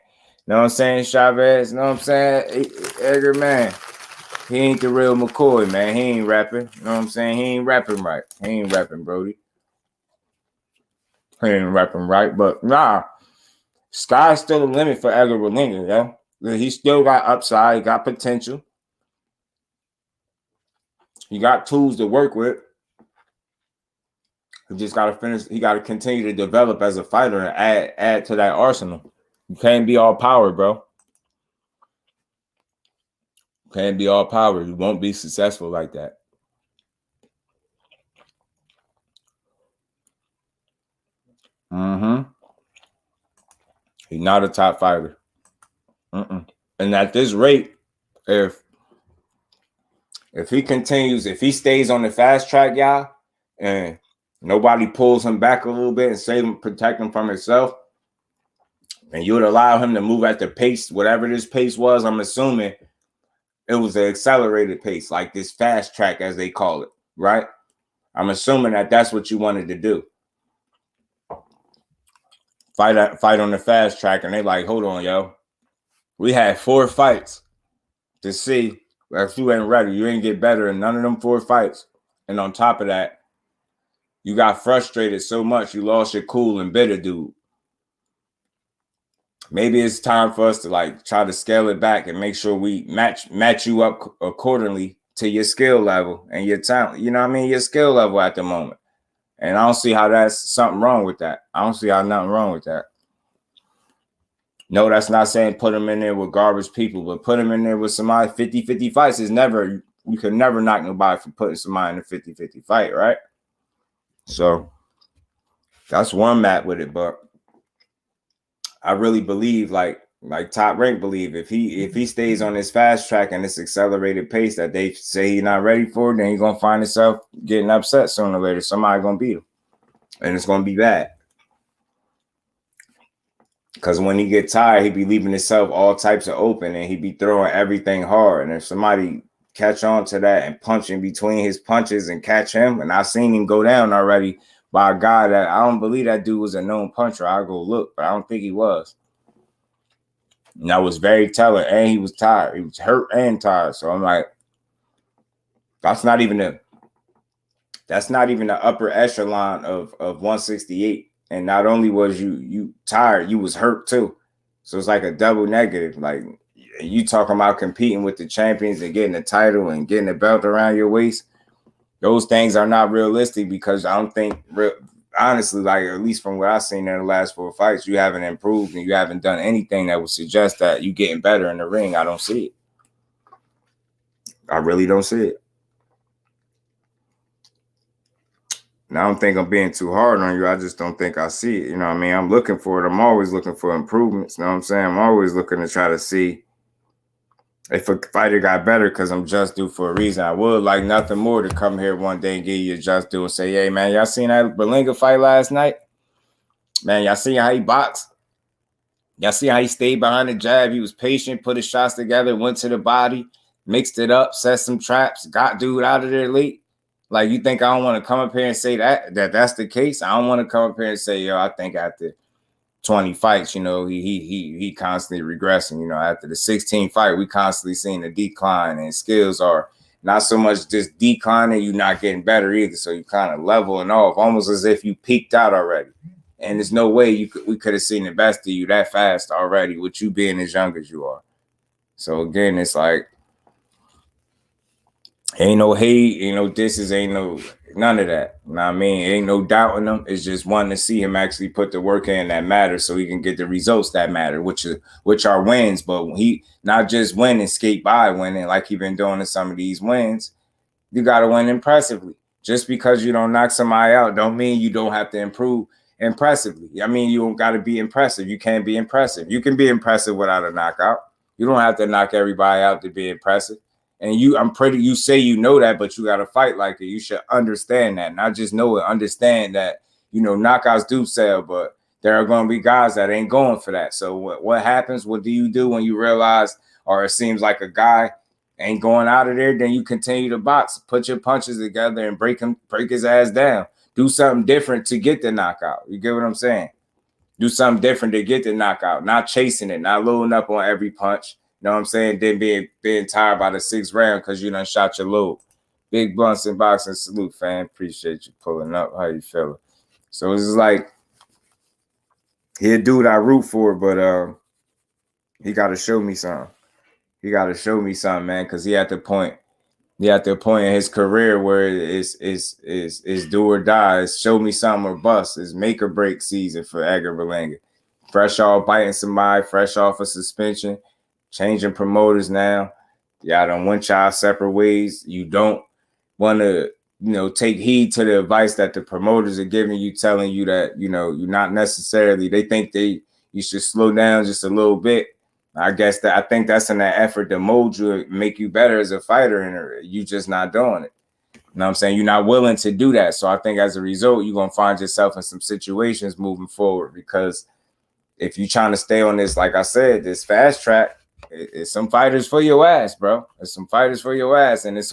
Know what I'm saying, Chavez? Know what I'm saying? Edgar, man. He ain't the real McCoy, man. He ain't rapping. You know what I'm saying? He ain't rapping right. He ain't rapping, Brody. He ain't rapping right. But nah, sky's still the limit for Edgar Berlanga, yo. He still got upside. He got potential. He got tools to work with. He just got to finish. He got to continue to develop as a fighter and add to that arsenal. You can't be all power, bro. You can't be all power. You won't be successful like that. He's not a top fighter. And at this rate, if he continues, if he stays on the fast track, y'all, and nobody pulls him back a little bit and save him, protect him from himself, and you would allow him to move at the pace, whatever this pace was, I'm assuming it was an accelerated pace, like this fast track, as they call it, right? I'm assuming that that's what you wanted to do. Fight on the fast track, and they like, hold on, yo. We had 4 fights to see if you ain't ready. You ain't get better in none of them 4 fights. And on top of that, you got frustrated so much you lost your cool and bitter, dude. Maybe it's time for us to like try to scale it back and make sure we match you up accordingly to your skill level and your talent. You know what I mean? Your skill level at the moment. And I don't see how that's something wrong with that. I don't see how nothing wrong with that. No, that's not saying put him in there with garbage people, but put him in there with somebody 50-50 fights is never, you can never knock nobody for putting somebody in a 50-50 fight, right? So that's one map with it, but I really believe like like Top Rank believe, if he stays on this fast track and this accelerated pace that they say he's not ready for, then he's gonna find himself getting upset sooner or later. Somebody gonna beat him, and it's gonna be bad. Because when he get tired, he be leaving himself all types of open, and he be throwing everything hard. And if somebody catch on to that and punch in between his punches and catch him, and I've seen him go down already by a guy that I don't believe that dude was a known puncher. I'll go look, but I don't think he was. And that was very telling, and he was tired. He was hurt and tired. So I'm like, that's not even the upper echelon of 168. And not only was you tired, you was hurt too. So it's like a double negative. Like you talking about competing with the champions and getting the title and getting the belt around your waist. Those things are not realistic because I don't think honestly, like at least from what I've seen in the last 4 fights, you haven't improved and you haven't done anything that would suggest that you getting better in the ring. I don't see it. I really don't see it. And I don't think I'm being too hard on you. I just don't think I see it. You know what I mean? I'm looking for it. I'm always looking for improvements. You know what I'm saying? I'm always looking to try to see if a fighter got better because I'm just due for a reason. I would like nothing more to come here one day and give you a just due and say, hey, man, y'all seen that Berlanga fight last night? Man, y'all seen how he boxed? Y'all see how he stayed behind the jab? He was patient, put his shots together, went to the body, mixed it up, set some traps, got dude out of there late. Like, you think I don't want to come up here and say that's the case? I don't want to come up here and say, yo, I think after 20 fights, you know, he constantly regressing. You know, after the 16th fight, we constantly seeing a decline, and skills are not so much just declining, you're not getting better either. So you kind of leveling off, almost as if you peaked out already. And there's no way we could have seen the best of you that fast already with you being as young as you are. So again, it's like, ain't no hate, ain't no disses, ain't no none of that. You know what I mean? Ain't no doubting him. It's just wanting to see him actually put the work in that matters so he can get the results that matter, which are wins. But when he not just win and skate by winning like he been doing in some of these wins, you got to win impressively. Just because you don't knock somebody out don't mean you don't have to improve impressively. I mean, you don't got to be impressive. You can't be impressive. You can be impressive without a knockout. You don't have to knock everybody out to be impressive. And you say you know that, but you got to fight like it. You should understand that. Not just know it, understand that, you know, knockouts do sell, but there are going to be guys that ain't going for that. So what happens? What do you do when you realize, or it seems like a guy ain't going out of there? Then you continue to box, put your punches together and break his ass down. Do something different to get the knockout. You get what I'm saying? Do something different to get the knockout, not chasing it, not loading up on every punch. You know what I'm saying? Then being tired by the 6th round because you done shot your load. Big blunts in boxing. Salute, fam. Appreciate you pulling up. How you feeling? So it's like, he a dude I root for, but he got to show me something. He got to show me something, man, because he at the point in his career where it's do or die. It's show me something or bust. It's make or break season for Edgar Berlanga. Fresh off biting somebody, fresh off a suspension, changing promoters now. Y'all done went y'all separate ways. You don't want to, you know, take heed to the advice that the promoters are giving you, telling you that, you know, you're not necessarily, they think you should slow down just a little bit. I think that's in that effort to mold you and make you better as a fighter, and you just not doing it. You know what I'm saying? You're not willing to do that. So I think as a result, you're going to find yourself in some situations moving forward, because if you're trying to stay on this, like I said, this fast track, it's some fighters for your ass, bro. It's some fighters for your ass, and it's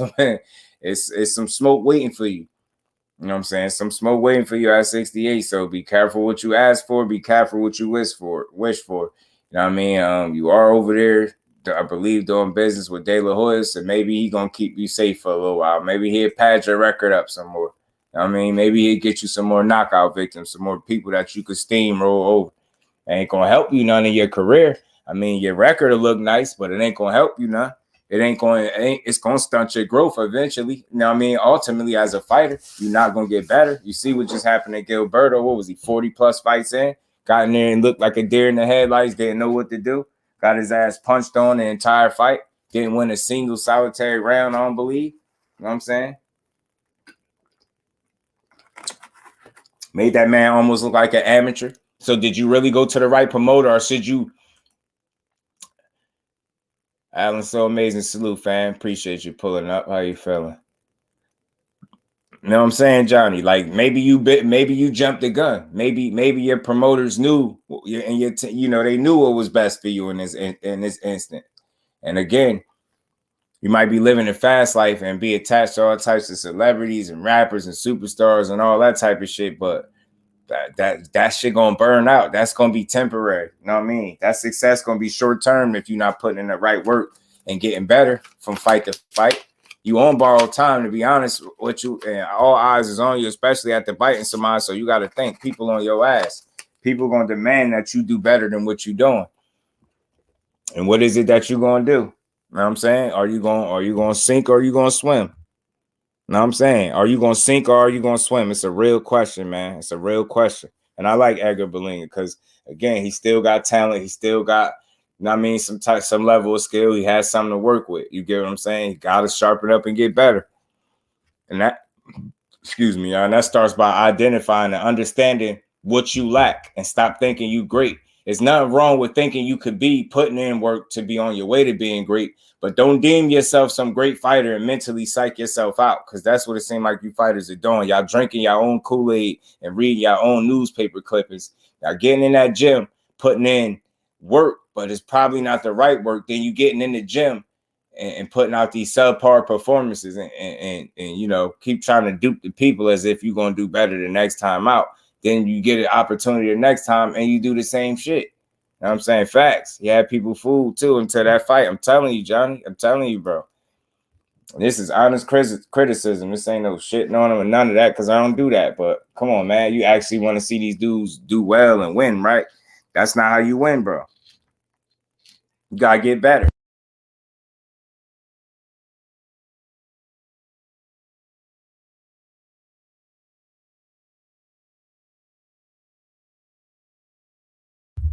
some smoke waiting for you. You know what I'm saying? Some smoke waiting for you at 68. So be careful what you ask for. Be careful what you wish for. You know what I mean? You are over there, I believe, doing business with De La Hoya, so maybe he gonna keep you safe for a little while. Maybe he'll pad your record up some more. You know what I mean? Maybe he'll get you some more knockout victims, some more people that you could steamroll over. It ain't gonna help you none in your career. I mean, your record will look nice, but it ain't gonna help you none. It's gonna stunt your growth eventually. You know what I mean? Ultimately, as a fighter, you're not gonna get better. You see what just happened to Gilberto. What was he, 40 plus fights in? Got in there and looked like a deer in the headlights, didn't know what to do. Got his ass punched on the entire fight. Didn't win a single solitary round, I don't believe. You know what I'm saying? Made that man almost look like an amateur. So did you really go to the right promoter, or should you Alan, so amazing. Salute, fam. Appreciate you pulling up. How you feeling? You know what I'm saying, Johnny? Like maybe you jumped the gun. Maybe your promoters knew, and they knew what was best for you in this instant. And again, you might be living a fast life and be attached to all types of celebrities and rappers and superstars and all that type of shit, but that shit gonna burn out. That's gonna be temporary. You know what I mean? That success gonna be short term if you're not putting in the right work and getting better from fight to fight. You on borrowed time, to be honest with you, and all eyes is on you, especially after biting somebody. So you got to think people on your ass. People gonna demand that you do better than what you're doing. And what is it that you're gonna do? You know what I'm saying? Are you gonna sink or are you gonna swim? You know what I'm saying? Are you gonna sink or are you gonna swim? It's a real question, man. It's a real question. And I like Edgar Berlanga because again, he still got talent. He still got, you know what I mean, some level of skill. He has something to work with. You get what I'm saying? He got to sharpen up and get better. And that, excuse me, y'all, and that starts by identifying and understanding what you lack and stop thinking you great. There's nothing wrong with thinking you could be putting in work to be on your way to being great, but don't deem yourself some great fighter and mentally psych yourself out, because that's what it seems like you fighters are doing. Y'all drinking your own Kool-Aid and reading your own newspaper clippings. Y'all getting in that gym, putting in work, but it's probably not the right work. Then you getting in the gym and putting out these subpar performances and you know, keep trying to dupe the people as if you're going to do better the next time out. Then you get an opportunity the next time and you do the same shit. You know what I'm saying? Facts. You had people fooled too until that fight. I'm telling you, Johnny. I'm telling you, bro. This is honest criticism. This ain't no shitting on them or none of that, because I don't do that. But come on, man. You actually want to see these dudes do well and win, right? That's not how you win, bro. You got to get better.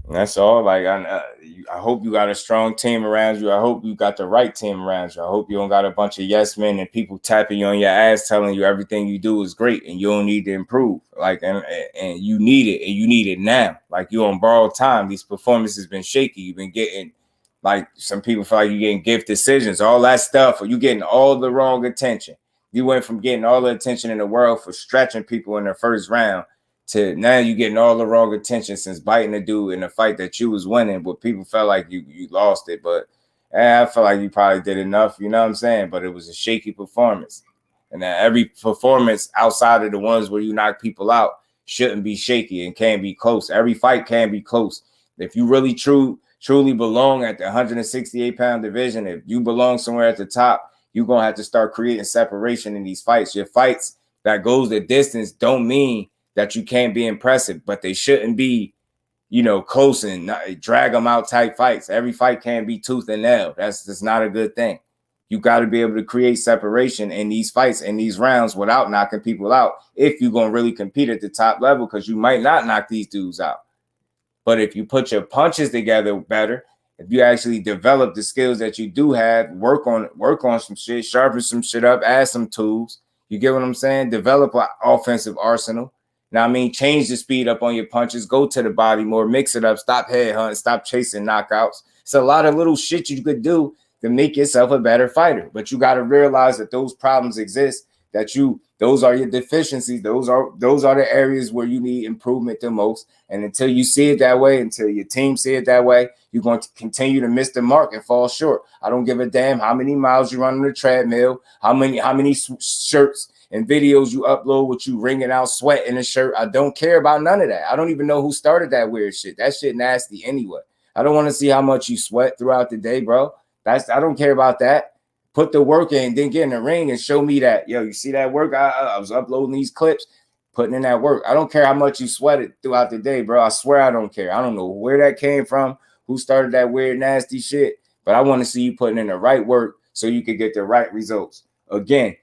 That's all. Like I hope you got a strong team around you. I hope you got the right team around you. I hope you don't got a bunch of yes men and people tapping you on your ass telling you everything you do is great and you don't need to improve. Like and you need it, and you need it now. Like you on borrowed time. These performances been shaky. You've been getting, like, some people feel like you're getting gift decisions, all that stuff, or you getting all the wrong attention. You went from getting all the attention in the world for stretching people in the first round to now you getting all the wrong attention since biting a dude in a fight that you was winning, but people felt like you lost it. But I felt like you probably did enough, you know what I'm saying? But it was a shaky performance. And that every performance outside of the ones where you knock people out shouldn't be shaky and can be close. Every fight can be close. If you really truly belong at the 168-pound division, if you belong somewhere at the top, you're going to have to start creating separation in these fights. Your fights that goes the distance don't mean that you can't be impressive, but they shouldn't be, you know, close and drag them out type fights. Every fight can't be tooth and nail. That's not a good thing. You got to be able to create separation in these fights, in these rounds, without knocking people out if you're going to really compete at the top level, because you might not knock these dudes out. But if you put your punches together better, if you actually develop the skills that you do have, work on some shit, sharpen some shit up, add some tools, you get what I'm saying? Develop an offensive arsenal. Now, I mean, change the speed up on your punches, go to the body more, mix it up, stop headhunting, stop chasing knockouts. It's a lot of little shit you could do to make yourself a better fighter. But you got to realize that those problems exist, that those are your deficiencies. Those are the areas where you need improvement the most. And until you see it that way, until your team see it that way, you're going to continue to miss the mark and fall short. I don't give a damn how many miles you run on the treadmill, how many shirts and videos you upload with you wringing out sweat in a shirt. I don't care about none of that. I don't even know who started that weird shit. That shit nasty anyway. I don't want to see how much you sweat throughout the day, bro. I don't care about that. Put the work in, then get in the ring and show me that. Yo, you see that work? I was uploading these clips, putting in that work. I don't care how much you sweated throughout the day, bro. I swear I don't care. I don't know where that came from, who started that weird, nasty shit, but I want to see you putting in the right work so you can get the right results. Again,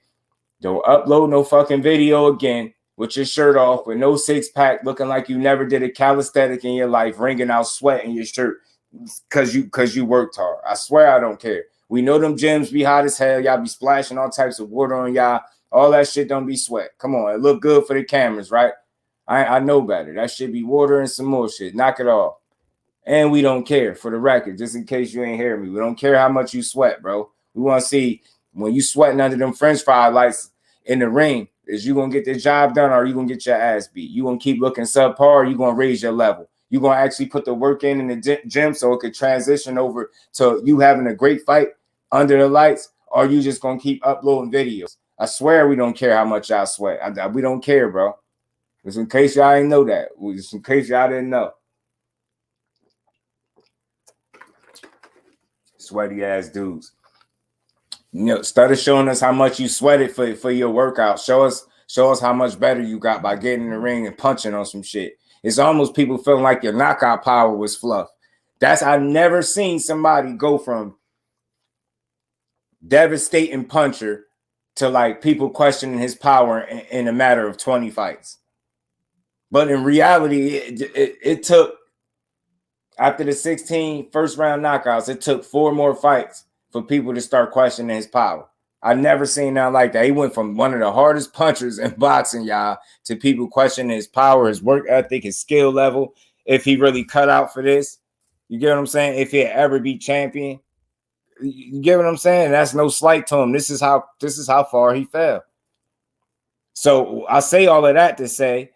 don't upload no fucking video again with your shirt off, with no six-pack, looking like you never did a calisthenic in your life, wringing out sweat in your shirt because you worked hard. I swear I don't care. We know them gyms be hot as hell. Y'all be splashing all types of water on y'all. All that shit don't be sweat. Come on, it look good for the cameras, right? I know better. That shit be water and some more shit. Knock it off. And we don't care, for the record, just in case you ain't hear me. We don't care how much you sweat, bro. We want to see when you sweating under them French fry lights in the ring, is you going to get the job done or are you going to get your ass beat? You going to keep looking subpar or you going to raise your level? You going to actually put the work in the gym so it could transition over to you having a great fight under the lights, or are you just going to keep uploading videos? I swear we don't care how much y'all sweat. We don't care, bro. Just in case y'all didn't know that. Just in case y'all didn't know. Sweaty ass dudes. You know, started showing us how much you sweated for your workout. Show us how much better you got by getting in the ring and punching on some shit. It's almost people feeling like your knockout power was fluff. I've never seen somebody go from devastating puncher to like people questioning his power in a matter of 20 fights. But in reality, it took, after the 16 first round knockouts, it took 4 more fights for people to start questioning his power. I've never seen nothing like that. He went from one of the hardest punchers in boxing, y'all, to people questioning his power, his work ethic, his skill level, if he really cut out for this. You get what I'm saying? If he'd ever be champion. You get what I'm saying? That's no slight to him. This is how far he fell. So I say all of that to say,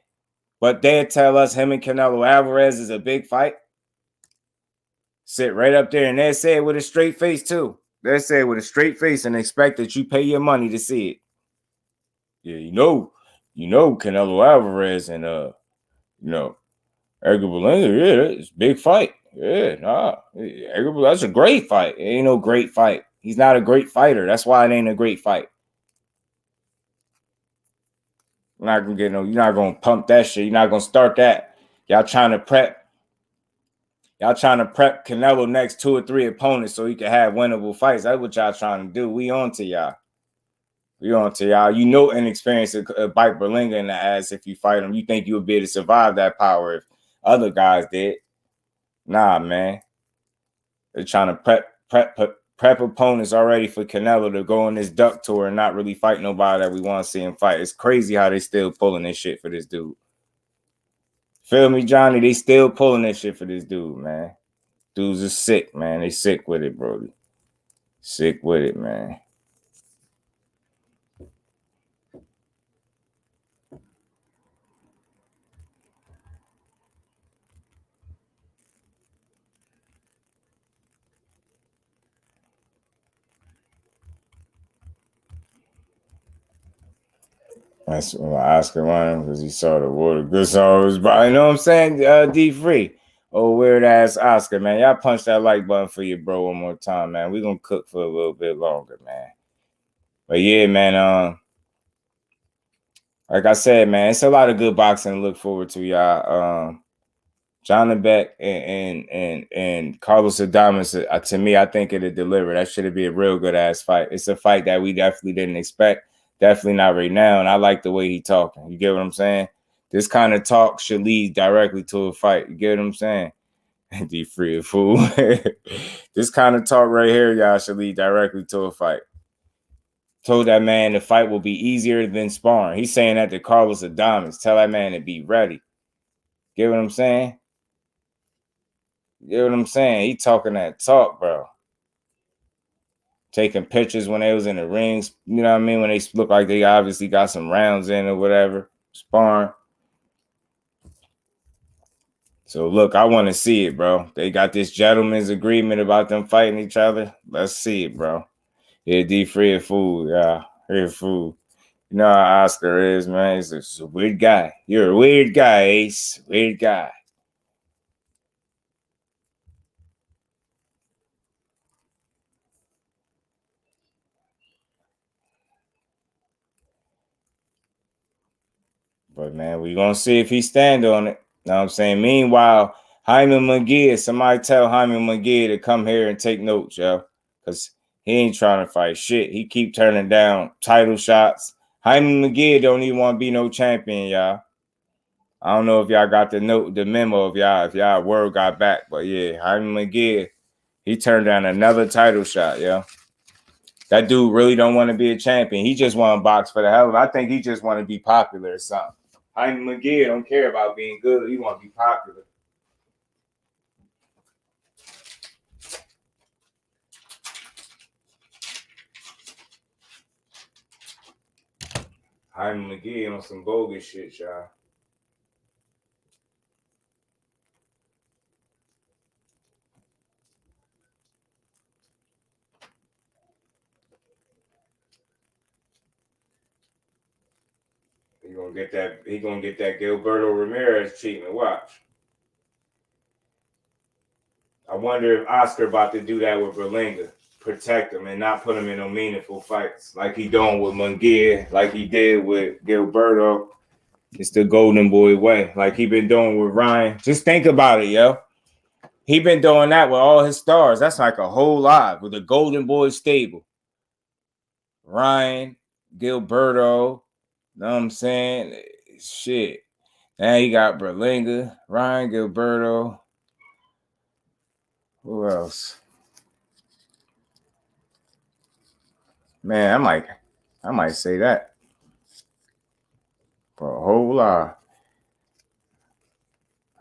but they tell us him and Canelo Alvarez is a big fight. Sit right up there, and they say it with a straight face too. They say it with a straight face and expect that you pay your money to see it. Yeah, you know Canelo Alvarez and Edgar Berlanga. Yeah, it's a big fight. Yeah, Edgar, that's a great fight. It ain't no great fight. He's not a great fighter. That's why it ain't a great fight. You're not gonna pump that shit. You're not gonna start that. Y'all trying to prep Canelo next 2 or 3 opponents so he can have winnable fights. That's what y'all trying to do. We on to y'all. You know, inexperience bite Berlanga in the ass if you fight him. You think you would be able to survive that power if other guys did. Nah, man. They're trying to prep opponents already for Canelo to go on this duck tour and not really fight nobody that we want to see him fight. It's crazy how they still pulling this shit for this dude. Feel me, Johnny? They still pulling this shit for this dude, man. Dudes are sick, man. They sick with it, Brody. Sick with it, man. That's when Oscar won because he saw the water. Good song was by, you know what I'm saying? D-Free. Oh, weird ass Oscar, man. Y'all punch that like button for your bro one more time, man. We're gonna cook for a little bit longer, man. But yeah, man, like I said, man, it's a lot of good boxing to look forward to, y'all. Janibek and Carlos Adames, to me, I think it'll deliver. That should be a real good ass fight. It's a fight that we definitely didn't expect. Definitely not right now. And I like the way he talking. You get what I'm saying? This kind of talk should lead directly to a fight. You get what I'm saying? D free a fool. This kind of talk right here, y'all, should lead directly to a fight. Told that man the fight will be easier than sparring. He's saying that to Carlos Adames. Tell that man to be ready. Get what I'm saying? Get what I'm saying? He talking that talk, bro. Taking pictures when they was in the rings, you know what I mean? When they look like they obviously got some rounds in or whatever, sparring. So look, I want to see it, bro. They got this gentleman's agreement about them fighting each other. Let's see it, bro. Yeah, D-Free a fool, yeah. He a fool. You know how Oscar is, man. He's a weird guy. You're a weird guy, Ace. Weird guy. But, man, we're going to see if he stand on it. You know what I'm saying? Meanwhile, Jaime Munguia, somebody tell Jaime Munguia to come here and take notes, yo. Because he ain't trying to fight shit. He keep turning down title shots. Jaime Munguia don't even want to be no champion, y'all. I don't know if y'all got the memo of y'all, if y'all word got back. But, yeah, Jaime Munguia, he turned down another title shot, yo. That dude really don't want to be a champion. He just want to box for the hell of it. I think he just want to be popular or something. Jaime Munguia don't care about being good. He want to be popular. Hyman McGee on some bogus shit, y'all. He gonna get that Gilberto Ramirez treatment. Watch. I wonder if Oscar about to do that with Berlanga. Protect him and not put him in no meaningful fights like he doing with Munguia, like he did with Gilberto. It's the golden boy way, like he been doing with Ryan. Just think about it, yo. He been doing that with all his stars. That's like a whole lot with the golden boy stable. Ryan, Gilberto, know what I'm saying? Shit. Now you got Berlanga, Ryan, Gilberto. Who else? Man, I might say that for a whole lot.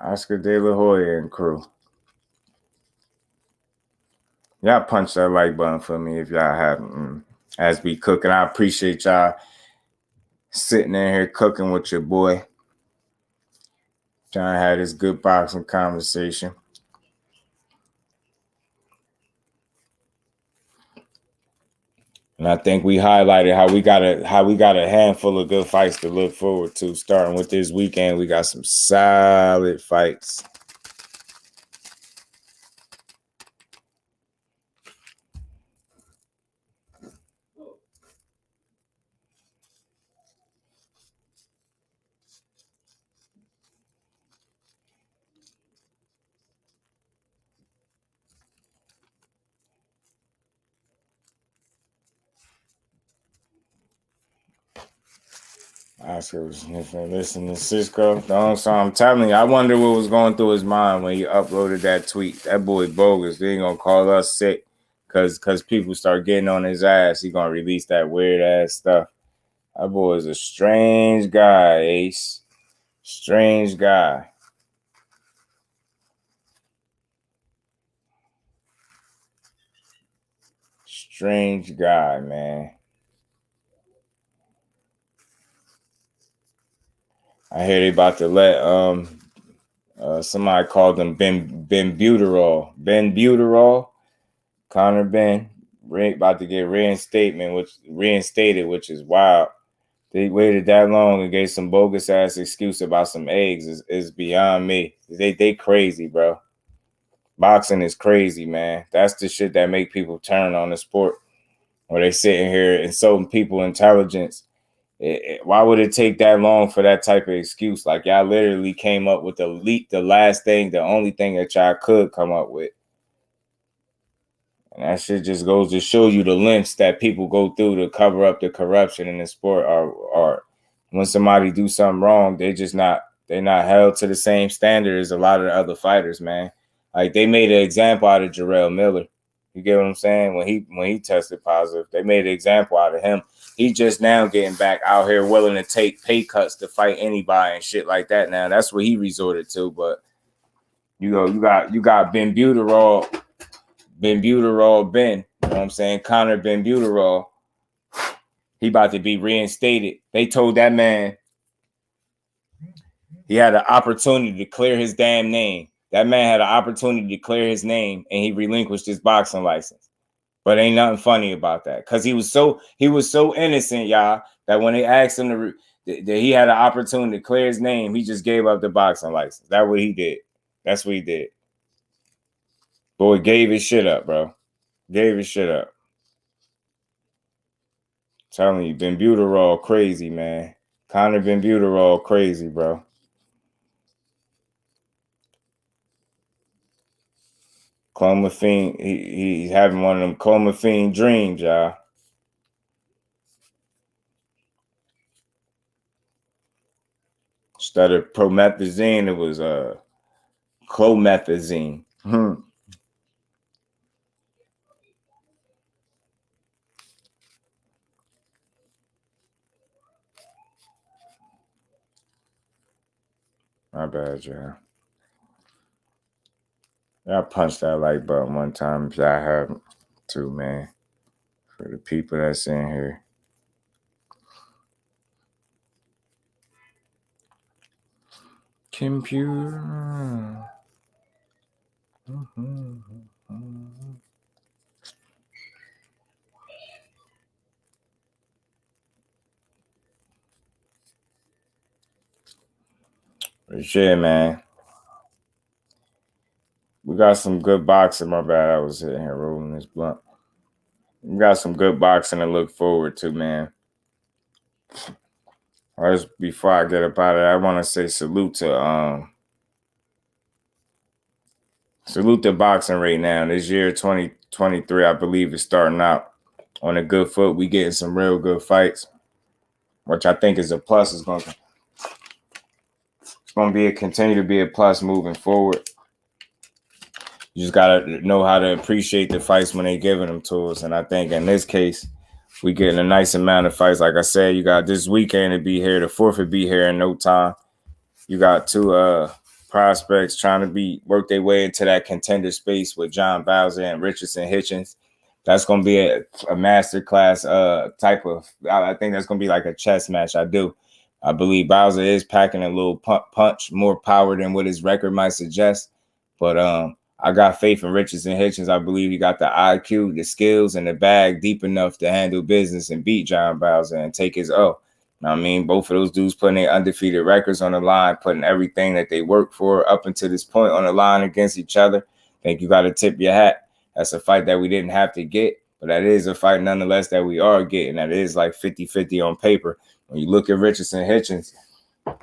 Oscar De La Hoya and crew. Y'all punch that like button for me if y'all haven't. As we cooking, I appreciate y'all sitting in here cooking with your boy. Trying to have this good boxing conversation. And I think we highlighted how we got a handful of good fights to look forward to. Starting with this weekend, we got some solid fights. Oscar was listening to Cisco. So I'm telling you, I wonder what was going through his mind when he uploaded that tweet. That boy bogus. They ain't gonna call us sick because people start getting on his ass. He gonna release that weird ass stuff. That boy is a strange guy, Ace. Strange guy. Strange guy, man. I hear they about to let somebody called him Ben Buterol. Connor Ben about to get reinstated, which is wild. They waited that long and gave some bogus ass excuse about some eggs is beyond me. They crazy, bro. Boxing is crazy, man. That's the shit that make people turn on the sport. Or they sitting here insulting people intelligence. Why would it take that long for that type of excuse? Like y'all literally came up with the only thing that y'all could come up with. And that shit just goes to show you the lengths that people go through to cover up the corruption in the sport. Or when somebody do something wrong, they're not held to the same standard as a lot of the other fighters, man. Like they made an example out of Jarrell Miller. You get what I'm saying? When he tested positive, they made an example out of him. He just now getting back out here willing to take pay cuts to fight anybody and shit like that. Now that's what he resorted to. But you got Ben Buterol. Ben. You know what I'm saying? Connor Ben Buterol. He about to be reinstated. They told that man he had an opportunity to clear his damn name. That man had an opportunity to clear his name, and he relinquished his boxing license. But ain't nothing funny about that, because he was so innocent, y'all, that when they asked him that he had an opportunity to clear his name, he just gave up the boxing license. That's what he did. That's what he did. Boy gave his shit up, bro. Gave his shit up. Telling you, Ben Buterol crazy, man. Connor Ben Buterol crazy, bro. Clomiphene, he's having one of them clomiphene dreams, y'all. Instead of promethazine, it was clomethazine. My bad, y'all. Y'all punch that like button one time if y'all haven't too, man. For the people that's in here. Computer. Shit, man. We got some good boxing. My bad, I was sitting here rolling this blunt. We got some good boxing to look forward to, man. Just before I get up out of it, I want to say salute to boxing right now. This year, 2023, I believe, is starting out on a good foot. We getting some real good fights, which I think is a plus. It's going to continue to be a plus moving forward. You just got to know how to appreciate the fights when they're giving them to us. And I think in this case, we getting a nice amount of fights. Like I said, you got this weekend to be here. The 4th will be here in no time. You got two prospects trying to work their way into that contender space with Bauza and Richardson Hitchins. That's going to be a masterclass type of. I think that's going to be like a chess match. I believe Bauza is packing a little punch, more power than what his record might suggest. But I got faith in Richardson Hitchins. I believe he got the IQ, the skills, and the bag deep enough to handle business and beat Bauza and take his O. I mean, both of those dudes putting their undefeated records on the line, putting everything that they worked for up until this point on the line against each other. I think you got to tip your hat. That's a fight that we didn't have to get, but that is a fight nonetheless that we are getting. That is like 50-50 on paper. When you look at Richardson Hitchins,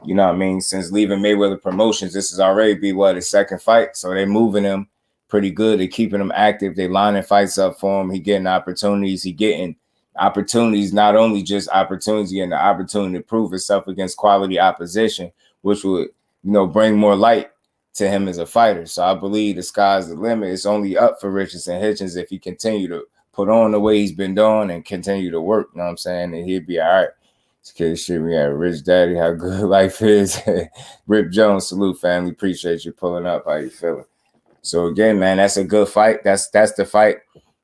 you know what I mean? Since leaving Mayweather Promotions, this is already his second fight. So they're moving him pretty good. They're keeping him active. They're lining fights up for him. He getting opportunities. He getting opportunities, not only just opportunities, getting the opportunity to prove himself against quality opposition, which would, bring more light to him as a fighter. So I believe the sky's the limit. It's only up for Richardson Hitchins if he continue to put on the way he's been doing and continue to work. You know what I'm saying? And he'd be all right. Okay, shit, we got Rich Daddy, how good life is. Rip Jones, salute, family. Appreciate you pulling up. How you feeling? So again, man, that's a good fight. That's the fight.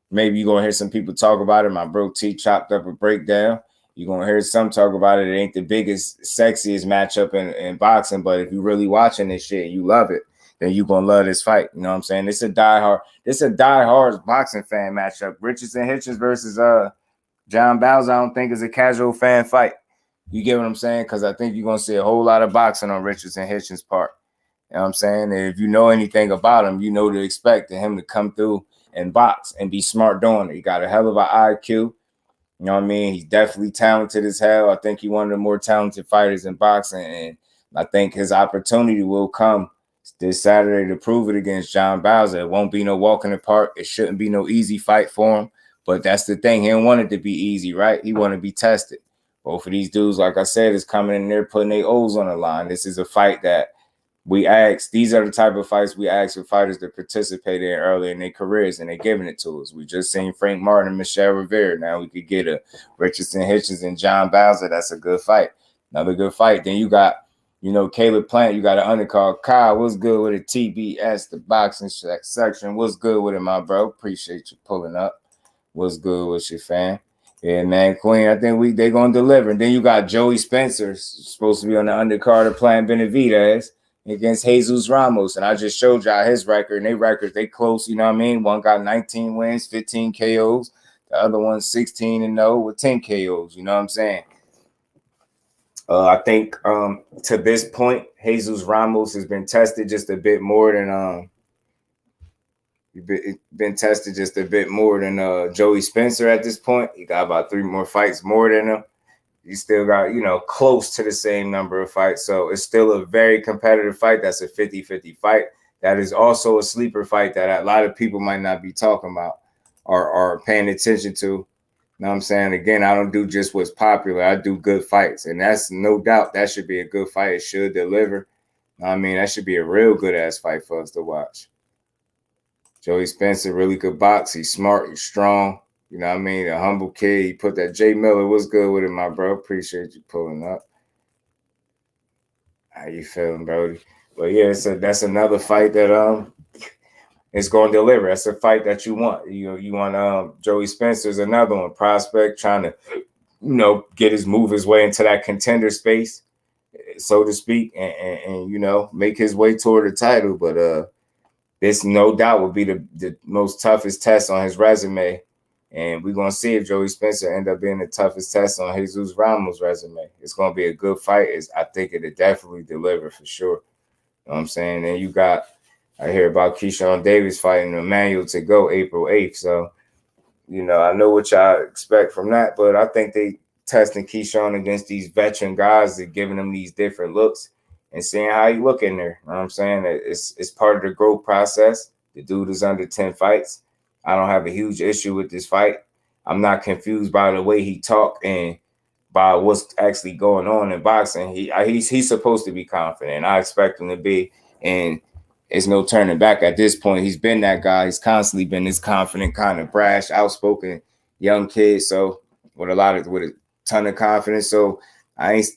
Maybe you're gonna hear some people talk about it. My bro T chopped up a breakdown. You're gonna hear some talk about it. It ain't the biggest, sexiest matchup in boxing, but if you're really watching this shit and you love it, then you're gonna love this fight. You know what I'm saying? It's a diehard boxing fan matchup. Richardson Hitchins versus Bauza, I don't think is a casual fan fight. You get what I'm saying? Because I think you're going to see a whole lot of boxing on Richardson Hitchins' part. You know what I'm saying? And if you know anything about him, you know to expect him to come through and box and be smart doing it. He got a hell of an IQ. You know what I mean? He's definitely talented as hell. I think he's one of the more talented fighters in boxing. And I think his opportunity will come this Saturday to prove it against Bauza. It won't be no walk in the park. It shouldn't be no easy fight for him. But that's the thing. He don't want it to be easy, right? He want to be tested. Both of these dudes, like I said, is coming in there putting their O's on the line. This is a fight that we ask. These are the type of fights we ask for fighters to participate in early in their careers, and they're giving it to us. We just seen Frank Martin and Michelle Rivera. Now we could get a Richardson Hitchins and Bauza. That's a good fight. Another good fight. Then you got, Caleb Plant. You got an undercard. Kyle, what's good with it? TBS, the boxing section. What's good with it, my bro? Appreciate you pulling up. What's good with your fan? Yeah, man, Queen, I think they're going to deliver. And then you got Joey Spencer, supposed to be on the undercard of playing Benavidez against Jesus Ramos. And I just showed y'all his record. And their records, they close, you know what I mean? One got 19 wins, 15 KOs. The other one 16-0 with 10 KOs. You know what I'm saying? I think to this point, Jesus Ramos has been tested just a bit more than Joey Spencer at this point. He got about 3 more fights more than him. He still got, close to the same number of fights. So it's still a very competitive fight. That's a 50-50 fight. That is also a sleeper fight that a lot of people might not be talking about or paying attention to. You know what I'm saying? Again, I don't do just what's popular. I do good fights. And that's no doubt that should be a good fight. It should deliver. I mean, that should be a real good-ass fight for us to watch. Joey Spencer, really good box. He's smart. He's strong. You know what I mean? A humble kid. He put that Jay Miller. What's good with it, my bro? Appreciate you pulling up. How you feeling, Brody? But yeah, that's another fight that is going to deliver. That's a fight that you want. You want Joey Spencer's another one. Prospect trying to, get his way into that contender space. so to speak, and you know, make his way toward the title. But this no doubt will be the most toughest test on his resume. And we're going to see if Joey Spencer end up being the toughest test on Jesus Ramos' resume. It's going to be a good fight. I think it'll definitely deliver for sure. You know what I'm saying? And I hear about Keyshawn Davis fighting Emanuel Tagoe April 8th. So, you know, I know what y'all expect from that, but I think they testing Keyshawn against these veteran guys and giving them these different looks and seeing how he look in there. You know what I'm saying? It's part of the growth process. The dude is under 10 fights. I don't have a huge issue with this fight. I'm not confused by the way he talk and by what's actually going on in boxing. He's supposed to be confident. I expect him to be, and it's no turning back at this point. He's been that guy. He's constantly been this confident, kind of brash, outspoken young kid. So with a ton of confidence. So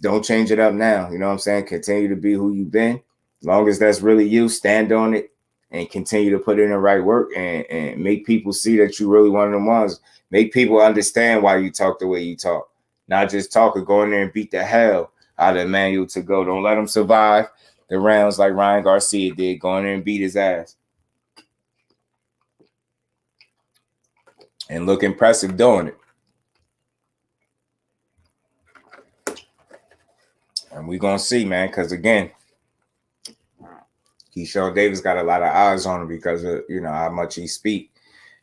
don't change it up now. You know what I'm saying? Continue to be who you've been. As long as that's really you, stand on it and continue to put in the right work and make people see that you really one of them ones. Make people understand why you talk the way you talk. Not just talk or go in there and beat the hell out of Emanuel Tagoe. Don't let him survive the rounds like Ryan Garcia did. Go in there and beat his ass. And look impressive doing it. And we're going to see, man, because, again, Keyshawn Davis got a lot of eyes on him because of, you know, how much he speak.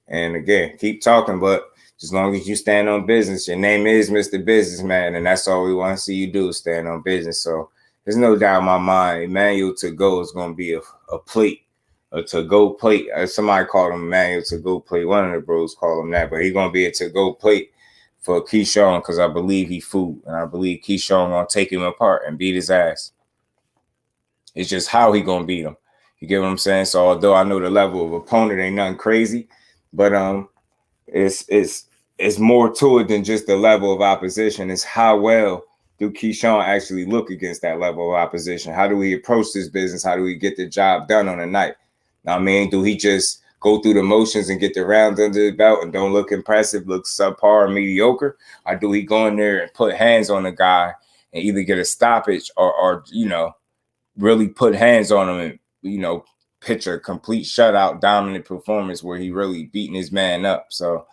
And, again, keep talking, but as long as you stand on business, your name is Mr. Businessman, and that's all we want to see you do, stand on business. So there's no doubt in my mind Emanuel Tagoe is going to be a plate, a Tagoe plate. Somebody called him Emanuel Tagoe plate. One of the bros called him that, but he's going to be a Tagoe plate for Keyshawn because I believe he fooled, and I believe Keyshawn going to take him apart and beat his ass. It's just how he going to beat him. You get what I'm saying? So although I know the level of opponent ain't nothing crazy, but it's more to it than just the level of opposition. It's how well do Keyshawn actually look against that level of opposition? How do we approach this business? How do we get the job done on a night? I mean, do he just go through the motions and get the rounds under the belt and don't look impressive, look subpar or mediocre? Or do he go in there and put hands on the guy and either get a stoppage or you know, really put hands on him and, you know, pitch a complete shutout dominant performance where he really beating his man up? So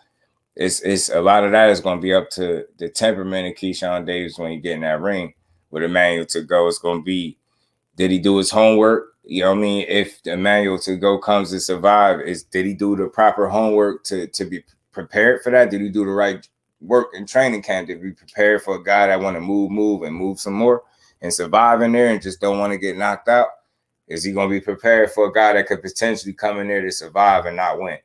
it's a lot of that is going to be up to the temperament of Keyshawn Davis when you get in that ring with Emanuel Tagoe. It's going to be, did he do his homework? You know what I mean? If Emanuel Tagoe comes to survive, did he do the proper homework to be prepared for that? Did he do the right work in training camp to be prepared for a guy that want to move some more and survive in there and just don't want to get knocked out? Is he going to be prepared for a guy that could potentially come in there to survive and not win?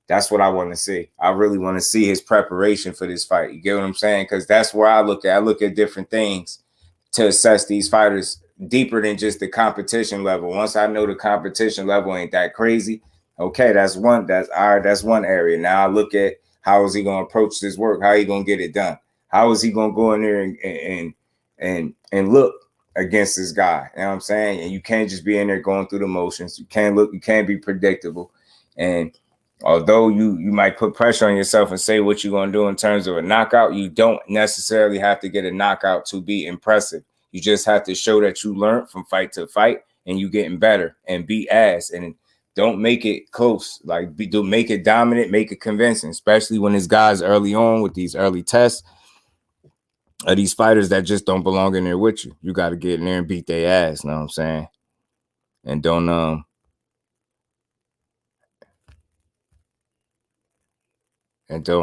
That's what I want to see. I really want to see his preparation for this fight. You get what I'm saying? Because that's where I look at. I look at different things to assess these fighters deeper than just the competition level. Once I know the competition level ain't that crazy, okay, that's one area. Now I look at how is he going to approach this work? How are he going to get it done? How is he going to go in there and look against this guy? You know what I'm saying? And you can't just be in there going through the motions. You can't be predictable. And although you might put pressure on yourself and say what you're going to do in terms of a knockout, you don't necessarily have to get a knockout to be impressive. You just have to show that you learn from fight to fight and you getting better and beat ass. And don't make it close. Make it dominant, make it convincing, especially when there's guys early on with these early tests of these fighters that just don't belong in there with you. You got to get in there and beat their ass, know what I'm saying? And don't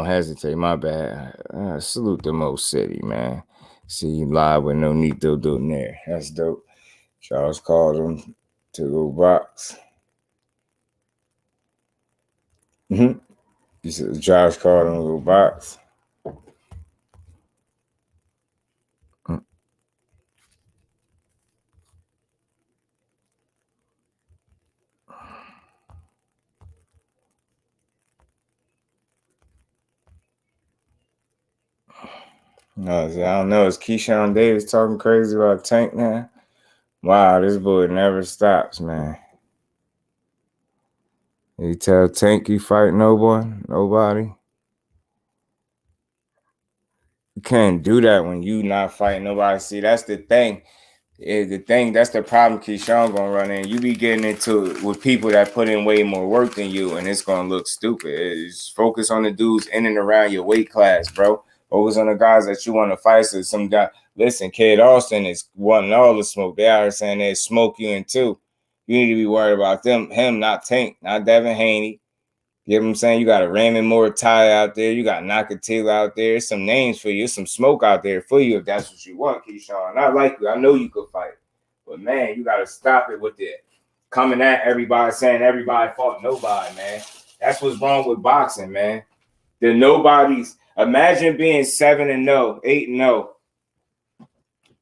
hesitate. My bad. Salute the Mo City, man. See you live with no Nito doing there. That's dope. Charles called him to go box. He said Josh called him to go box. No, I don't know. Is Keyshawn Davis talking crazy about Tank now? Wow, this boy never stops, man. You tell Tank you fight nobody. You can't do that when you not fighting nobody. See, that's the thing. The thing, that's the problem Keyshawn gonna run in. You be getting into it with people that put in way more work than you, and it's gonna look stupid. It's focus on the dudes in and around your weight class, bro. Focus on the guys that you want to fight. So some guy, listen, Kid Austin is wanting all the smoke. They are saying they smoke you in too. You need to be worried about him, not Tank, not Devin Haney. You know what I'm saying? You got a Raymond Mortai out there. You got Nakatila out there. Some names for you. Some smoke out there for you if that's what you want, Keyshawn. I like you. I know you could fight. But, man, you got to stop it with the coming at everybody saying everybody fought nobody, man. That's what's wrong with boxing, man. The nobodies. Imagine being 7-0, 8-0,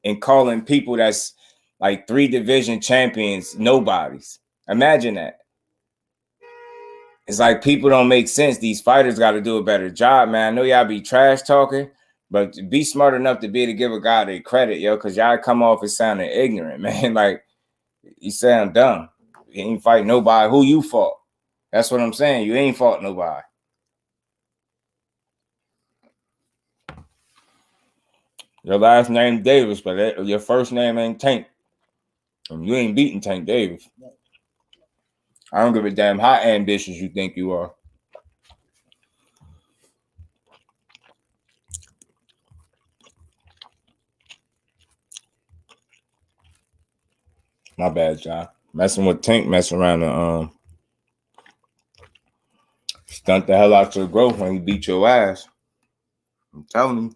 and calling people that's like 3 division champions nobodies. Imagine that. It's like people don't make sense. These fighters got to do a better job, man. I know y'all be trash talking, but be smart enough to be able to give a guy their credit, yo, because y'all come off as sounding ignorant, man. Like, you sound dumb. You ain't fight nobody. Who you fought? That's what I'm saying. You ain't fought nobody. Your last name Davis, but your first name ain't Tank. And you ain't beating Tank Davis. I don't give a damn how ambitious you think you are. My bad, John. Messing with Tank, messing around to stunt the hell out your growth when he beat your ass. I'm telling you.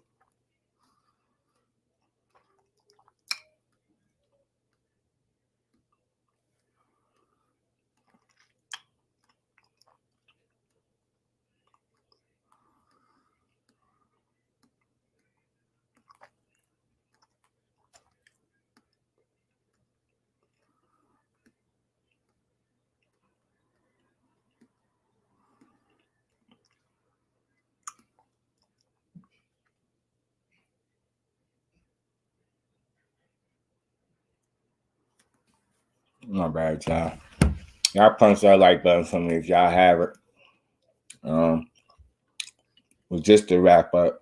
My bad, y'all. Y'all punch that like button for me if y'all have it. Well, just to wrap up,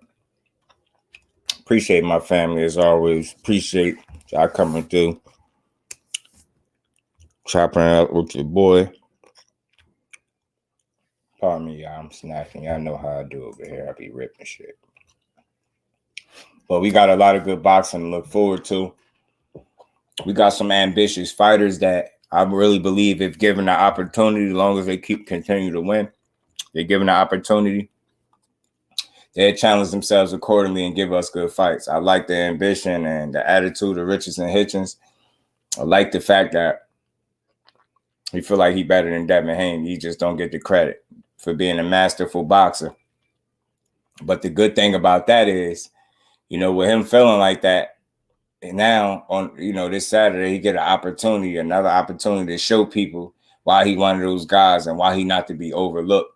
appreciate my family as always. Appreciate y'all coming through, chopping up with your boy. Pardon me, y'all. I'm snacking. Y'all know how I do over here. I be ripping shit. But we got a lot of good boxing to look forward to. We got some ambitious fighters that I really believe if given the opportunity, as long as they continue to win, they're given the opportunity, they challenge themselves accordingly and give us good fights. I like the ambition and the attitude of Richardson Hitchins. I like the fact that he feel like he better than Devin Haney. He just don't get the credit for being a masterful boxer. But the good thing about that is, with him feeling like that, and now on, this Saturday, he get another opportunity to show people why he one of those guys and why he not to be overlooked.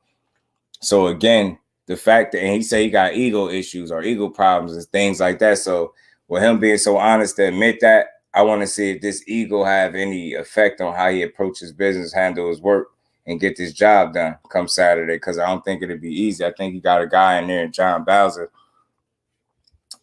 So again, the fact that he say he got ego issues or ego problems and things like that. So with him being so honest to admit that, I want to see if this ego have any effect on how he approaches business, handle his work, and get this job done come Saturday. Because I don't think it'll be easy. I think he got a guy in there, John Bauza,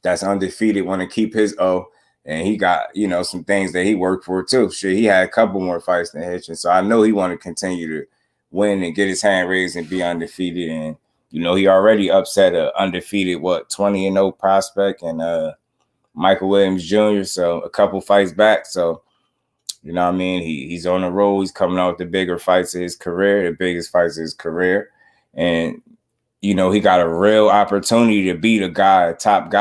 that's undefeated, want to keep his O. And he got, some things that he worked for too. Shit, he had a couple more fights than Hitchins. So I know he want to continue to win and get his hand raised and be undefeated. And, he already upset a undefeated, 20-0 prospect and Michael Williams Jr. So a couple fights back. So, you know what I mean? He's on the road. He's coming out with the bigger fights of his career, the biggest fights of his career. And, he got a real opportunity to beat a top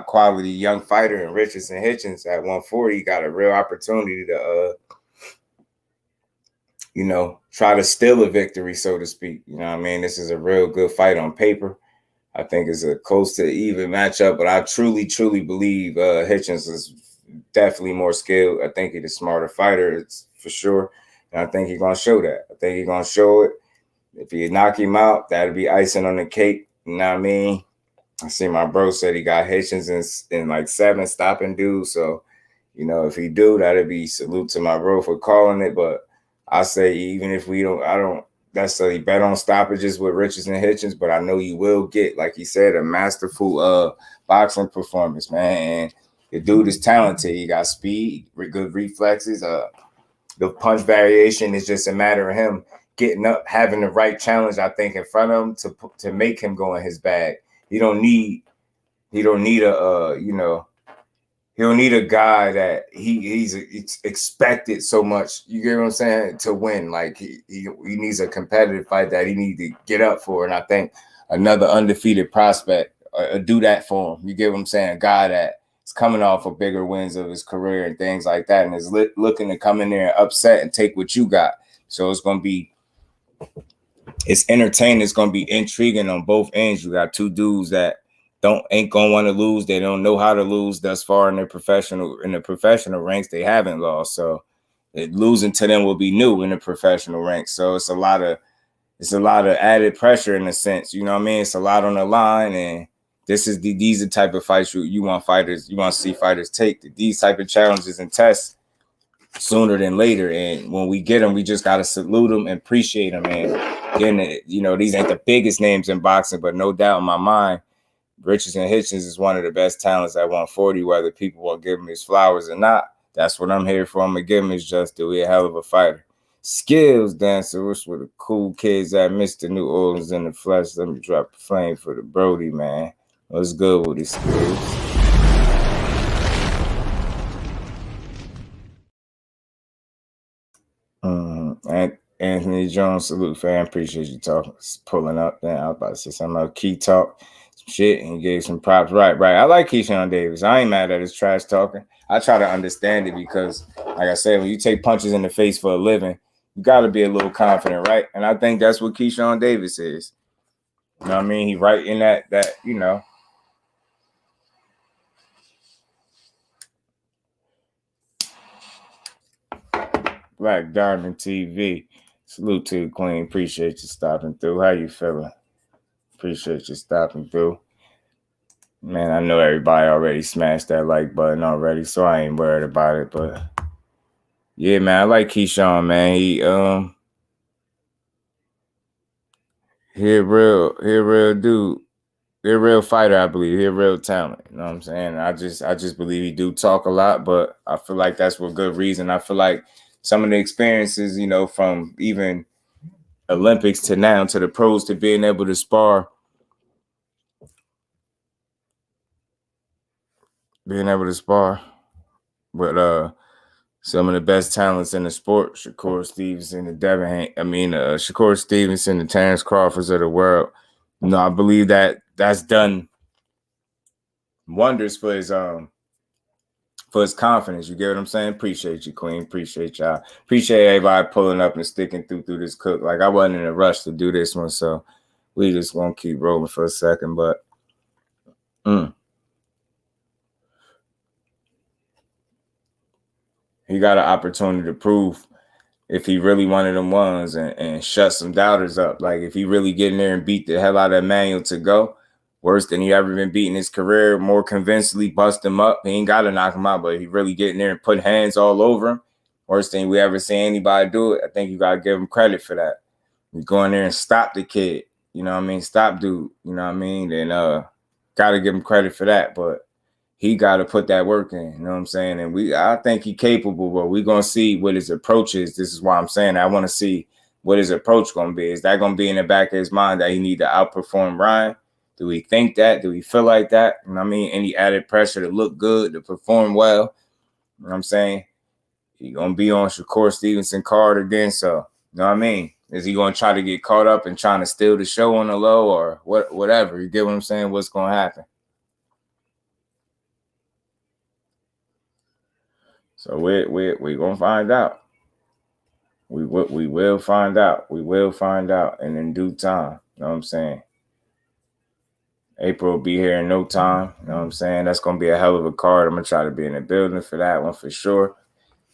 quality young fighter in Richardson Hitchins at 140. He got a real opportunity to, try to steal a victory, so to speak. You know what I mean? This is a real good fight on paper. I think it's a close to even matchup, but I truly, truly believe Hitchins is definitely more skilled. I think he's a smarter fighter, it's for sure. And I think he's going to show that. I think he's going to show it. If you knock him out, that'll be icing on the cake. You know what I mean? I see my bro said he got Hitchins in like 7 stopping dudes. So, if he do, that'll be salute to my bro for calling it. But I say even if I don't necessarily bet on stoppages with Richardson Hitchins, but I know you will get, like he said, a masterful boxing performance, man. And The dude is talented. He got speed, good reflexes. The punch variation is just a matter of him getting up, having the right challenge, I think, in front of him to make him go in his bag. He don't need a he'll need a guy that he's expected so much. You get what I'm saying? To win. Like he needs a competitive fight that he needs to get up for. And I think another undefeated prospect do that for him. You get what I'm saying? A guy that is coming off of bigger wins of his career and things like that, and is looking to come in there and upset and take what you got. So it's entertaining. It's gonna be intriguing on both ends. You got two dudes that ain't gonna want to lose. They don't know how to lose thus far in the professional ranks. They haven't lost, so losing to them will be new in the professional ranks. So it's a lot of added pressure in a sense. You know what I mean? It's a lot on the line, and these are the type of fights you want to see fighters take. These type of challenges and tests sooner than later. And when we get them, we just gotta salute them and appreciate them. And getting it, these ain't the biggest names in boxing, but no doubt in my mind, Richardson Hitchins is one of the best talents at 140, whether people will give him his flowers or not. That's what I'm here for. I'm going to give him his just due. He's a hell of a fighter. Skills dancer, what's with the cool kids at Mr. New Orleans in the flesh? Let me drop a flame for the Brody, man. What's good with his skills? And Anthony Jones, salute, fan. Appreciate you pulling up. Then I was about to say something about Key Talk. Shit, and he gave some props. Right. I like Keyshawn Davis. I ain't mad at his trash talking. I try to understand it because, like I said, when you take punches in the face for a living, you got to be a little confident, right? And I think that's what Keyshawn Davis is. You know what I mean? He right in that Black Diamond TV. Salute to the Queen. Appreciate you stopping through. How you feeling? Appreciate you stopping through. Man, I know everybody already smashed that like button already, so I ain't worried about it. But yeah, man, I like Keyshawn, man. He a real dude. He a real fighter, I believe. He a real talent. You know what I'm saying? I just believe he do talk a lot, but I feel like that's for good reason. I feel like some of the experiences, from even Olympics to now to the pros to being able to spar. With some of the best talents in the sport, Shakur Stevenson, Shakur Stevenson, the Terrence Crawfords of the world. I believe that's done wonders for his confidence. You get what I'm saying? Appreciate you, Queen. Appreciate y'all. Appreciate everybody pulling up and sticking through this cook. Like, I wasn't in a rush to do this one, so we just gonna keep rolling for a second, but he got an opportunity to prove if he really one of them ones and shut some doubters up. Like, if he really get in there and beat the hell out of Emanuel Tagoe, worse than he ever been beat in his career, more convincingly bust him up. He ain't got to knock him out, but he really get in there and put hands all over him, worse than we ever seen anybody do it. I think you got to give him credit for that. You go in there and stop the kid. You know what I mean? Stop dude. You know what I mean? And got to give him credit for that, but he got to put that work in, you know what I'm saying? And I think he's capable, but we're going to see what his approach is. This is why I'm saying I want to see what his approach going to be. Is that going to be in the back of his mind that he need to outperform Ryan? Do we think that? Do we feel like that? You know what I mean? Any added pressure to look good, to perform well? You know what I'm saying? He going to be on Shakur Stevenson card again, so you know what I mean? Is he going to try to get caught up and trying to steal the show on the low or whatever? You get what I'm saying? What's going to happen? So we're gonna find out. We will find out. We will find out, and in due time. You know what I'm saying? April will be here in no time. You know what I'm saying? That's gonna be a hell of a card. I'm gonna try to be in the building for that one for sure.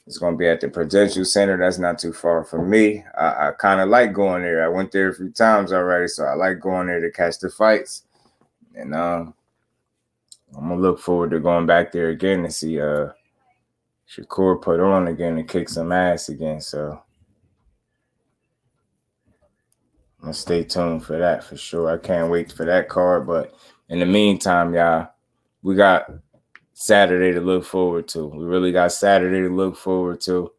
It's gonna be at the Prudential Center. That's not too far from me. I kind of like going there. I went there a few times already, so I like going there to catch the fights. And I'm gonna look forward to going back there again to see Shakur put on again and kick some ass again. So I'm going to stay tuned for that for sure. I can't wait for that card. But in the meantime, y'all, we got Saturday to look forward to. We really got Saturday to look forward to.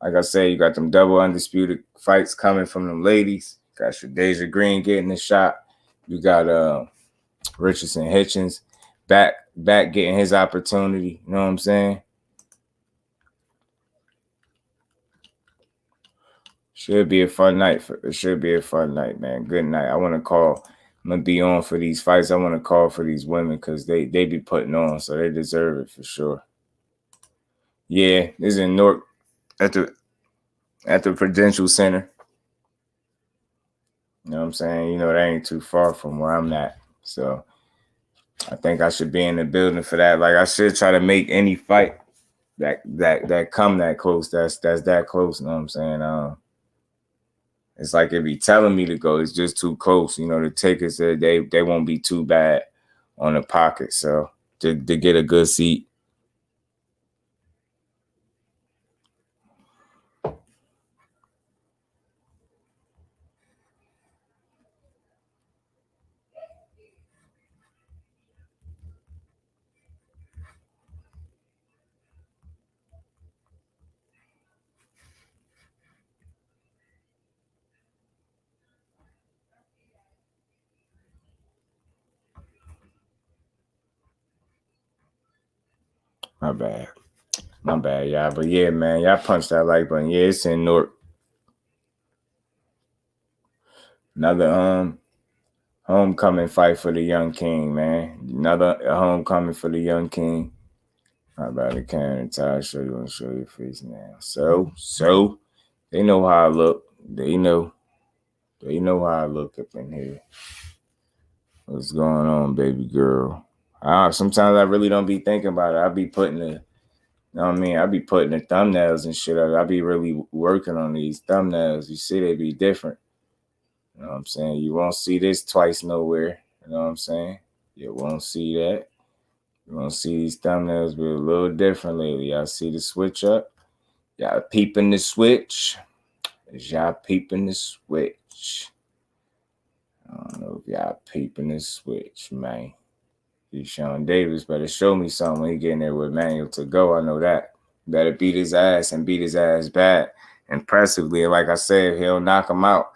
Like I said, you got them double undisputed fights coming from them ladies. Got Shadasia Green getting the shot. You got Richardson Hitchins back getting his opportunity. You know what I'm saying? Should be a fun night. It should be a fun night, man. Good night. I want to call. I'm going to be on for these fights. I want to call for these women because they be putting on, so they deserve it for sure. Yeah, this is in Newark at the Prudential Center. You know what I'm saying? You know, that ain't too far from where I'm at. So I think I should be in the building for that. Like, I should try to make any fight that come that close. That's that close. You know what I'm saying? It's like it be telling me to go. It's just too close. You know, the tickets, they won't be too bad on the pocket. So to get a good seat. My bad, y'all. But yeah, man, y'all punch that like button. Yeah, it's in Newark. Another homecoming fight for the young king, man. Another homecoming for the young king. How about the Karen Ty? Show your face now. So they know how I look. They know how I look up in here. What's going on, baby girl? Sometimes I really don't be thinking about it. I be putting the, you know what I mean? I be putting the thumbnails and shit up. I be really working on these thumbnails. You see, they be different. You know what I'm saying? You won't see this twice nowhere. You know what I'm saying? You won't see that. You won't see these thumbnails be a little different lately. Y'all see the switch up? Y'all peeping the switch? Is y'all peeping the switch? I don't know if y'all peeping the switch, man. Keyshawn Davis better show me something when he get in there with Emanuel Tagoe. I know that. Better beat his ass and beat his ass bad, impressively. And like I said, he'll knock him out.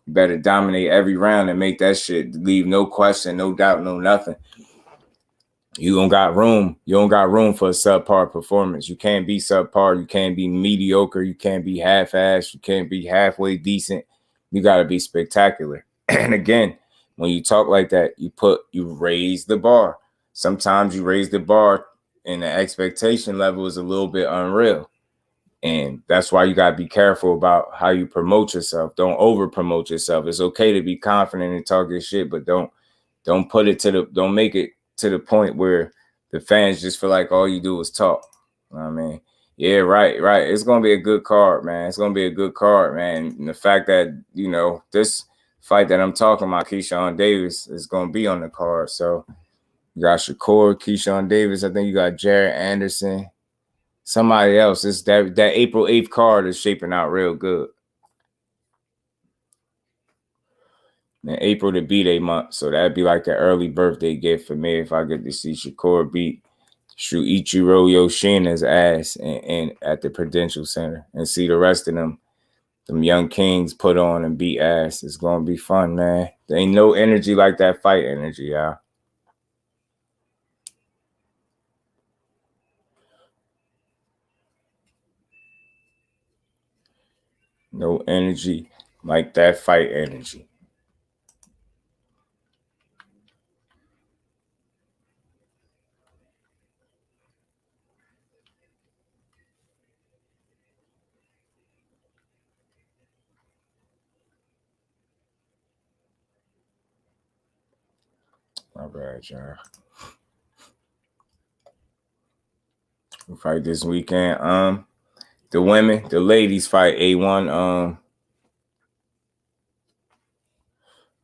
Better dominate every round and make that shit leave no question, no doubt, no nothing. You don't got room. You don't got room for a subpar performance. You can't be subpar. You can't be mediocre. You can't be half-assed. You can't be halfway decent. You got to be spectacular. And again, when you talk like that, you raise the bar. Sometimes you raise the bar and the expectation level is a little bit unreal. And that's why you got to be careful about how you promote yourself. Don't over promote yourself. It's okay to be confident and talk your shit, but don't make it to the point where the fans just feel like all you do is talk. You know what I mean? Yeah, right. It's going to be a good card, man. It's going to be a good card, man. And the fact that, you know, this fight that I'm talking about, Keyshawn Davis, is going to be on the card. So you got Shakur, Keyshawn Davis. I think you got Jared Anderson. Somebody else. It's that April 8th card is shaping out real good. And April to be their month. So that'd be like the early birthday gift for me if I get to see Shakur beat Shuichiro Yoshina's ass and at the Prudential Center and see the rest of them young kings put on and beat ass. It's going to be fun, man. There ain't no energy like that fight energy, y'all. No energy like that fight energy. My bad, y'all. We fight this weekend. The ladies fight A1.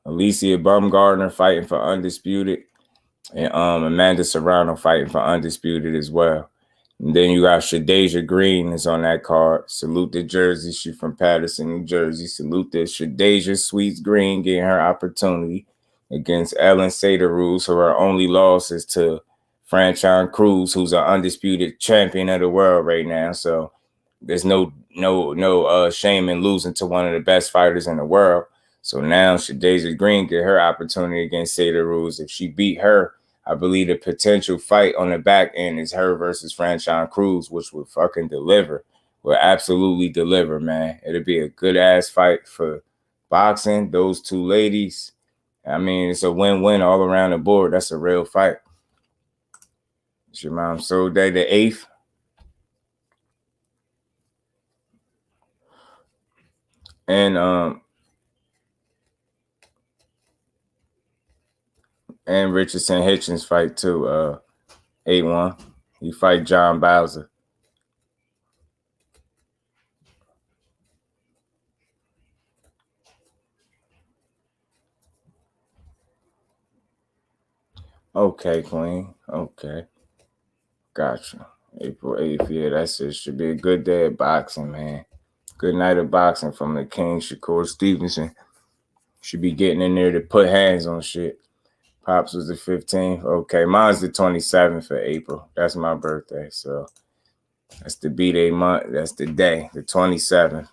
Alicia Baumgartner fighting for undisputed. And Amanda Serrano fighting for undisputed as well. And then you got Shadasia Green is on that card. Salute to Jersey. She's from Patterson, New Jersey. Salute to Shadasia Sweets Green getting her opportunity against Ellen Sader Rules. So her only loss is to Franchon Cruz, who's an undisputed champion of the world right now. So there's no shame in losing to one of the best fighters in the world. So now should Deja Green get her opportunity against Seda Rules? If she beat her, I believe the potential fight on the back end is her versus Franchon Cruz, which would fucking deliver. Will absolutely deliver, man. It'll be a good-ass fight for boxing. Those two ladies, I mean, it's a win-win all around the board. That's a real fight. It's your mom's soul day, the 8th. And Richardson Hitchins fight too, 8-1. He fight John Bauza. Okay, Queen. Okay. Gotcha. April 8th. Yeah, that's it. Should be a good day of boxing, man. Good night of boxing from the King, Shakur Stevenson. Should be getting in there to put hands on shit. Pops was the 15th. Okay, mine's the 27th of April. That's my birthday. So that's the B-Day month. That's the day, the 27th.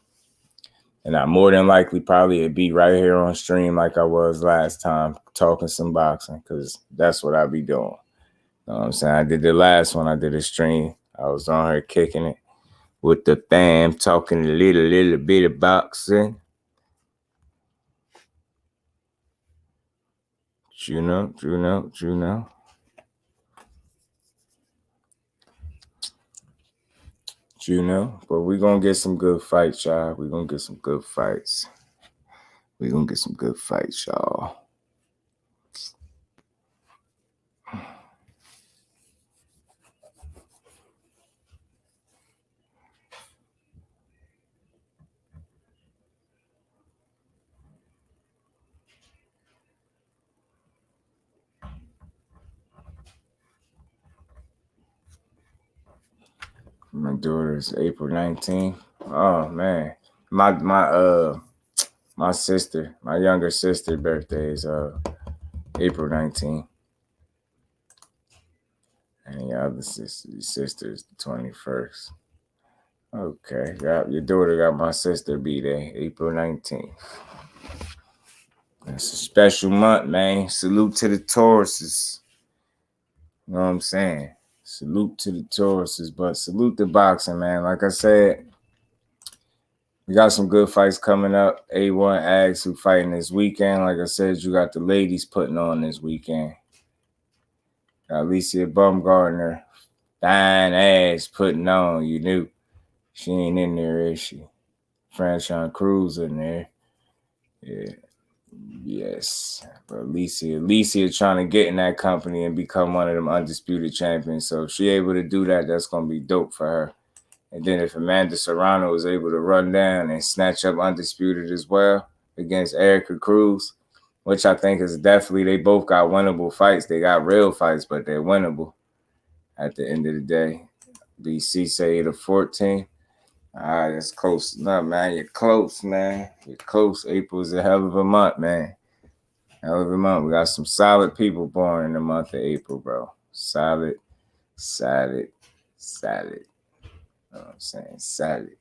And I more than likely probably would be right here on stream like I was last time, talking some boxing, because that's what I be doing. You know what I'm saying? I did the last one. I did a stream. I was on here kicking it with the fam, talking a little bit of boxing. You know. But we're going to get some good fights, y'all. We're going to get some good fights. Y'all. My daughter's April 19th. Oh man. My sister, my younger sister birthday is April 19th. And the other sister is the 21st. Okay. Your daughter got my sister B-Day, April 19th. It's a special month, man. Salute to the Tauruses. You know what I'm saying? Salute to the Tauruses, but salute the boxing, man. Like I said, we got some good fights coming up. A1 Ags who fighting this weekend. Like I said, you got the ladies putting on this weekend. Got Alicia Baumgartner, fine ass putting on. You knew she ain't in there, is she? Franchon Cruz in there. Yeah. Yes. But Alicia trying to get in that company and become one of them undisputed champions. So if she able to do that, that's going to be dope for her. And then if Amanda Serrano is able to run down and snatch up undisputed as well against Erica Cruz, which I think is definitely, they both got winnable fights. They got real fights, but they're winnable at the end of the day. BC say the 14th. All right, that's close enough, man. You're close, man. You're close. April's a hell of a month, man. Hell of a month. We got some solid people born in the month of April, bro. Solid. You know what I'm saying? Solid.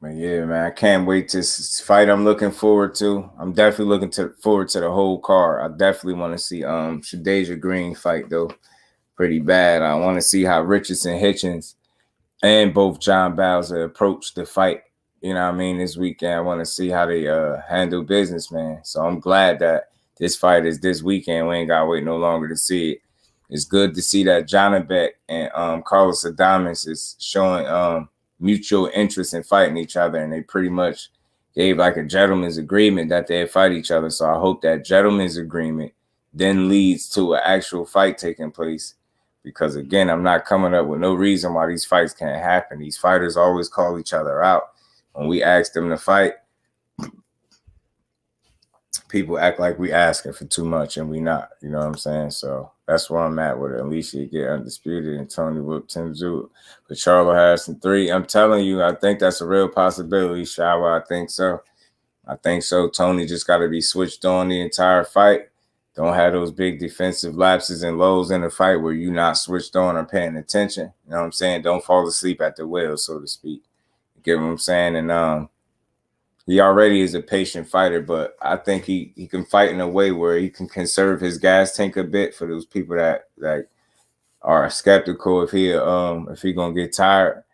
But yeah, man, I can't wait to fight. I'm looking forward to. I'm definitely looking forward to the whole card. I definitely want to see Shadeja Green fight, though. Pretty bad. I want to see how Richardson Hitchins and both John Bauza approach the fight, you know what I mean, this weekend. I want to see how they handle business, man. So I'm glad that this fight is this weekend. We ain't got to wait no longer to see it. It's good to see that Janibek and Carlos Adames is showing mutual interest in fighting each other, and they pretty much gave like a gentleman's agreement that they'd fight each other. So I hope that gentleman's agreement then leads to an actual fight taking place. Because, again, I'm not coming up with no reason why these fights can't happen. These fighters always call each other out. When we ask them to fight, people act like we asking for too much, and we not. You know what I'm saying? So that's where I'm at with it. Alicia get undisputed and Tony whoop Tim Zoo. But Charlo Harrison 3. I'm telling you, I think that's a real possibility, Shawa. I think so. Tony just got to be switched on the entire fight. Don't have those big defensive lapses and lows in the fight where you're not switched on or paying attention. You know what I'm saying? Don't fall asleep at the wheel, so to speak. You get what I'm saying? And he already is a patient fighter, but I think he can fight in a way where he can conserve his gas tank a bit for those people that are skeptical if he gonna get tired.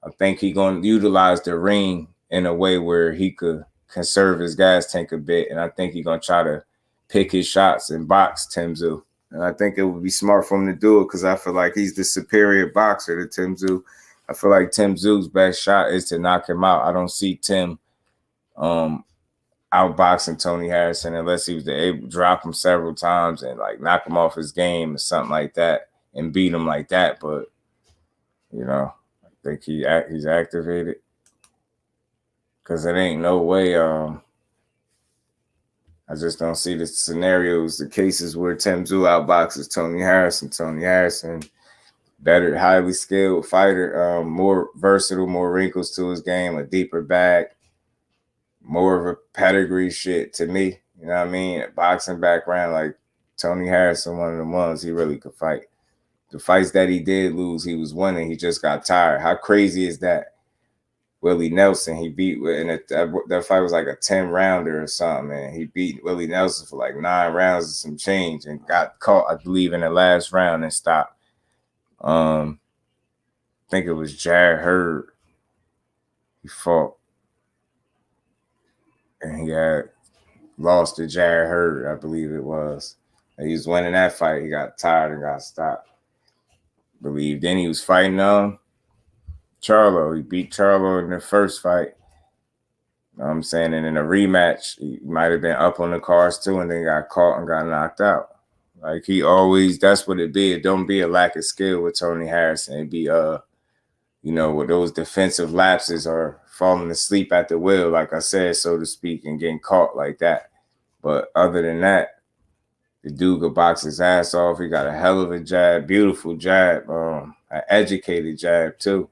I think he gonna utilize the ring in a way where he could conserve his gas tank a bit, and I think he's gonna try to pick his shots and box Tim Tszyu. And I think it would be smart for him to do it because I feel like he's the superior boxer to Tim Tszyu. I feel like Tim Tszyu's best shot is to knock him out. I don't see Tim outboxing Tony Harrison unless he was able to drop him several times and like knock him off his game or something like that and beat him like that. But you know, I think he's activated because it ain't no way. I just don't see the scenarios, the cases where Tim Tszyu outboxes Tony Harrison. Tony Harrison, better, highly skilled fighter, more versatile, more wrinkles to his game, a deeper bag, more of a pedigree shit to me. You know what I mean? A boxing background, like Tony Harrison, one of the ones he really could fight. The fights that he did lose, he was winning. He just got tired. How crazy is that? Willie Nelson, he beat, and that fight was like a 10-rounder or something, man. He beat Willie Nelson for like 9 rounds and some change and got caught, I believe, in the last round and stopped. I think it was Jared Hurd he fought. And he had lost to Jared Hurd, I believe it was. And he was winning that fight. He got tired and got stopped. I believe. Then he was fighting Charlo. He beat Charlo in the first fight. You know what I'm saying? And in a rematch, he might have been up on the cards too and then got caught and got knocked out. Like he always, that's what it be. It don't be a lack of skill with Tony Harrison. It be, you know, with those defensive lapses or falling asleep at the wheel, like I said, so to speak, and getting caught like that. But other than that, the dude could box his ass off. He got a hell of a jab, beautiful jab, an educated jab too.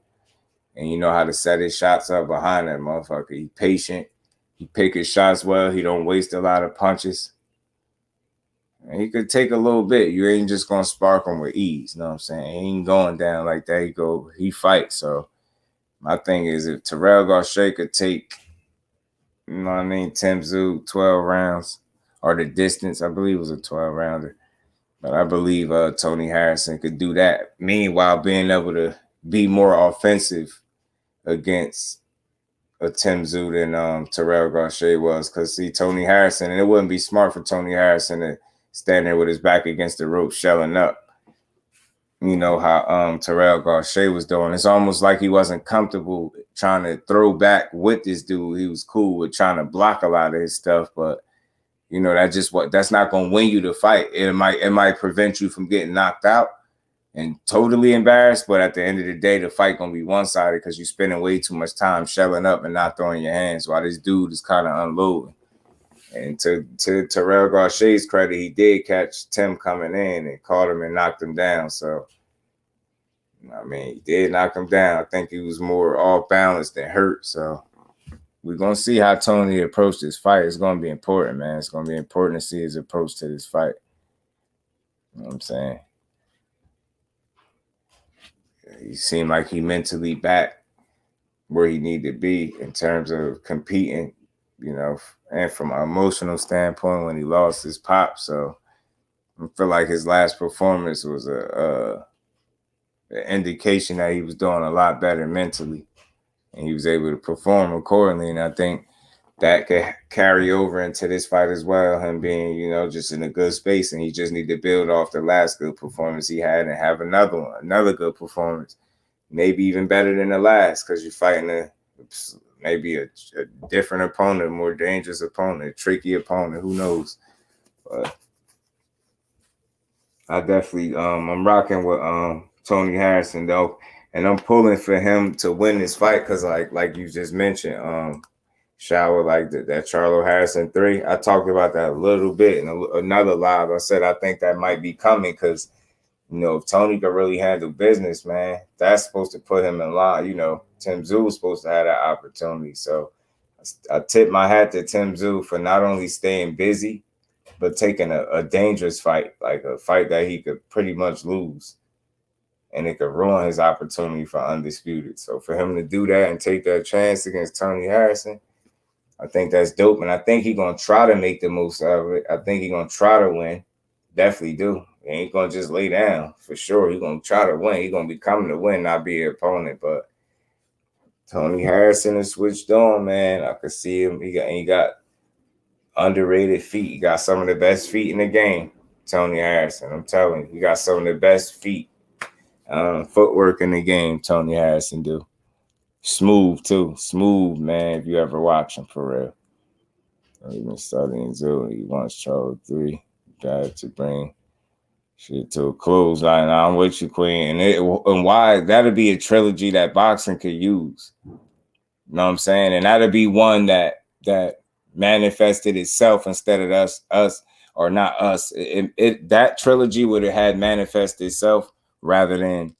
And you know how to set his shots up behind that motherfucker. He patient. He pick his shots well. He don't waste a lot of punches. And he could take a little bit. You ain't just going to spark him with ease. You know what I'm saying? He ain't going down like that. He fights. So my thing is if Terrell Gausha could take, you know what I mean, Tim Tszyu 12 rounds or the distance, I believe it was a 12-rounder. But I believe Tony Harrison could do that. Meanwhile, being able to be more offensive against a Tim Tszyu than Terrell Gausha was. Because, see, Tony Harrison, and it wouldn't be smart for Tony Harrison to stand there with his back against the rope, shelling up. You know how Terrell Gausha was doing. It's almost like he wasn't comfortable trying to throw back with this dude. He was cool with trying to block a lot of his stuff, but you know that's not going to win you the fight. It might prevent you from getting knocked out and totally embarrassed. But at the end of the day, the fight gonna be one-sided because you're spending way too much time shelling up and not throwing your hands while this dude is kind of unloading. And to Terrell Gausha's credit, he did catch Tim coming in and caught him and knocked him down. So, I mean, he did knock him down. I think he was more off-balance than hurt. So, we're going to see how Tony approached this fight. It's going to be important, man. It's going to be important to see his approach to this fight. You know what I'm saying? He seemed like he mentally back where he needed to be in terms of competing, you know, and from an emotional standpoint when he lost his pop. So I feel like his last performance was an indication that he was doing a lot better mentally and he was able to perform accordingly. And I think that could carry over into this fight as well, him being, you know, just in a good space. And he just need to build off the last good performance he had and have another good performance, maybe even better than the last, because you're fighting maybe a different opponent, a more dangerous opponent, a tricky opponent, who knows. But I definitely, I'm rocking with Tony Harrison, though, and I'm pulling for him to win this fight because, like you just mentioned, Shower, like that Charlo Harrison 3. I talked about that a little bit in another live. I said I think that might be coming because, you know, if Tony could really handle business, man, that's supposed to put him in line. You know, Tim Tszyu was supposed to have that opportunity. So I tip my hat to Tim Tszyu for not only staying busy, but taking a dangerous fight, like a fight that he could pretty much lose. And it could ruin his opportunity for undisputed. So for him to do that and take that chance against Tony Harrison, I think that's dope. And I think he's going to try to make the most out of it. I think he's going to try to win. Definitely do. He ain't going to just lay down for sure. He's going to try to win. He's going to be coming to win, not be an opponent. But Tony Harrison is switched on, man. I could see him. He got underrated feet. He got some of the best feet in the game, Tony Harrison. I'm telling you, he got some of the best feet. Footwork in the game, Tony Harrison do. Smooth, too. Smooth, man, if you ever watch him, for real. Even studying Zoo, he wants Charles 3. Got to bring shit to a close. Like, I'm with you, Queen. And why? That'll be a trilogy that boxing could use. You know what I'm saying? And that'll be one that manifested itself instead of us, or not us. That trilogy would have had manifested itself rather than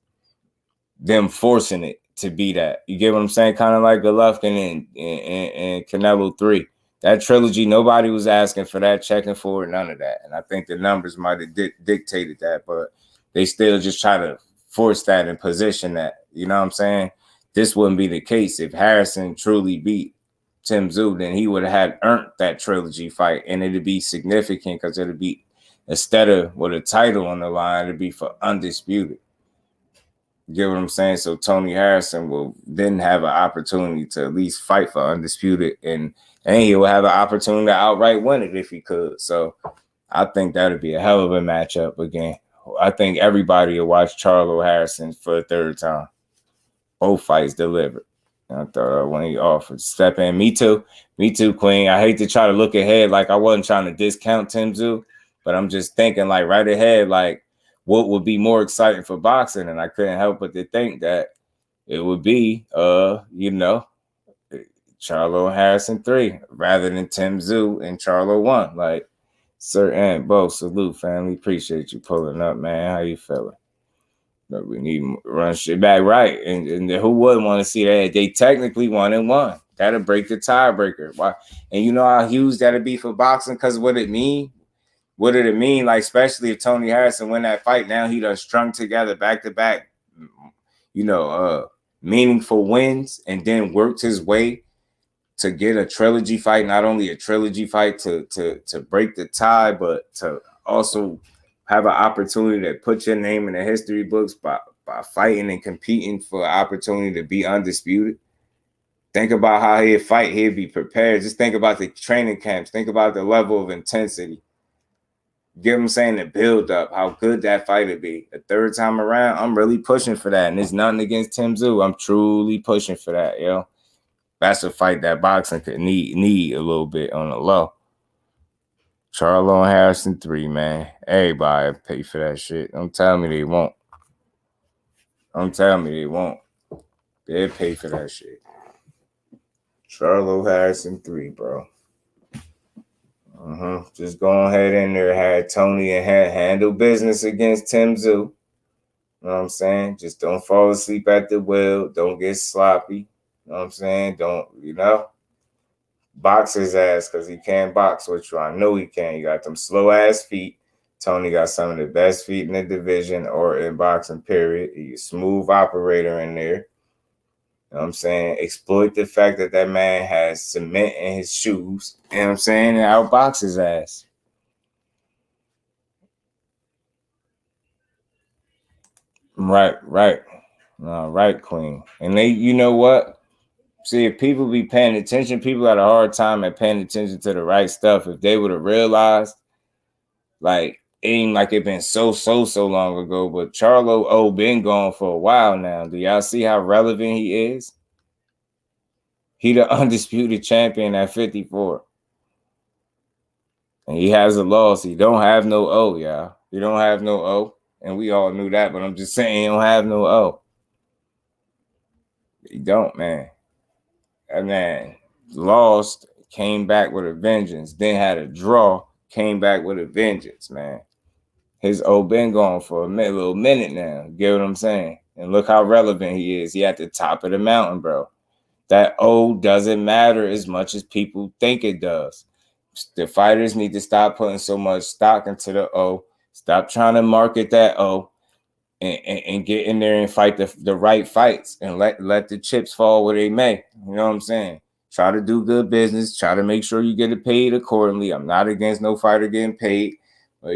them forcing it to be that. You get what I'm saying? Kind of like Golovkin and Canelo 3. That trilogy, nobody was asking for that, checking for it, none of that. And I think the numbers might have dictated that, but they still just try to force that and position that. You know what I'm saying? This wouldn't be the case. If Harrison truly beat Tim Tszyu, then he would have had earned that trilogy fight, and it'd be significant because it'd be, instead of with a title on the line, it'd be for undisputed. You get what I'm saying? So Tony Harrison will then have an opportunity to at least fight for undisputed, and he will have an opportunity to outright win it if he could. So I think that would be a hell of a matchup again. I think everybody will watch Charlo Harrison for a third time. Both fights delivered. I thought when he offered step in. Me too, Queen. I hate to try to look ahead like I wasn't trying to discount Tim Tszyu, but I'm just thinking like right ahead, like what would be more exciting for boxing, and I couldn't help but to think that it would be, Charlo Harrison 3 rather than Tim Tszyu and Charlo 1. Like, Sir and Bo, salute, family. Appreciate you pulling up, man. How you feeling? But we need to run shit back right. And who wouldn't want to see that? They technically 1-1. That'll break the tiebreaker. Why? And you know how huge that'll be for boxing? Because what it mean? What did it mean? Like, especially if Tony Harrison win that fight, now he done strung together back-to-back, meaningful wins, and then worked his way to get a trilogy fight. Not only a trilogy fight to break the tie, but to also have an opportunity to put your name in the history books by fighting and competing for an opportunity to be undisputed. Think about how he'd fight. He'd be prepared. Just think about the training camps. Think about the level of intensity. Get what I'm saying? The build up, how good that fight would be. The third time around, I'm really pushing for that. And it's nothing against Tim Tszyu. I'm truly pushing for that, yo. That's a fight that boxing could need a little bit on the low. Charlo and Harrison 3, man. Everybody pay for that shit. Don't tell me they won't. They'll pay for that shit. Charlo Harrison 3, bro. Just go ahead in there, had Tony and handle business against Tim Tszyu. You know what I'm saying? Just don't fall asleep at the wheel. Don't get sloppy. You know what I'm saying? Don't, box his ass because he can't box with you. I know he can. You got them slow ass feet. Tony got some of the best feet in the division or in boxing, period. He's a smooth operator in there. You know what I'm saying? Exploit the fact that man has cement in his shoes. You know what I'm saying? And outbox his ass. Right, Queen. And they, you know what? See, if people be paying attention, people had a hard time at paying attention to the right stuff. If they would have realized, like, it ain't like it been so long ago, but Charlo been gone for a while now. Do y'all see how relevant he is? He the undisputed champion at 54. And he has a loss. He don't have no O, y'all. He don't have no O. And we all knew that, but I'm just saying he don't have no O. He don't, man. That man lost, came back with a vengeance, then had a draw, came back with a vengeance, man. His O been gone for a little minute now. You get what I'm saying? And look how relevant he is. He at the top of the mountain, bro. That O doesn't matter as much as people think it does. The fighters need to stop putting so much stock into the O. Stop trying to market that O. And get in there and fight the right fights and let the chips fall where they may. You know what I'm saying? Try to do good business. Try to make sure you get it paid accordingly. I'm not against no fighter getting paid, but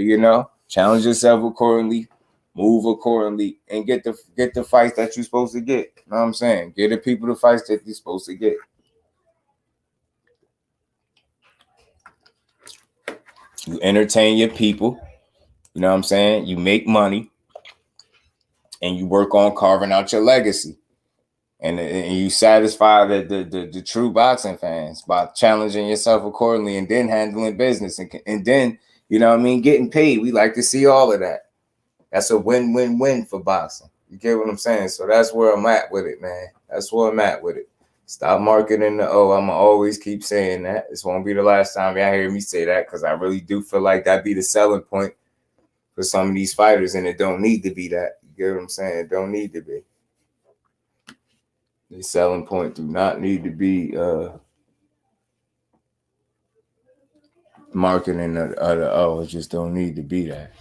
challenge yourself accordingly, move accordingly, and get the fights that you're supposed to get. You know what I'm saying? Get the people the fights that you're supposed to get. You entertain your people. You know what I'm saying? You make money. And you work on carving out your legacy, and you satisfy the true boxing fans by challenging yourself accordingly, and then handling business, and then getting paid. We like to see all of that. That's a win-win-win for boxing. You get what I'm saying? So that's where I'm at with it, man. That's where I'm at with it. Stop marketing the O. I'ma always keep saying that. This won't be the last time y'all hear me say that, because I really do feel like that be the selling point for some of these fighters, and it don't need to be that. You get what I'm saying? It don't need to be. The selling point do not need to be marketing the O. It just don't need to be that.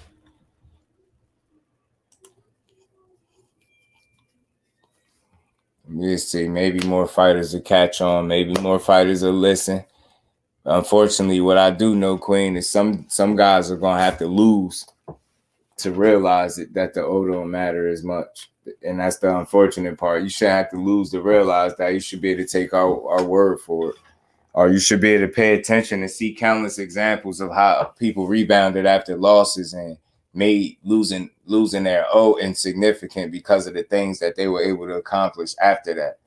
We'll see. Maybe more fighters will catch on. Maybe more fighters will listen. Unfortunately, what I do know, Queen, is some guys are gonna have to lose to realize that the O don't matter as much. And that's the unfortunate part. You shouldn't have to lose to realize that. You should be able to take our word for it. Or you should be able to pay attention and see countless examples of how people rebounded after losses and made losing their O insignificant because of the things that they were able to accomplish after that.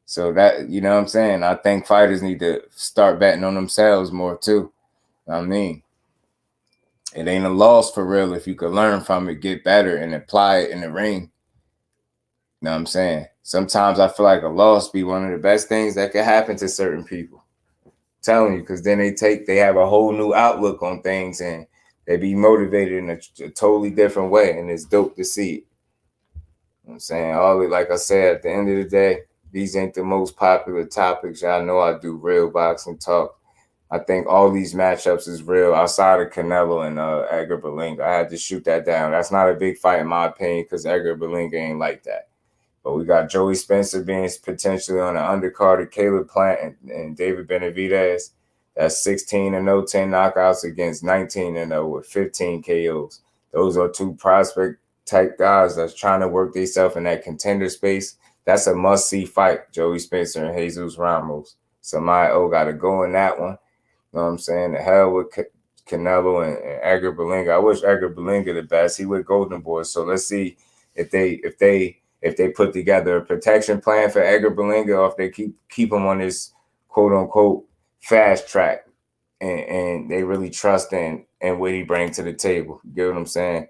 So that, you know what I'm saying? I think fighters need to start betting on themselves more too. I mean, it ain't a loss for real if you could learn from it, get better, and apply it in the ring. You know what I'm saying? Sometimes I feel like a loss be one of the best things that could happen to certain people. I'm telling you, because then they have a whole new outlook on things, and they be motivated in a totally different way, and it's dope to see it. You know what I'm saying? Like I said, at the end of the day, these ain't the most popular topics. Y'all know I do real boxing talk. I think all these matchups is real outside of Canelo and Edgar Berlanga. I had to shoot that down. That's not a big fight in my opinion, because Edgar Berlanga ain't like that. But we got Joey Spencer being potentially on the undercard of Caleb Plant and David Benavidez. That's 16-0, 10 knockouts against 19-0 with 15 KOs. Those are two prospect type guys that's trying to work themselves in that contender space. That's a must-see fight, Joey Spencer and Jesus Ramos. Somebody got to go in that one. You know what I'm saying? The hell with Canelo and Edgar Berlanga. I wish Edgar Berlanga the best. He with Golden Boy. So let's see if they put together a protection plan for Edgar Berlanga, or if they keep him on this quote unquote fast track and they really trust in what he brings to the table. You get what I'm saying?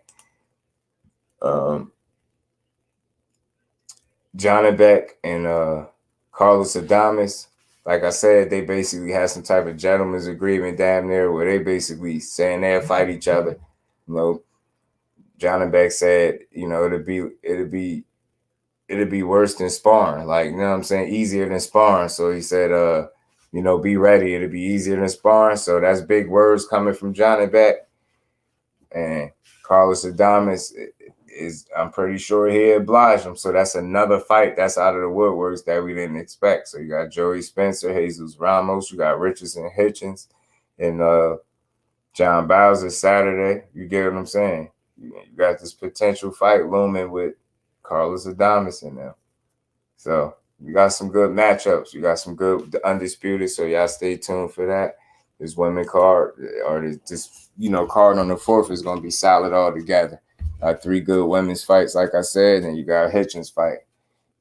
Janibek and Carlos Adames, like I said, they basically had some type of gentleman's agreement damn near where they basically saying they'll fight each other. You know, Janibek said, it'd be worse than sparring. Like, you know what I'm saying? Easier than sparring. So he said, be ready. It'll be easier than sparring. So that's big words coming from Janibek. And Carlos Adames I'm pretty sure he obliged him. So that's another fight that's out of the woodworks that we didn't expect. So you got Joey Spencer, Jesus Ramos, you got Richardson Hitchins, and John Bauza Saturday. You get what I'm saying? You got this potential fight looming with Carlos Adames in there. So you got some good matchups. You got some good undisputed. So y'all stay tuned for that. This women card or this card on the 4th is going to be solid altogether. 3 good women's fights, like I said, and you got a Hitchins fight.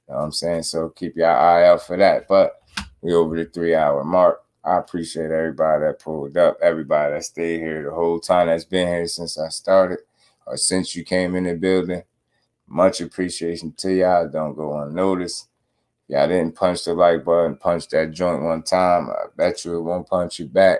You know what I'm saying? So keep your eye out for that. But we over the 3-hour mark. I appreciate everybody that pulled up, everybody that stayed here the whole time, that's been here since I started or since you came in the building. Much appreciation to y'all. Don't go unnoticed. Y'all didn't punch the like button, punch that joint one time. I bet you it won't punch you back.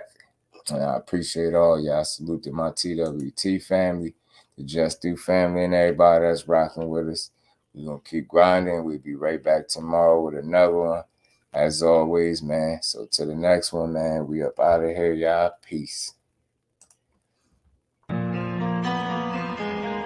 And I appreciate all y'all. Salute to my TWT family, the Just Do family, and everybody that's rocking with us. We're going to keep grinding. We'll be right back tomorrow with another one. as always, man. So to the next one, man, we up out of here, y'all. Peace.